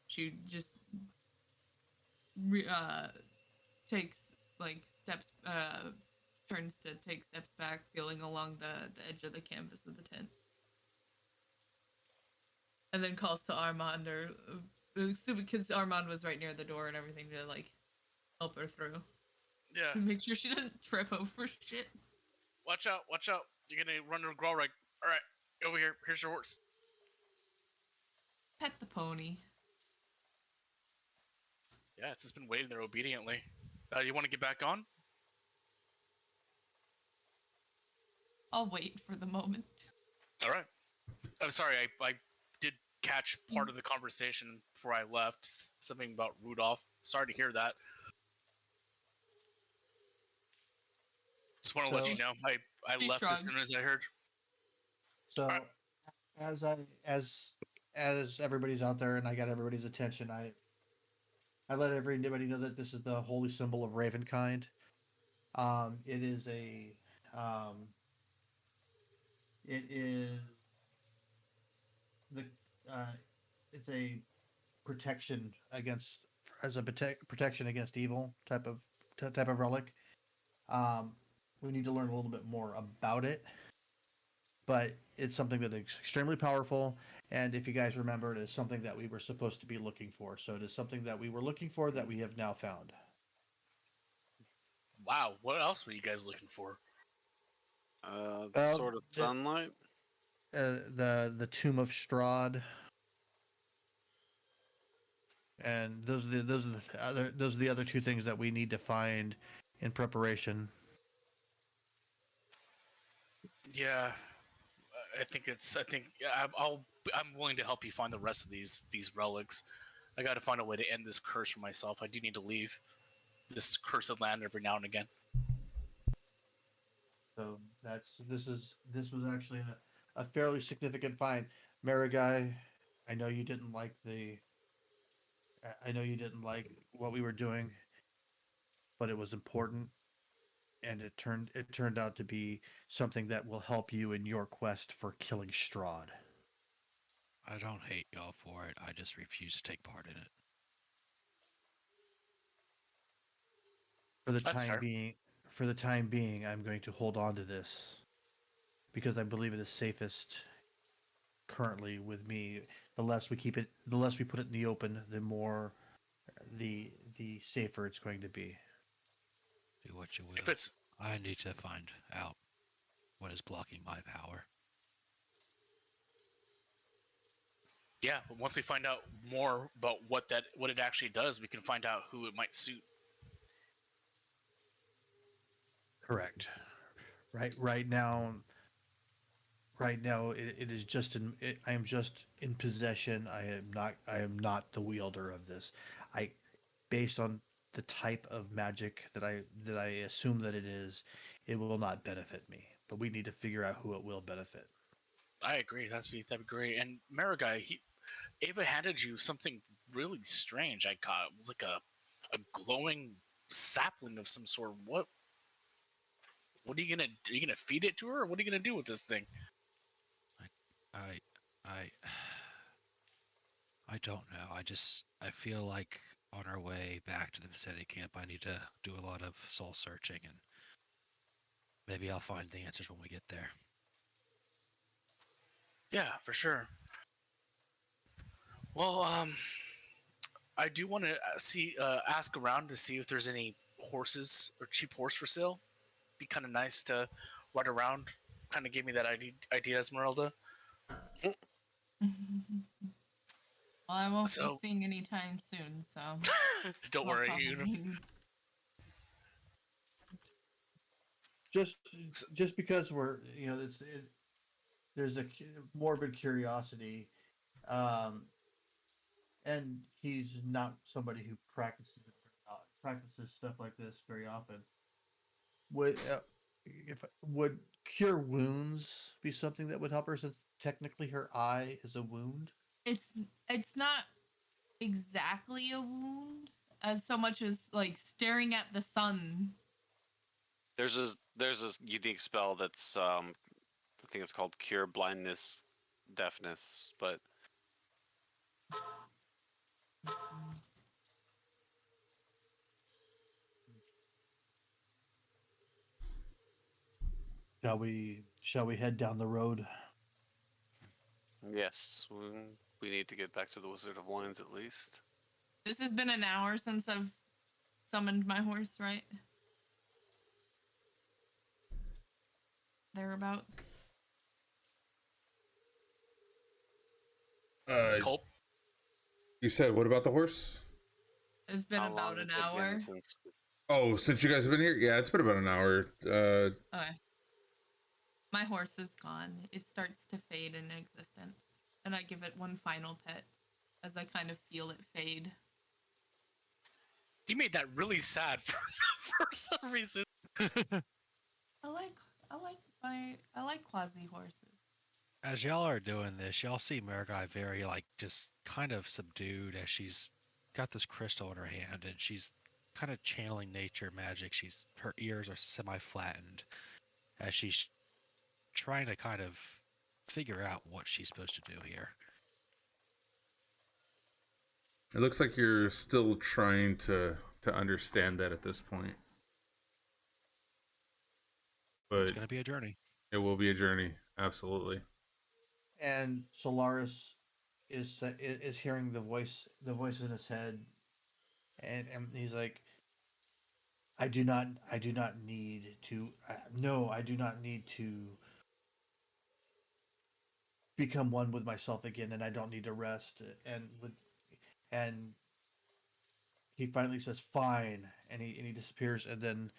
She just takes like steps, turns to take steps back, feeling along the edge of the canvas of the tent, and then calls to Armand, or because Armand was right near the door and everything, to like help her through. Yeah. Make sure she doesn't trip over shit. Watch out! Watch out! You're gonna run into a growl right. All right, over here. Here's your horse. Pet the pony. Yeah, it's just been waiting there obediently. You want to get back on? I'll wait for the moment. All right. I'm sorry. I did catch part of the conversation before I left. Something about Rudolph. Sorry to hear that. Just want to let you know. I She left as soon as I heard. So, Alright. as everybody's out there and I got everybody's attention, I let everybody know that this is the holy symbol of Ravenkind. It is the it's a protection against, protection against evil type of relic. We need to learn a little bit more about it, but it's something that is extremely powerful. And if you guys remember, it is something that we were supposed to be looking for. So it is something that we were looking for that we have now found. Wow. What else were you guys looking for? Sort of sunlight. The tomb of Strahd, and those are the other two things that we need to find in preparation. Yeah. I think I'm willing to help you find the rest of these relics. I got to find a way to end this curse for myself. I do need to leave this cursed land every now and again. So this was actually a fairly significant find. Marigai, I know you didn't like what we were doing, but it was important, and it turned out to be something that will help you in your quest for killing Strahd. I don't hate y'all for it. I just refuse to take part in it. That's fair. For the time being, I'm going to hold on to this because I believe it is safest currently with me. The less we put it in the open, the more the safer it's going to be. Do what you will. If it's I need to find out what is blocking my power. Yeah, but once we find out more about what it actually does, we can find out who it might suit. Correct. Right now it is just I am just in possession. I am not the wielder of this. Based on the type of magic that I assume that it is, it will not benefit me. But we need to figure out who it will benefit. I agree. That'd be great. And Marigai, Ava handed you something really strange. I caught. It was like a glowing sapling of some sort. What are you gonna do? Are you gonna feed it to her, or what are you gonna do with this thing? I don't know. I feel like on our way back to the vicinity camp, I need to do a lot of soul searching, and maybe I'll find the answers when we get there. Yeah, for sure. Well, I do want to ask around to see if there's any horses or cheap horse for sale. Be kind of nice to ride around. Kind of gave me that idea, Esmeralda. Well, I won't So- be seeing anytime soon, so Don't I'll worry. probably- just just because we're there's a morbid curiosity, um, and he's not somebody who practices stuff like this very often. Would cure wounds be something that would help her, since technically her eye is a wound? It's not exactly a wound as so much as like staring at the sun. There's a unique spell that's I think it's called Cure Blindness, Deafness, but Shall we head down the road? yes, we need to get back to the Wizard of Wines at least. This has been an hour since I've summoned my horse, right? Thereabout. Culp. You said what about the horse? It's been How long about has an it been hour. since? Oh, since you guys have been here, yeah, it's been about an hour. Okay. My horse is gone. It starts to fade in existence, and I give it one final pet as I kind of feel it fade. You made that really sad for some reason. I like quasi horses. As y'all are doing this, y'all see Maragai very just kind of subdued as she's got this crystal in her hand and she's kind of channeling nature magic. Her ears are semi-flattened as she's trying to kind of figure out what she's supposed to do here. It looks like you're still trying to understand that at this point. It's But going to be a journey. it will be a journey, absolutely. And Solaris is hearing the voice in his head, and he's like, I do not need to no, I do not need to become one with myself again, and I don't need to rest. And he finally says fine, and he disappears, and then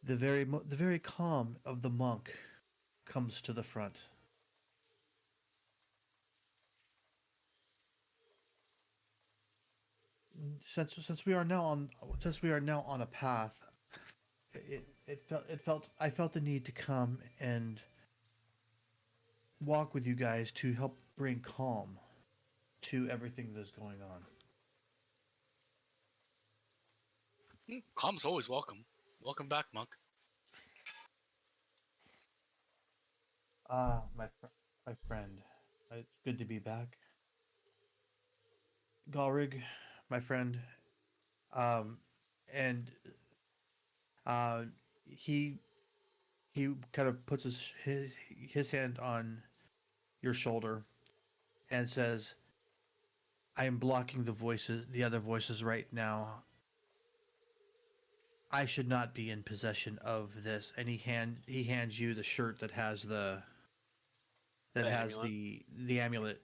the very calm of the monk comes to the front. Since we are now on a path, I felt the need to come and walk with you guys to help bring calm to everything that is going on. Calm's always welcome. Welcome back, monk. My friend, it's good to be back. Galrig, my friend, and he kind of puts his hand on your shoulder and says, I am blocking the other voices right now. I should not be in possession of this. And he hands you the shirt that has the amulet.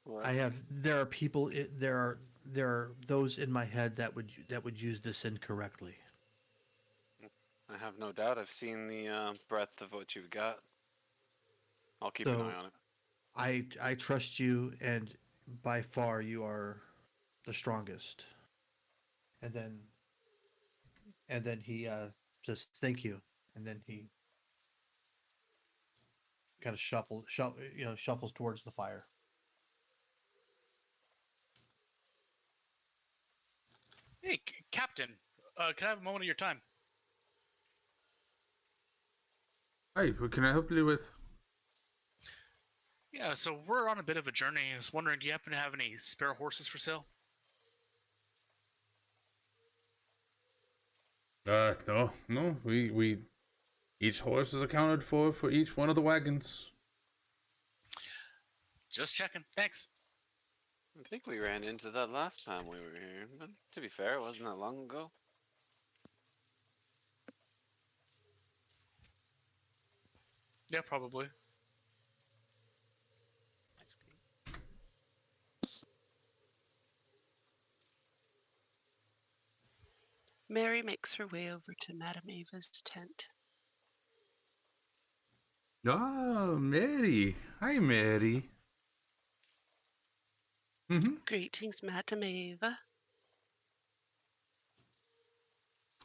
What? There are people, there are those in my head that would use this incorrectly. I have no doubt. I've seen the breadth of what you've got. I'll keep an eye on it. I trust you, and by far you are the strongest. And then he says thank you, and then he kind of shuffles towards the fire. Hey, Captain. Can I have a moment of your time? Hi, what can I help you with? Yeah, so we're on a bit of a journey. I was wondering, do you happen to have any spare horses for sale? No. We each horse is accounted for each one of the wagons. Just checking. Thanks. I think we ran into that last time we were here, but to be fair, it wasn't that long ago. Yeah, probably. Mary makes her way over to Madame Ava's tent. Ah, Mary. Hi, Mary. Mm-hmm. Greetings, Madame Ava.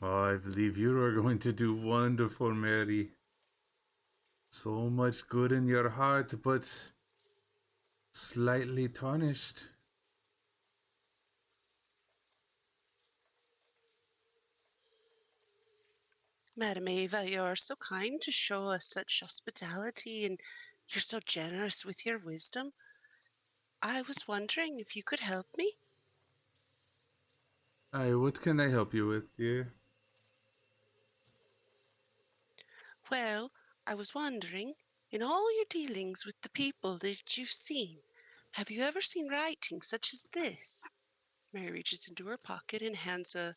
Oh, I believe you are going to do wonderful, Mary. So much good in your heart, but slightly tarnished. Madame Ava, you are so kind to show us such hospitality, and you're so generous with your wisdom. I was wondering if you could help me. Hi, what can I help you with, dear? Well, I was wondering, in all your dealings with the people that you've seen, have you ever seen writing such as this? Mary reaches into her pocket and hands a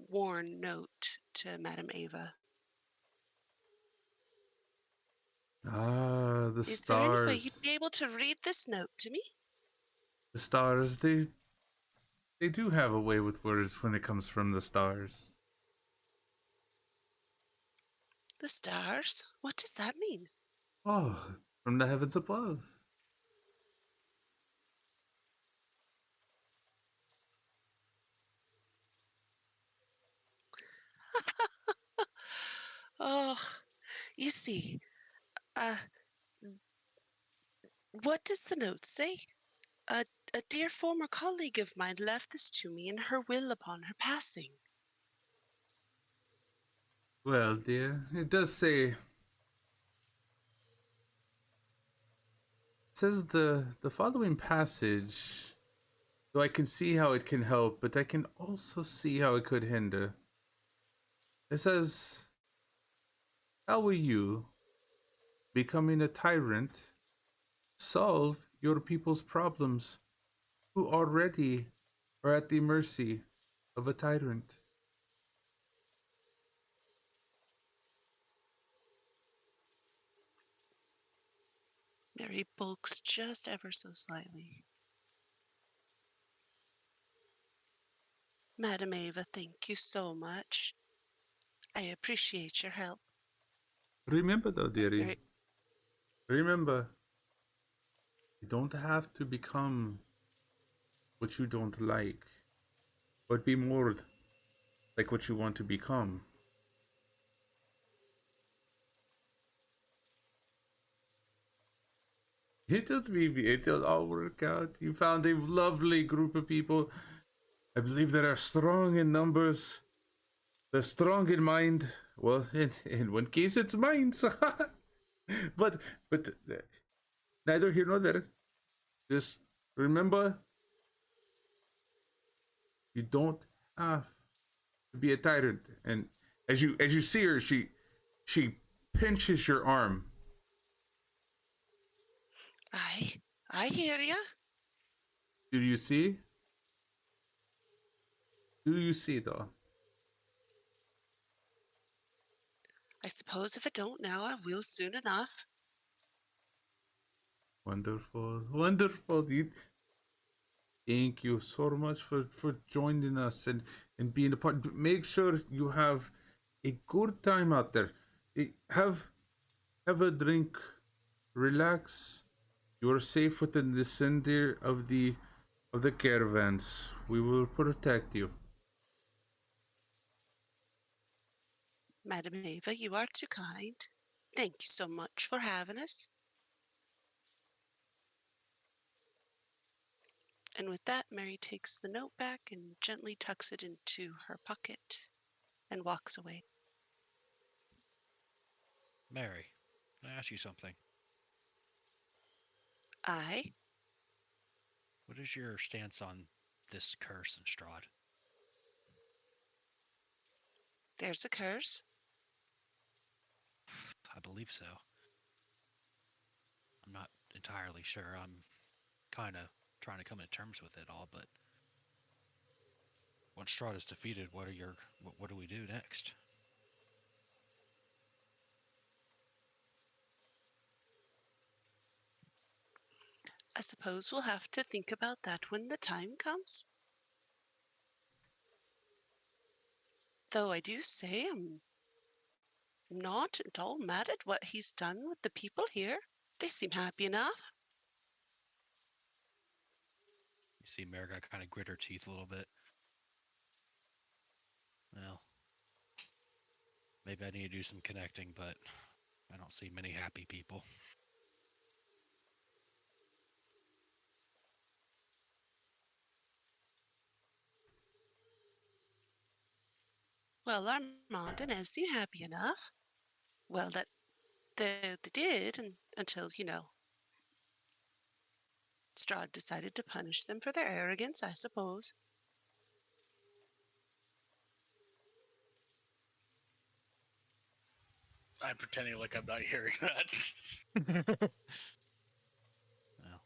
worn note to Madame Ava. Ah, the Is there any way you'd stars. be able to read this note to me? The stars, they do have a way with words when it comes from the stars. The stars? What does that mean? Oh, from the heavens above. Oh, you see, uh, what does the note say? A, a dear former colleague of mine left this to me in her will upon her passing. Well, dear, it does say. It says the following passage. Though I can see how it can help, but I can also see how it could hinder. It says, "How will you, becoming a tyrant, solve your people's problems, who already are at the mercy of a tyrant?" Mary bulks just ever so slightly. Madame Ava, thank you so much. I appreciate your help. Remember, though, dearie. Mary, Remember, you don't have to become what you don't like, but be more like what you want to become. It'll all work out. You found a lovely group of people. I believe that are strong in numbers. They're strong in mind. Well, in one case, it's minds. but neither here nor there. Just remember, you don't have to be a tyrant. And as you see her, she pinches your arm. I hear ya. Do you see? Do you see, though? I suppose if I don't now, I will soon enough. Wonderful, wonderful. Thank you so much for joining us and being a part. Make sure you have a good time out there. Have a drink, relax. You are safe within the center of the caravans. We will protect you. Madame Ava, you are too kind. Thank you so much for having us. And with that, Mary takes the note back and gently tucks it into her pocket and walks away. Mary, can I ask you something? I? What is your stance on this curse in Strahd? There's a curse. I believe so. I'm not entirely sure. I'm kind of trying to come to terms with it all, but once Strahd is defeated, what do we do next? I suppose we'll have to think about that when the time comes. Though I do say I'm not at all mad at what he's done with the people here. They seem happy enough. You see Mariga kind of grit her teeth a little bit. Well, maybe I need to do some connecting, but I don't see many happy people. Well, Armand and Ez seem happy enough. Well, that they did until, Strahd decided to punish them for their arrogance, I suppose. I'm pretending like I'm not hearing that. Well,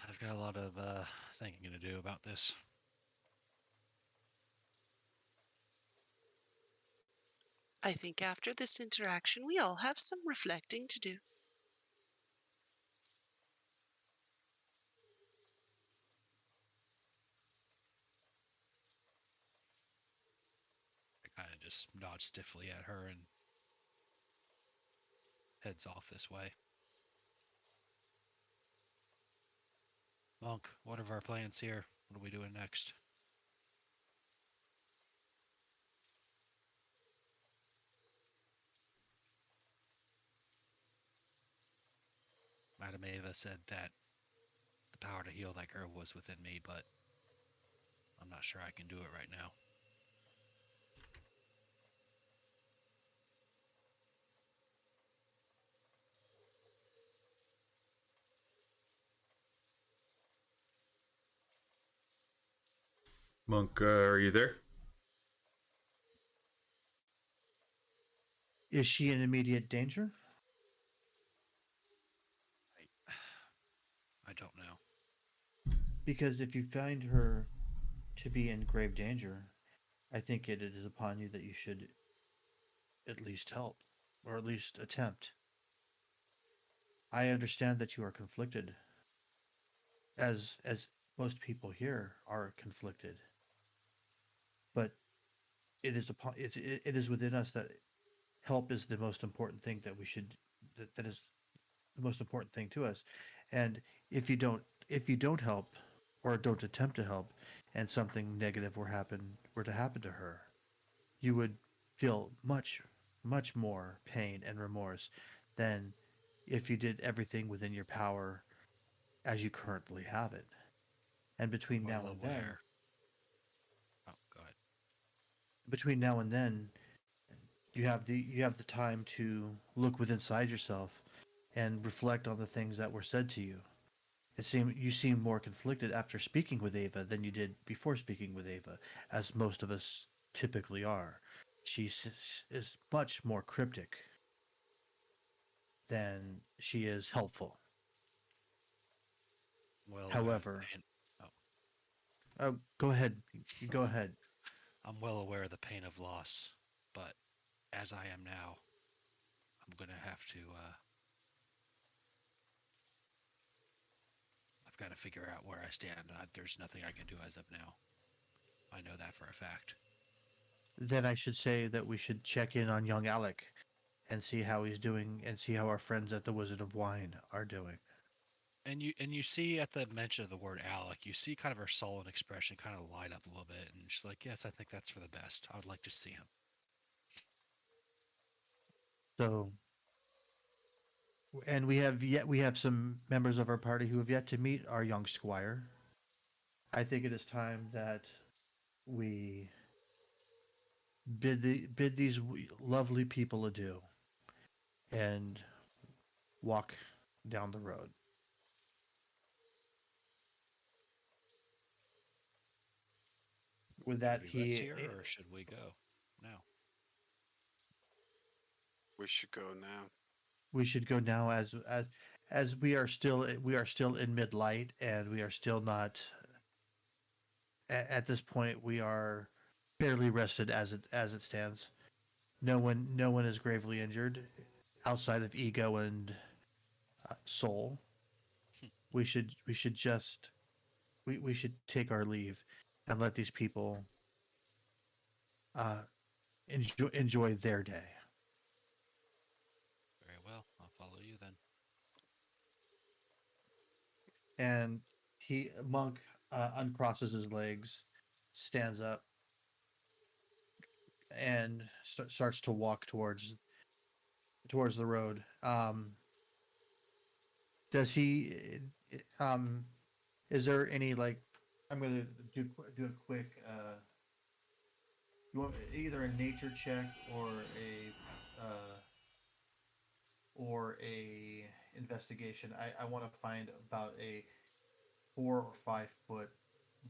I've got a lot of thinking to do about this. I think after this interaction, we all have some reflecting to do. I kind of just nod stiffly at her and heads off this way. Monk, what are our plans here? What are we doing next? Madame Ava said that the power to heal that girl was within me, but I'm not sure I can do it right now. Monk, are you there? Is she in immediate danger? I don't know. Because if you find her to be in grave danger, I think it is upon you that you should at least help, or at least attempt. I understand that you are conflicted, as most people here are conflicted. But it is it is within us that help is the most important thing that we should that is the most important thing to us. And if you don't help or don't attempt to help, and something negative were to happen to her, you would feel much more pain and remorse than if you did everything within your power as you currently have it. And between Well now and then, aware. Oh, go ahead. between now and then, you have the time to look within inside yourself and reflect on the things that were said to you. You seem more conflicted after speaking with Ava than you did before speaking with Ava, as most of us typically are. Is much more cryptic than she is helpful. Well, However, oh, go ahead. You go ahead. I'm well aware of the pain of loss, but as I am now, I'm gonna have to. I've got to figure out where I stand. There's nothing I can do as of now. I know that for a fact. Then I should say that we should check in on young Alec and see how he's doing, and see how our friends at the Wizard of Wine are doing. And you see at the mention of the word Alec, you see kind of her sullen expression kind of light up a little bit, and she's like, "Yes, I think that's for the best. I would like to see him." So, and we have some members of our party who have yet to meet our young squire. I think it is time that we bid these lovely people adieu and walk down the road. With that, Should we rest here, or should we go now? We should go now. we should go now, as we are still in mid-light, and we are still not at this point. We are fairly rested as it stands. No one is gravely injured outside of ego and soul. We should just we should take our leave and let these people enjoy their day. Very well. I'll follow you then. And Monk uncrosses his legs, stands up, and starts to walk towards the road. Does he? Is there any like? I'm gonna do a quick. You want either a nature check or a investigation. I want to find about a 4 or 5 foot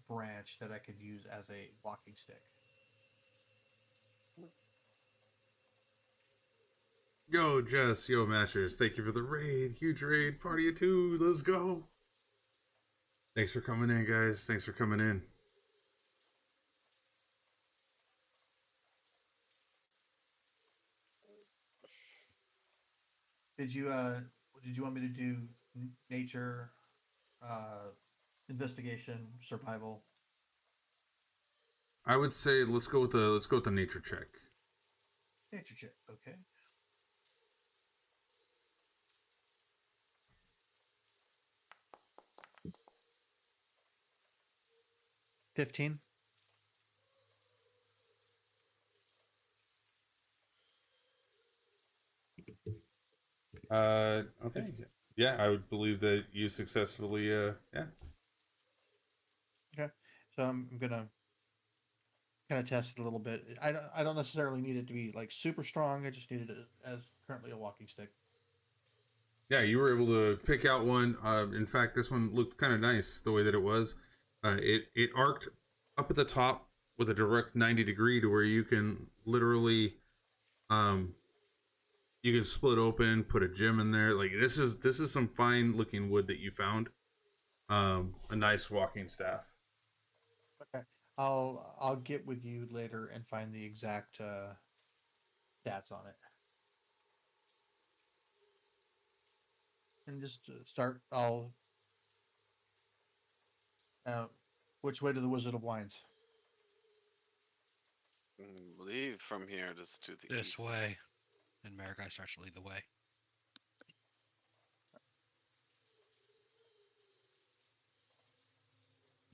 branch that I could use as a walking stick. Yo, Jess. Yo, Masters. Thank you for the raid. Huge raid. Party of 2. Let's go. Thanks for coming in, guys. Thanks for coming in. Did you want me to do nature, investigation, survival? I would say let's go with the nature check. Nature check, okay. $15. Okay. Yeah, I would believe that you successfully, yeah. Okay, so I'm gonna kind of test it a little bit. I don't necessarily need it to be like super strong. I just needed it as currently a walking stick. Yeah, you were able to pick out one. In fact, this one looked kind of nice the way that it was. It arced up at the top with a direct 90-degree to where you can literally, you can split open, put a gem in there. Like this is some fine looking wood that you found. A nice walking staff. Okay, I'll get with you later and find the exact stats on it. And just start. Which way to the Wizard of Wines? Leave from here just to the This east. way. And Marigai starts to lead the way.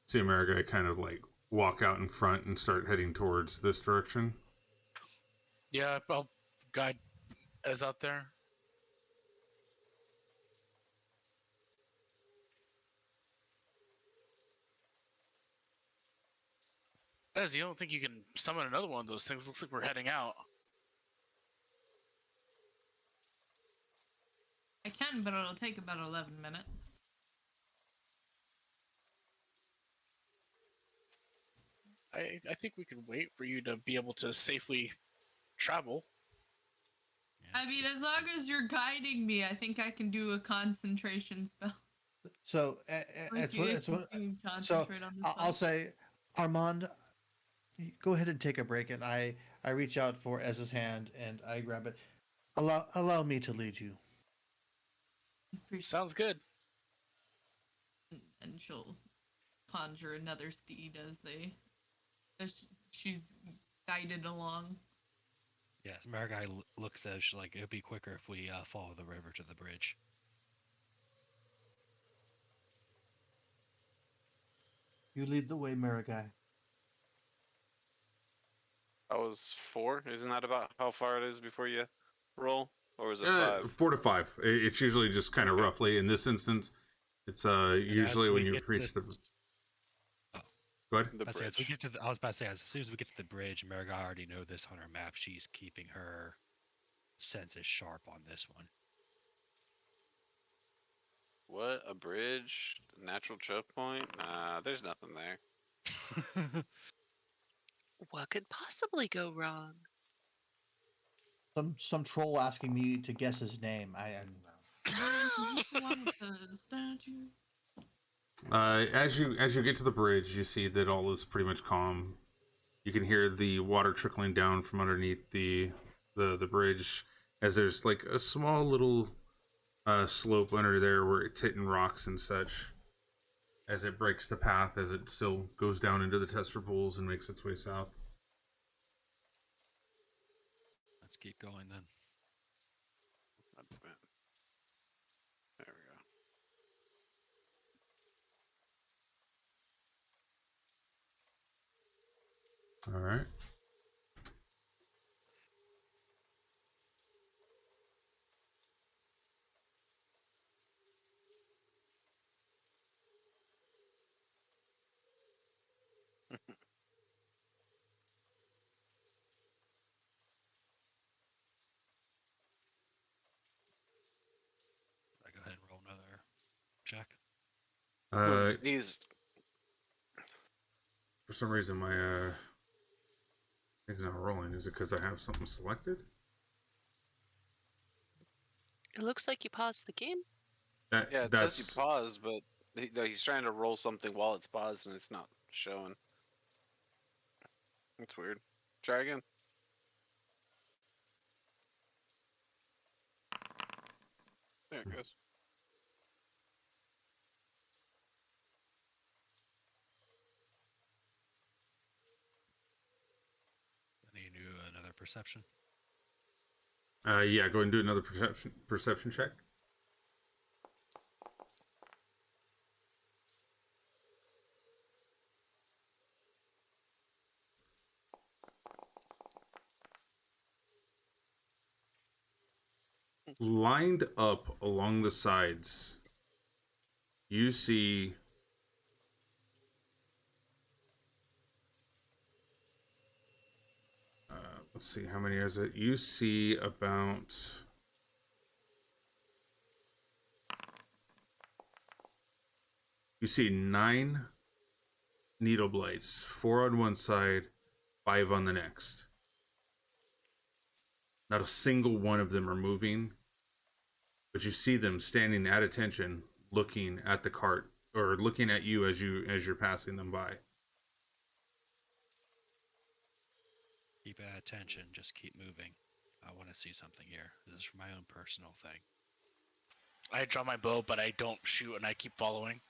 See America kind of like walk out in front and start heading towards this direction. Yeah, I'll guide Ez out there. Ez, you don't think you can summon another one of those things? Looks like we're heading out. I can, but it'll take about 11 minutes. I think we can wait for you to be able to safely travel. I mean, as long as you're guiding me, I think I can do a concentration spell. So Concentrate on this I'll say, Armand, go ahead and take a break, and I reach out for Ez's hand and I grab it. Allow me to lead you. Sounds good. And she'll conjure another steed as she's guided along. Yes, Marigai looks at it, she's like, it would be quicker if we follow the river to the bridge. You lead the way, Marigai. That was 4. Isn't that about how far it is before you roll? Or is it 5? 4 to 5. It's usually just kind of roughly. In this instance, it's usually when you reach the. Go ahead. The As bridge. we get to I was about to say, as soon as we get to the bridge, Marigai already know this on her map. She's keeping her senses sharp on this one. What? A bridge? Natural choke point? Nah, there's nothing there. What could possibly go wrong? Some troll asking me to guess his name. I don't know. The one with the statue. As you get to the bridge, you see that all is pretty much calm. You can hear the water trickling down from underneath the bridge, as there's like a small little slope under there where it's hitting rocks and such. As it breaks the path, as it still goes down into the Tester pools and makes its way south. keep going then. There we go. All right. I go ahead and roll another check. He's For some reason, my thing's not rolling. Is it because I have something selected? It looks like you paused the game. yeah. It That's says you pause, but he's trying to roll something while it's paused and it's not showing. That's weird. Try again. There it goes. I need to do another perception. yeah. Go ahead and do another perception check. Lined up along the sides, you see let's see, how many is it? You see about you see 9 needle blights, 4 on one side, 5 on the next. Not a single one of them are moving, but you see them standing at attention, looking at the cart or looking at you as you're passing them by. Keep at attention. Just keep moving. I want to see something here. This is for my own personal thing. I draw my bow, but I don't shoot, and I keep following.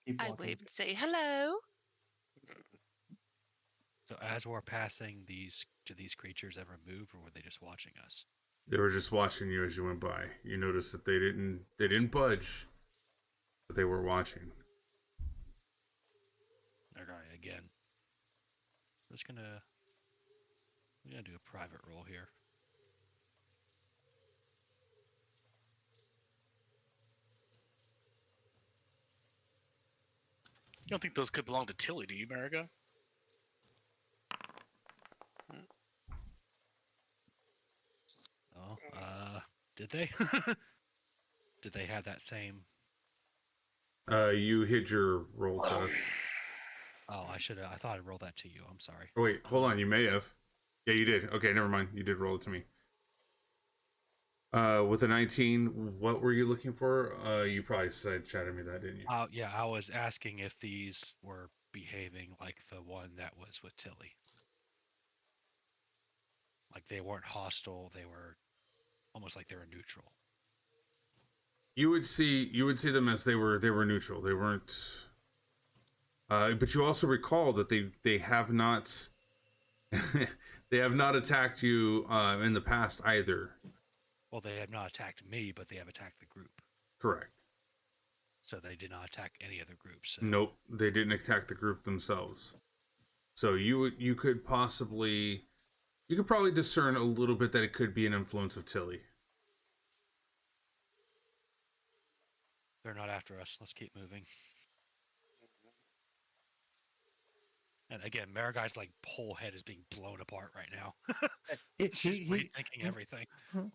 Keep I walking. wave and say hello. So as we're passing these, do these creatures ever move, or were they just watching us? They were just watching you as you went by. You noticed that they didn't budge, but they were watching. Alright, again. I'm gonna do a private roll here. You don't think those could belong to Tilly, do you, Mariga? Oh, did they? Did they have that same? You hid your roll to us. Oh, I thought I rolled that to you. I'm sorry. Oh, wait, hold on. You may have. Yeah, you did. Okay, never mind. You did roll it to me. With a 19, what were you looking for? You probably chatted me that, didn't you? Yeah, I was asking if these were behaving like the one that was with Tilly. Like they weren't hostile, they were almost like they were neutral. You would see them as they were neutral. They weren't. But you also recall that they have not they have not attacked you in the past either. Well, they have not attacked me, but they have attacked the group. Correct. So they did not attack any other groups. So. Nope, they didn't attack the group themselves. So you could probably discern a little bit that it could be an influence of Tilly. They're not after us. Let's keep moving. And again, Maraguy's like whole head is being blown apart right now. She's rethinking everything.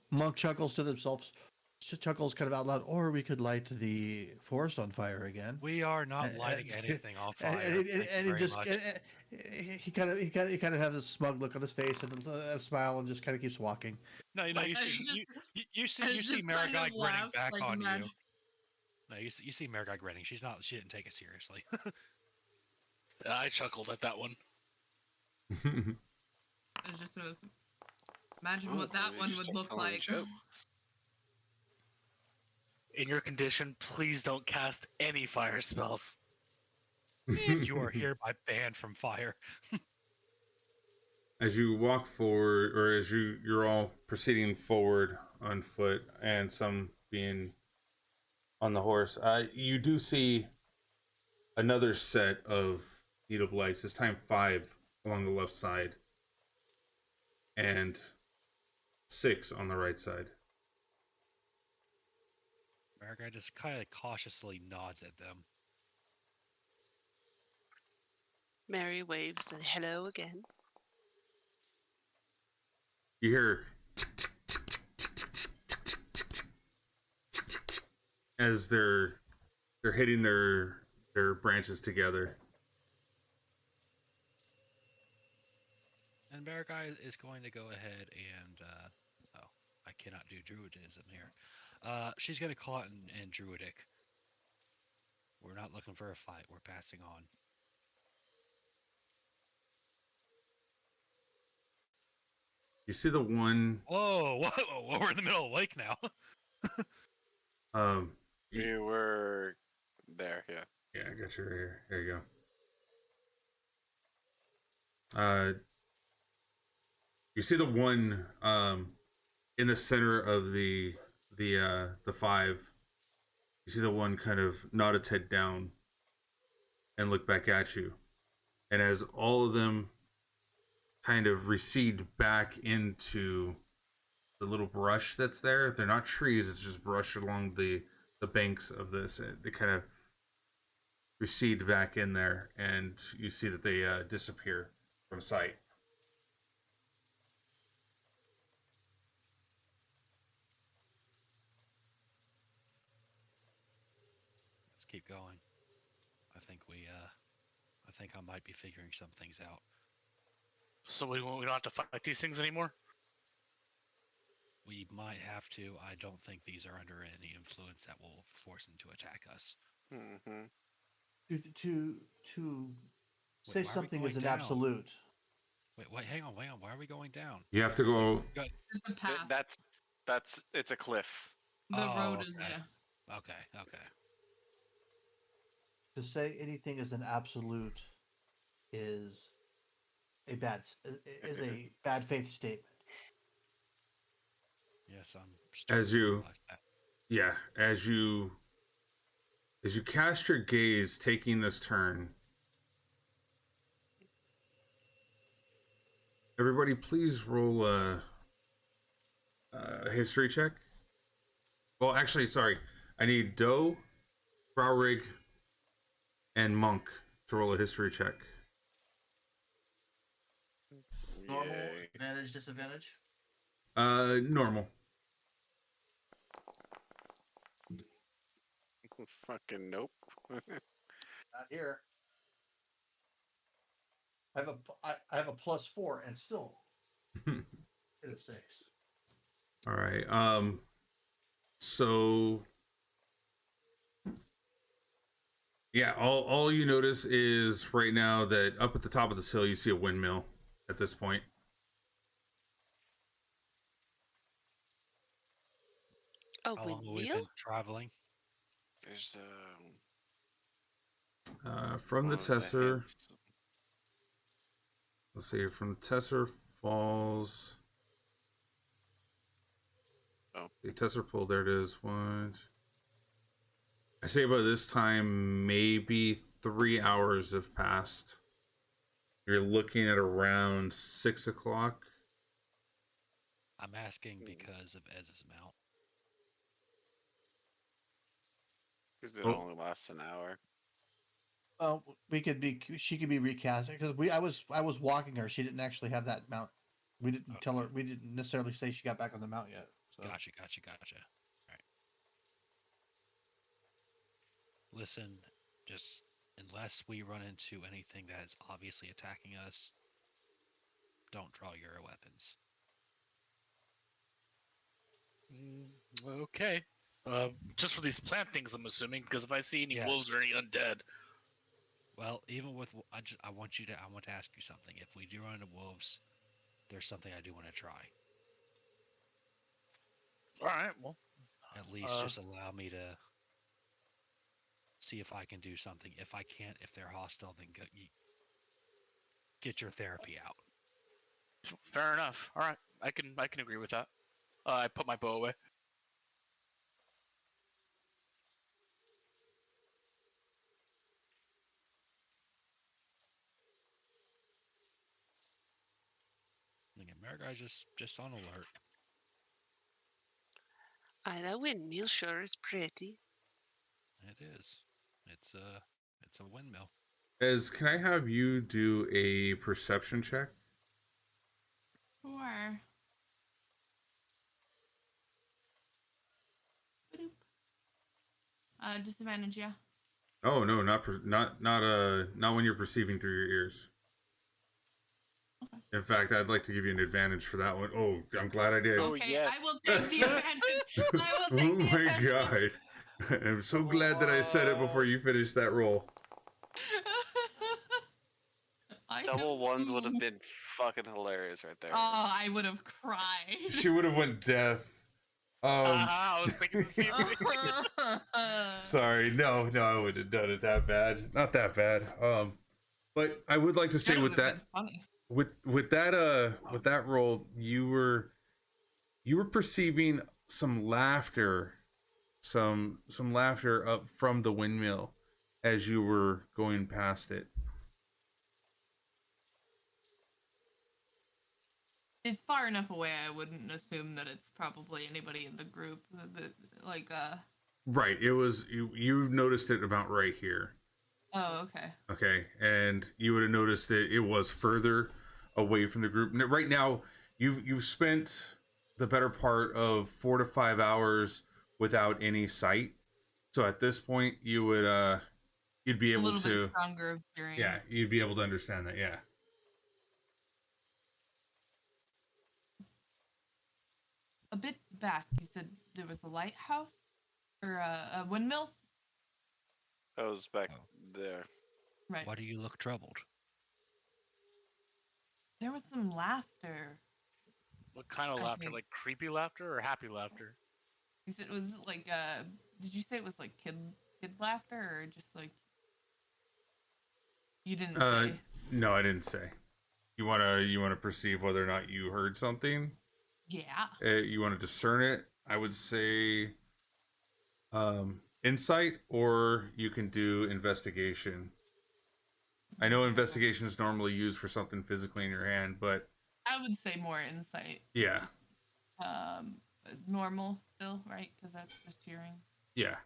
Monk chuckles to themselves. Chuckles kind of out loud. Or we could light the forest on fire again. We are not lighting anything on fire. And he just he kind of has a smug look on his face and a smile and just kind of keeps walking. No, you see Maraguy grinning back on you. No, you see Maraguy grinning. She didn't take it seriously. I chuckled at that one. I just was imagine what that one would look like. In your condition, please don't cast any fire spells. You are hereby banned from fire. As you walk forward, or as you're all proceeding forward on foot, and some being on the horse, you do see another set of needle lights. This time 5 along the left side, and 6 on the right side. America just kind of cautiously nods at them. Mary waves and hello again. You hear as they're hitting their branches together. And Marigai is going to go ahead and oh, I cannot do druidism here. She's going to call it in druidic. We're not looking for a fight. We're passing on. You see the one. Whoa, whoa, we're in the middle of the lake now. We were there, yeah. Yeah, I got you right here. There you go. You see the one in the center of the 5. You see the one kind of nod its head down and look back at you. And as all of them kind of recede back into the little brush that's there, they're not trees, it's just brush along the banks of this. They kind of recede back in there, and you see that they disappear from sight. Let's keep going. I think I might be figuring some things out. So we don't have to fight these things anymore? We might have to. I don't think these are under any influence that will force them to attack us. Mm-hmm. To say why are we something going is an down? absolute. Wait, hang on. Why are we going down? You have to go. It's a path. That's it's a cliff. The road is okay. there. Okay. To say anything is an absolute is a bad faith statement. Yes, I'm starting As to you- realize that. Yeah, as you cast your gaze, taking this turn, everybody, please roll a history check. Well, actually, sorry, I need Doe, Browrig, and Monk to roll a history check. Normal, Yay. advantage, disadvantage. Normal. Fucking nope. Not here. I have a +4 and still hit a 6. All right. So yeah, all you notice is right now that up at the top of this hill you see a windmill at this point. A How long have we windmill? been traveling? There's From the one of the Tesser, hints. let's see, from the Tesser Falls. Oh. The Tesser Pool, there it is. One. I say by this time, maybe 3 hours have passed. You're looking at around 6 o'clock. I'm asking because of Ez's mount. Because it Oh. only lasts an hour. Well, she could be recast because I was walking her. She didn't actually have that mount. We didn't tell her. We didn't necessarily say she got back on the mount yet. So. Gotcha. All right. Listen, just unless we run into anything that is obviously attacking us, don't draw your weapons. Okay. Just for these plant things, I'm assuming, because if I see any Yes. wolves or any undead, Well, even with I want to ask you something. If we do run into wolves, there's something I do want to try. all right. Well, At least just allow me to see if I can do something. If I can't, if they're hostile, then get your therapy out. Fair enough. All right, I can agree with that. I put my bow away. Again, Maraguy's just on alert. Aye, that windmill sure is pretty. It is. It's a windmill. Can I have you do a perception check? Sure. Disadvantage, yeah. Oh no, not when you're perceiving through your ears. Okay. In fact, I'd like to give you an advantage for that one. Oh, I'm glad I did. Oh, Okay, yes. I will take the advantage. I will take Oh the my advantage. god. I'm so glad that I said it before you finished that roll. Double ones would have know. been fucking hilarious right there. Oh, I would have cried. She would have went deaf. I was thinking the same thing. Sorry, no, I wouldn't have done it that bad. Not that bad. But I would like to say Could've with been that, funny. with that roll, you were perceiving some laughter, some laughter up from the windmill as you were going past it. It's far enough away. I wouldn't assume that it's probably anybody in the group. Like, Right. It was you noticed it about right here. Oh, okay. Okay, and you would have noticed that it was further away from the group. Right now, you've spent the better part of 4 to 5 hours without any sight. So at this point, you would you'd be A able little to bit stronger of hearing. yeah, you'd be able to understand that. Yeah. A bit back, you said there was a lighthouse or a windmill, That was back Oh. there. right? Why do you look troubled? There was some laughter. What kind of I laughter? think- Like creepy laughter or happy laughter? You said was it like Did you say it was like kid laughter or just like? You didn't say. No, I didn't say. You wanna perceive whether or not you heard something. Yeah. You want to discern it. I would say insight, or you can do investigation. I know investigation is normally used for something physically in your hand, but I would say more insight. yeah, Just, normal still, right? Because that's just hearing. yeah.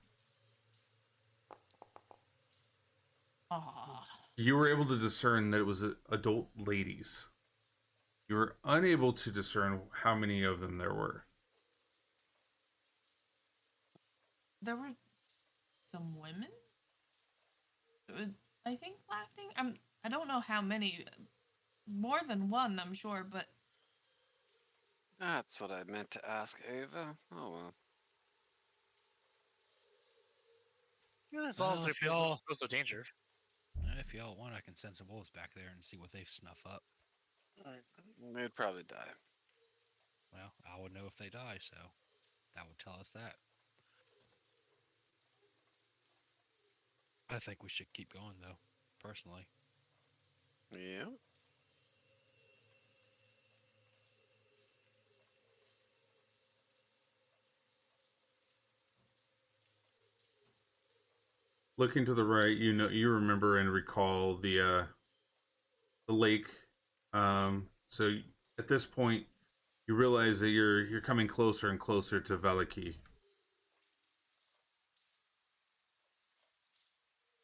Ah. You were able to discern that it was adult ladies. You were unable to discern how many of them there were. There were some women. I think laughing. I don't know how many. More than one, I'm sure, but That's what I meant to ask Ava. Oh well. Yeah, as long as Well, we if y'all- feel no danger. If y'all want, I can send some wolves back there and see what they snuff up. They'd probably die. Well, I would know if they die, so that would tell us that. I think we should keep going, though, personally. Yeah. Looking to the right, you remember and recall the lake. So at this point, you realize that you're coming closer and closer to Veliki.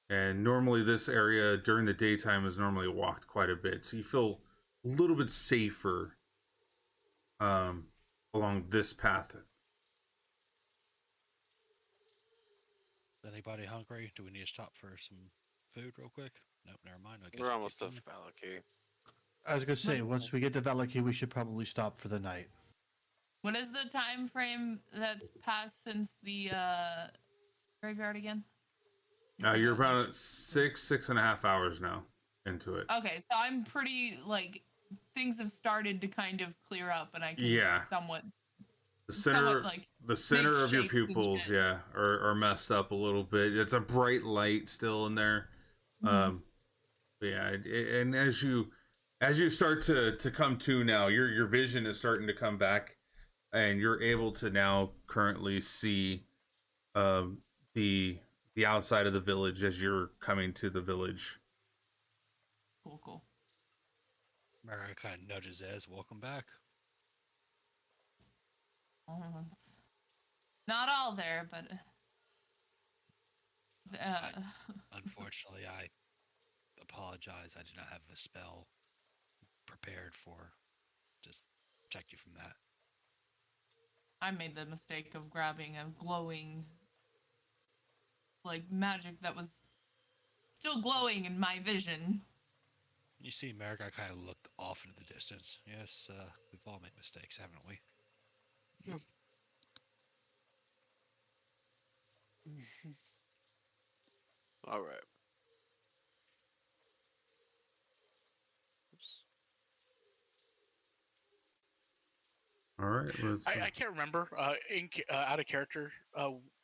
And normally this area during the daytime is normally walked quite a bit, so you feel a little bit safer along this path. Anybody hungry? Do we need to stop for some food real quick? Nope, never mind. I guess We're we'll almost keep to going. Valaki. I was gonna say, once we get to Veliki, we should probably stop for the night. what is the time frame that's passed since the graveyard again? You're about 6.5 hours now into it. Okay, so I'm pretty like things have started to kind of clear up, and I can Yeah. somewhat The somewhat, center, like, the center of your shapes and pupils, shit. yeah, are messed up a little bit. It's a bright light still in there. Mhm. But yeah, and as you As you start to come to now, your vision is starting to come back, and you're able to now currently see um, the the outside of the village as you're coming to the village. Cool. Mara kind of nudges Ez, welcome back. It's not all there, but Unfortunately, I apologize. I did not have a spell prepared for. Just protect you from that. I made the mistake of grabbing a glowing, like, magic that was still glowing in my vision. You see, Marica kind of looked off into the distance. Yes, we've all made mistakes, haven't we? All right. Oops. All right, let's. I can't remember. Out of character,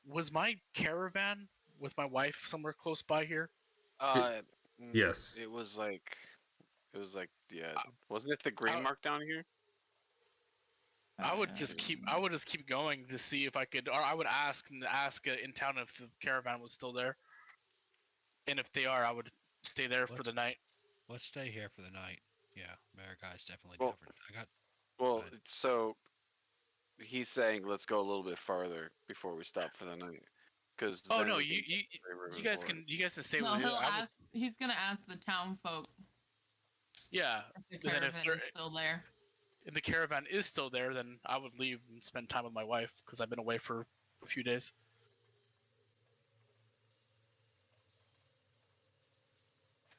was my caravan with my wife somewhere close by here? Yes. It was like, yeah. Wasn't it the green mark down here? I would just keep going to see if I could, or I would ask in town if the caravan was still there, and if they are, I would stay there for the night. Let's stay here for the night. Yeah, Marica is definitely Well, different. Well, so he's saying let's go a little bit farther before we stop for the night. Because oh no, you guys can stay No, with he'll you. ask. He's gonna ask the town folk Yeah, if the and then if caravan is still there. if the caravan is still there, then I would leave and spend time with my wife because I've been away for a few days.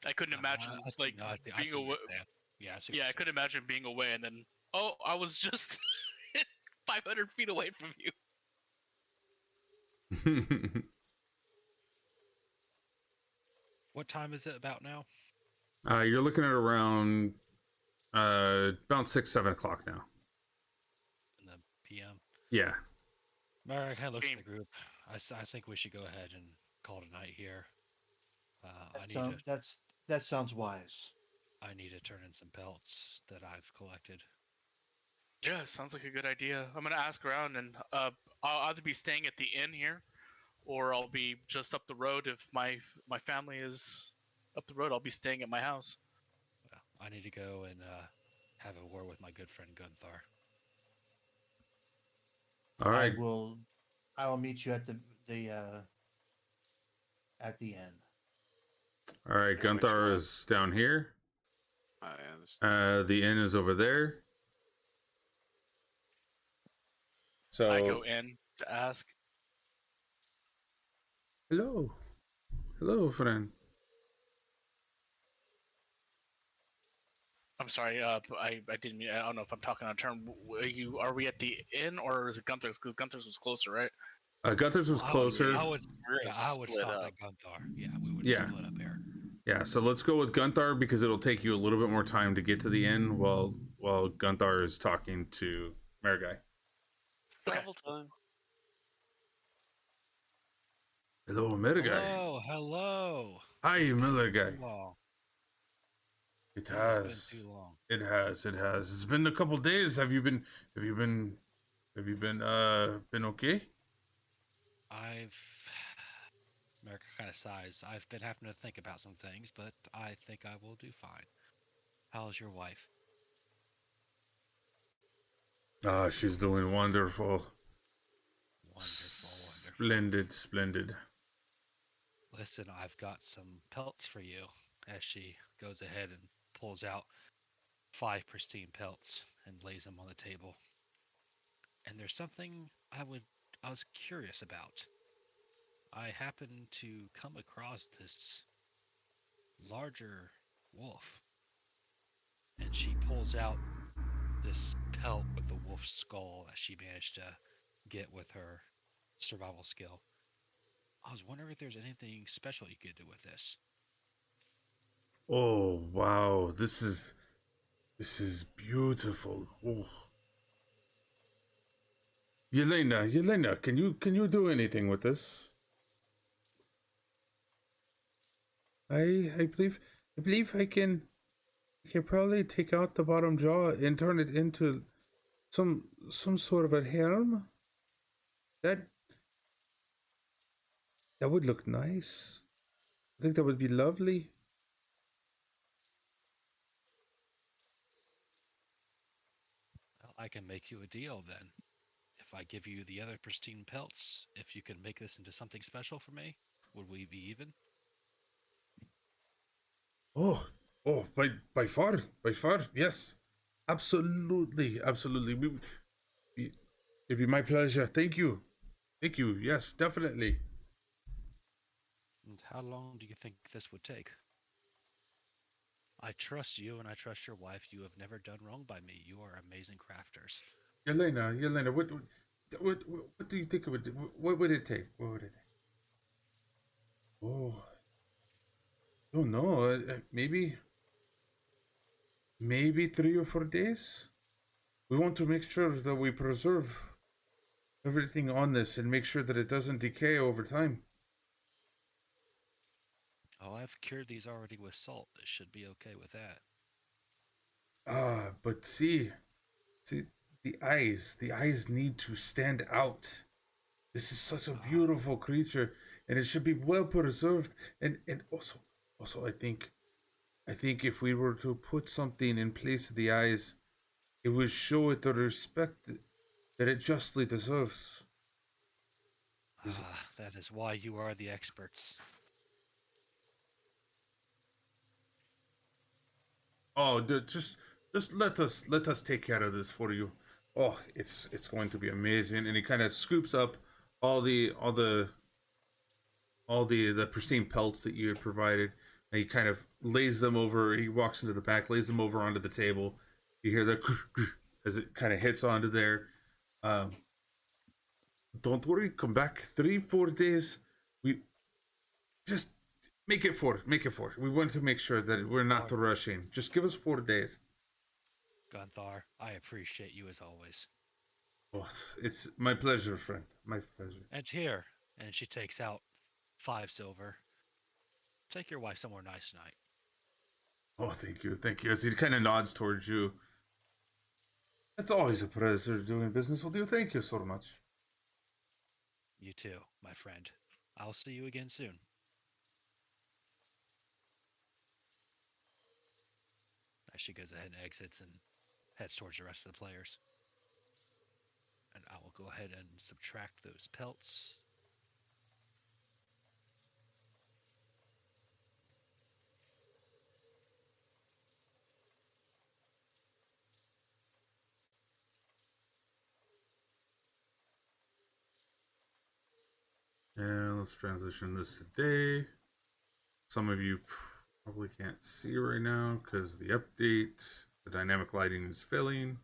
I couldn't imagine being away. Yeah, I couldn't imagine being away and then I was just 500 feet away from you. What time is it about now? You're looking at around about 6-7 o'clock now. In the PM? Yeah. Marica kind of looks at the group. I think we should go ahead and call it a night here. That sounds wise. I need to turn in some pelts that I've collected. Yeah, sounds like a good idea. I'm gonna ask around, and I'll either be staying at the inn here, or I'll be just up the road. If my family is up the road, I'll be staying at my house. I need to go and have a war with my good friend Gunthar. All right. I will meet you at the end. All right. Gunthar is down here. The inn is over there. So I go in to ask. Hello, friend. I'm sorry. I didn't mean. I don't know if I'm talking on turn. Are we at the inn or is it Gunther's? Because Gunther's was closer, right? Gunther's was closer. I would stop at Gunthar. Yeah, we would split up here. Yeah, so let's go with Gunthar because it'll take you a little bit more time to get to the inn while Gunthar is talking to Marica. Travel time. Hello, Marica. Hello. Hi, Marica. Wow. It has. It's been too long. It has. It's been a couple days. Have you been okay? America kind of sighs. I've been having to think about some things, but I think I will do fine. How's your wife? She's doing wonderful. Wonderful. Splendid. Listen, I've got some pelts for you. As she goes ahead and pulls out 5 pristine pelts and lays them on the table. And there's something I was curious about. I happened to come across this larger wolf. And she pulls out this pelt with the wolf's skull that she managed to get with her survival skill. I was wondering if there's anything special you could do with this. Oh wow, this is beautiful. Oh. Yelena, can you do anything with this? I believe I can you can probably take out the bottom jaw and turn it into some sort of a helm. That would look nice. I think that would be lovely. Well, I can make you a deal then. If I give you the other pristine pelts, if you can make this into something special for me, would we be even? Oh, by far, yes, absolutely. It'd be my pleasure. Thank you. Yes, definitely. And how long do you think this would take? I trust you and I trust your wife. You have never done wrong by me. You are amazing crafters. Yelena, what do you think it would do? What would it take? What would it take? Oh, don't know. Maybe 3 or 4 days. We want to make sure that we preserve everything on this and make sure that it doesn't decay over time. Oh, I've cured these already with salt. It should be okay with that. But see, the eyes need to stand out. This is such a beautiful creature, and it should be well preserved. And also, I think if we were to put something in place of the eyes, it would show it the respect that it justly deserves. That is why you are the experts. Oh, just let us take care of this for you. Oh, it's going to be amazing. And he kind of scoops up all the pristine pelts that you had provided, and he kind of lays them over. He walks into the back, lays them over onto the table. You hear the as it kind of hits onto there. Don't worry, come back 3-4 days. We just make it 4. We want to make sure that we're not rushing. Just give us 4 days. Gunthar, I appreciate you as always. Oh, it's my pleasure, friend. My pleasure. And here, and she takes out 5 silver. Take your wife somewhere nice tonight. Oh, thank you. As he kind of nods towards you. It's always a pleasure doing business with you. Thank you so much. You too, my friend. I'll see you again soon. As she goes ahead and exits and heads towards the rest of the players. And I will go ahead and subtract those pelts. And let's transition this today. Some of you probably can't see right now because the update, the dynamic lighting is failing.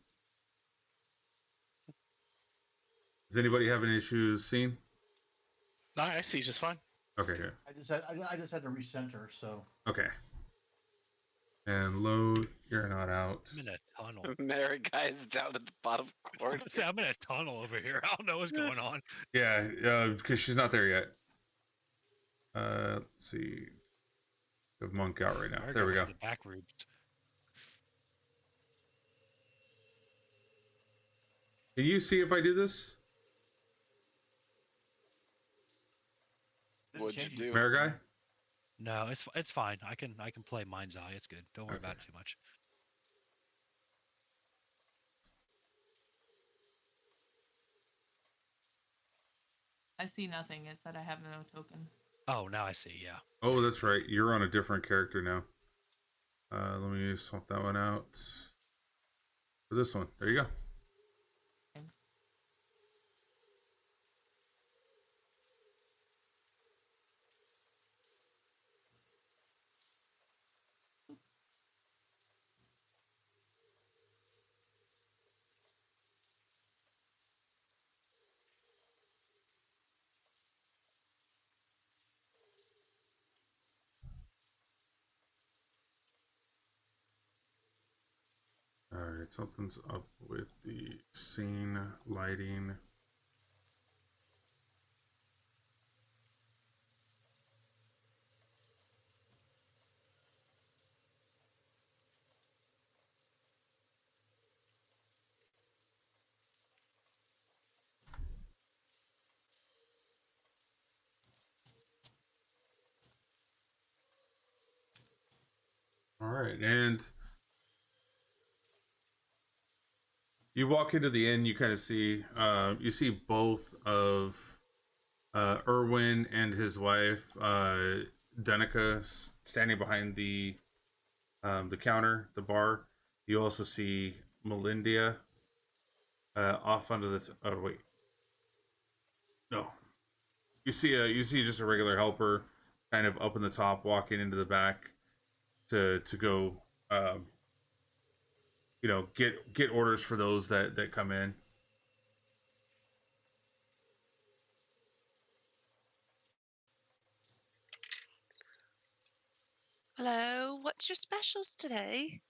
Does anybody have any issues seeing? No, I see just fine. Okay, good. I just had to recenter, so. Okay. And load, you're not out. I'm in a tunnel. Mary guy's down at the bottom corner. I'm in a tunnel over here. I don't know what's going on. Yeah, because she's not there yet. Let's see. We have Monk out right now. There we go. The back rooms. Can you see if I do this? What'd you do? Mayor guy? No, it's fine. I can play Mind's Eye. It's good. Don't worry about it too much. I see nothing. It said I have no token. Oh, now I see. Yeah. Oh, that's right. You're on a different character now. Let me swap that one out for this one. There you go. Thanks. Alright, something's up with the scene lighting. All right, and you walk into the inn. You kind of see, you see both of Erwin and his wife, Danica, standing behind the counter, the bar. You also see Melinda off onto the. Oh wait, no. You see just a regular helper, kind of up in the top, walking into the back to go, get orders for those that come in. Hello, what's your specials today?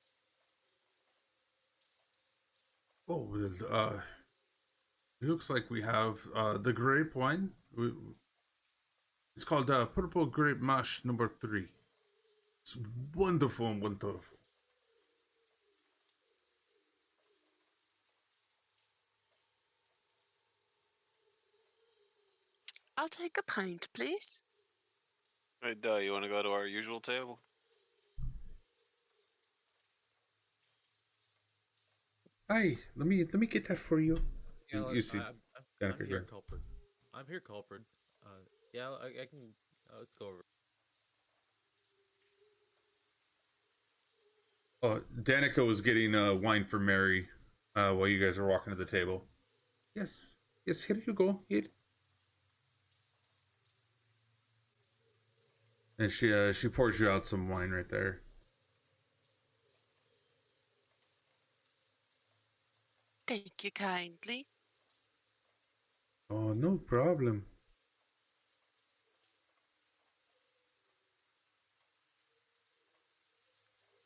Oh, well, it looks like we have the grape wine. It's called Purple Grape Mash number 3. It's wonderful and wonderful. I'll take a pint, please. Hey, you want to go to our usual table? Hey, let me get that for you. Yeah, You see, I'm Danica, here, go Culprit. I'm here, Culprit. Yeah, I can. Let's go over. Oh, Danica was getting wine for Mary while you guys were walking to the table. Yes, here you go. Here. And she pours you out some wine right there. Thank you kindly. Oh, no problem.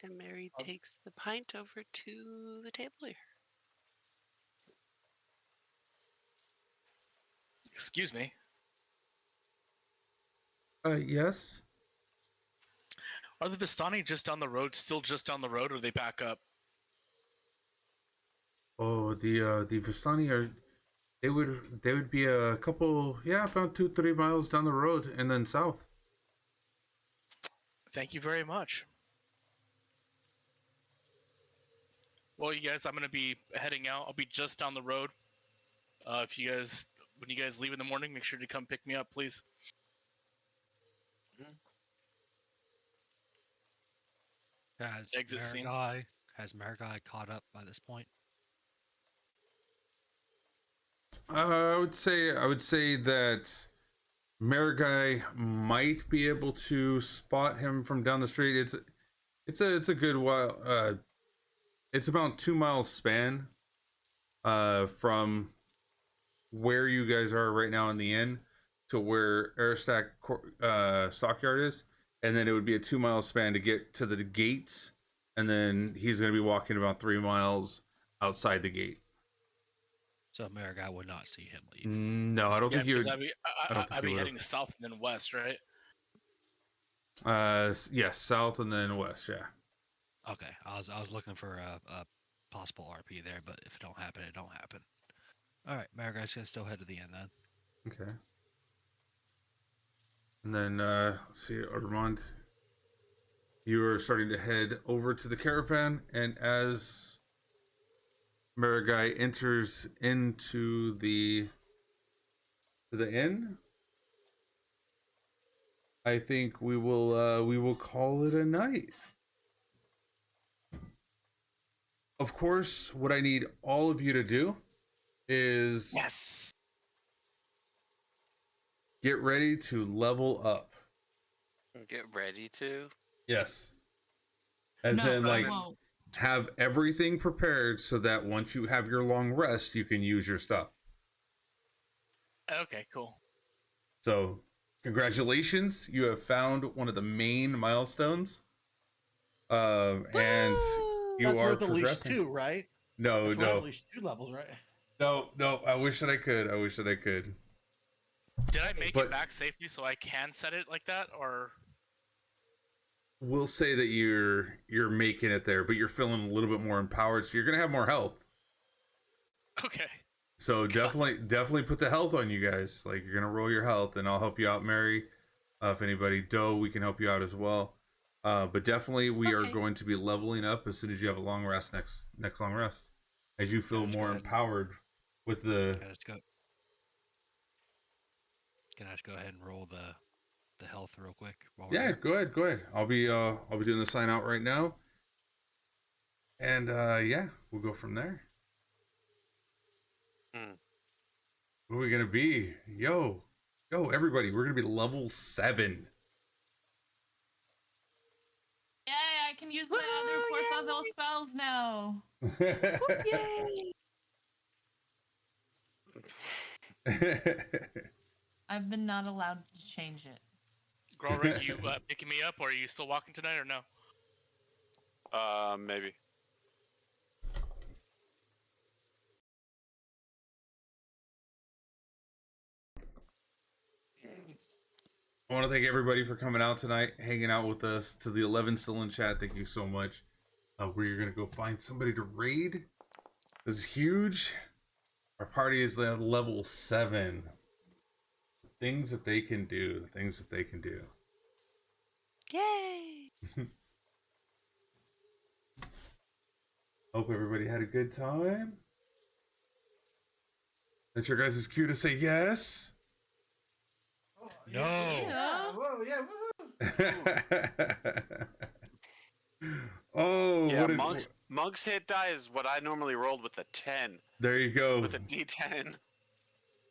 And Mary takes the pint over to the table here. Excuse me. Yes. Are the Vistani just down the road, still just down the road, or they back up? Oh, the Vistani are. They would be a couple, about 2-3 miles down the road and then south. Thank you very much. Well, you guys, I'm gonna be heading out. I'll be just down the road. If you guys, when you guys leave in the morning, make sure to come pick me up, please. Exit scene. Has Marigai caught up by this point? I would say that Marigai might be able to spot him from down the street. It's a good while. It's about 2 miles span from where you guys are right now in the inn to where Aristack Stockyard is, and then it would be a 2 mile span to get to the gates, and then he's going to be walking about 3 miles outside the gate. So Marigai would not see him leave. No, I don't think you would. I'd be heading south and then west, right? Yes, south and then west. Yeah. Okay, I was looking for a possible RP there, but if it don't happen, it don't happen. All right, Marigai's gonna still head to the end then. Okay. And then let's see, Armand, you are starting to head over to the caravan, and as Marigai enters into the inn, I think we will call it a night. Of course, what I need all of you to do is get ready to level up. Get ready to? Yes. As No, in, like, whoa. have everything prepared so that once you have your long rest, you can use your stuff. Okay, cool. So, congratulations. You have found one of the main milestones. And you That's are worth at least progressing. 2, right? No, That's worth no. at least 2 levels, right? No, I wish that I could. Did I make But- it back safely so I can set it like that, or? We'll say that you're making it there, but you're feeling a little bit more empowered, so you're gonna have more health. Okay. So definitely put the health on you guys. Like, you're gonna roll your health, and I'll help you out, Mary. If anybody, Doe, we can help you out as well. But definitely we are Okay. going to be leveling up as soon as you have a long rest next long rest, as you feel let's go more ahead and- empowered with the. Can I just go? Can I just go ahead and roll the health real quick? While we're Yeah, here? go ahead. I'll be doing the sign out right now, and yeah, we'll go from there. What are we gonna be? Yo, everybody, we're gonna be level 7. Yay, I can use my other 4th level spells now. Yay! I've been not allowed to change it. Grolrick, you picking me up, or are you still walking tonight, or no? Maybe. I want to thank everybody for coming out tonight, hanging out with us. To the 11 still in chat, thank you so much. We're gonna go find somebody to raid. This is huge. Our party is at level 7. Things that they can do. Yay! Hope everybody had a good time. That's your guys' cue to say yes. No. Yeah. Whoa, yeah, Oh, Yeah, what Monk's hit die is what I normally rolled with a 10. there you go. With a D10.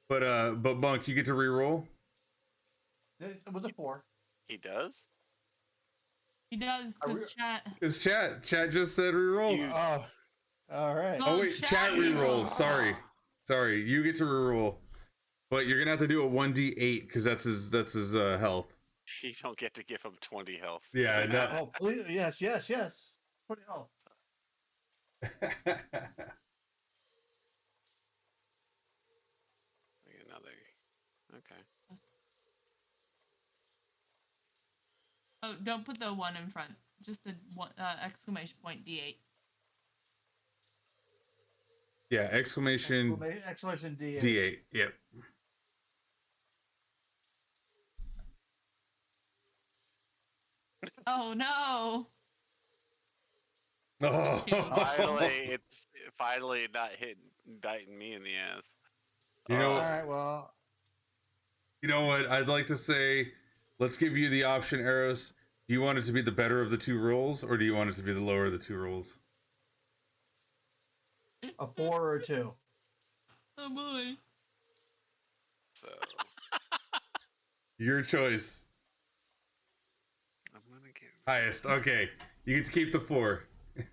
But Monk, you get to reroll. It was a 4. He does? He does, Are because we- chat. It's chat. Chat just said reroll. Oh, all right. No. Oh wait, chat chat rerolls. rerolls. Sorry. You get to reroll, but you're gonna have to do a 1d8 because that's his health. You don't get to give him 20 health. Yeah, no. Oh, please, yes. Put it on. Another. Okay. Oh, don't put the 1 in front. Just a one, exclamation point D8. Yeah, exclamation Exclamation D. D8. Yep. Oh no! Oh. It's finally not biting me in the ass. You know, All right. Well, you know what? I'd like to say, let's give you the option, Eros. Do you want it to be the better of the 2 rolls, or do you want it to be the lower of the 2 rolls? a 4 or a 2. Oh boy. So Your choice. I'm gonna give. Highest. Okay. You get to keep the 4.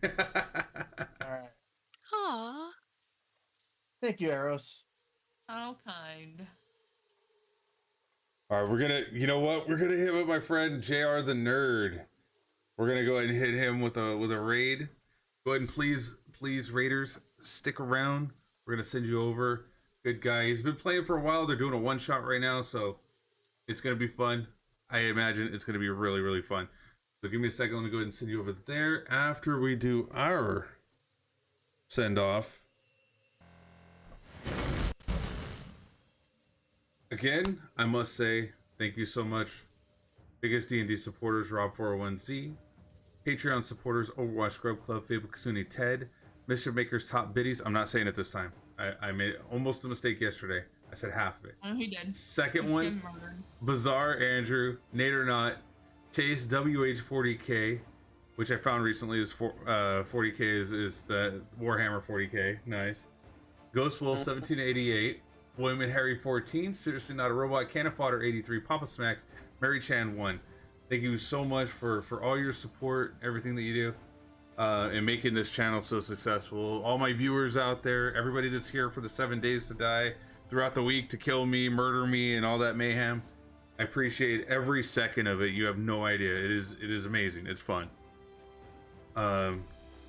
All right. Aw. Thank you, Eros. How kind. All right, we're gonna. You know what? We're gonna hit with my friend JR the Nerd. We're gonna go ahead and hit him with a raid. Go ahead and please, raiders, stick around. We're gonna send you over. Good guy. He's been playing for a while. They're doing a 1-shot right now, so it's gonna be fun. I imagine it's gonna be really, really fun. So give me a second. Let me go ahead and send you over there after we do our send off. Again, I must say thank you so much. Biggest D&D supporters, Rob401Z. Patreon supporters, Overwatch Scrub Club, Fable Kasuni Ted. Mischief Maker's Top Biddies. I'm not saying it this time. I made almost a mistake yesterday. I said half of it. Oh, he did. Second He's one, been murdered. Bizarre Andrew, Nate or Not, Chase WH40K, which I found recently is 40K is the Warhammer 40K. Nice. Ghost Wolf 1788. William and Harry 14, Seriously Not a Robot, Cannon Fodder 83, Papa Smacks, Mary Chan 1. Thank you so much for all your support, everything that you do, and making this channel so successful. All my viewers out there, everybody that's here for the 7 days to die, throughout the week to kill me, murder me, and all that mayhem. I appreciate every second of it. You have no idea. It is amazing. It's fun.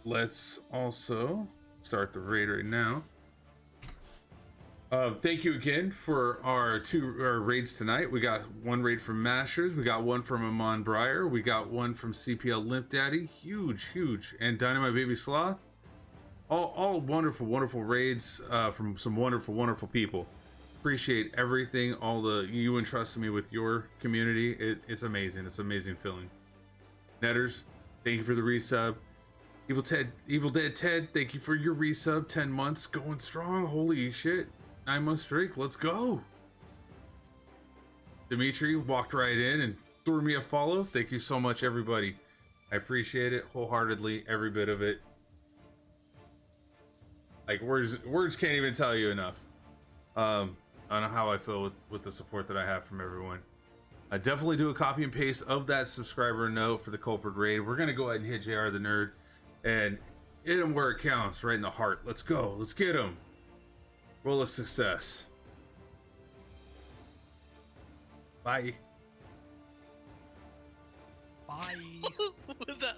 Let's also start the raid right now. Thank you again for our 2 raids tonight. We got 1 raid from Mashers, we got 1 from Amon Breyer, we got 1 from CPL Limp Daddy, huge, and Dynamite Baby Sloth. All wonderful raids from some wonderful people. Appreciate everything, all the you entrusted me with your community. It's amazing. It's amazing feeling. Netters, thank you for the resub. Evil Dead Ted, thank you for your resub. 10 months, going strong. Holy shit. 9 month streak, let's go. Dimitri walked right in and threw me a follow. Thank you so much, everybody. I appreciate it wholeheartedly, every bit of it. Like words can't even tell you enough. On how I feel with the support that I have from everyone. I definitely do a copy and paste of that subscriber note for the Kulprid raid. We're gonna go ahead and hit JR the Nerd and hit him where it counts, right in the heart. Let's go. Let's get him. Roll of success. Bye. Bye. What was that?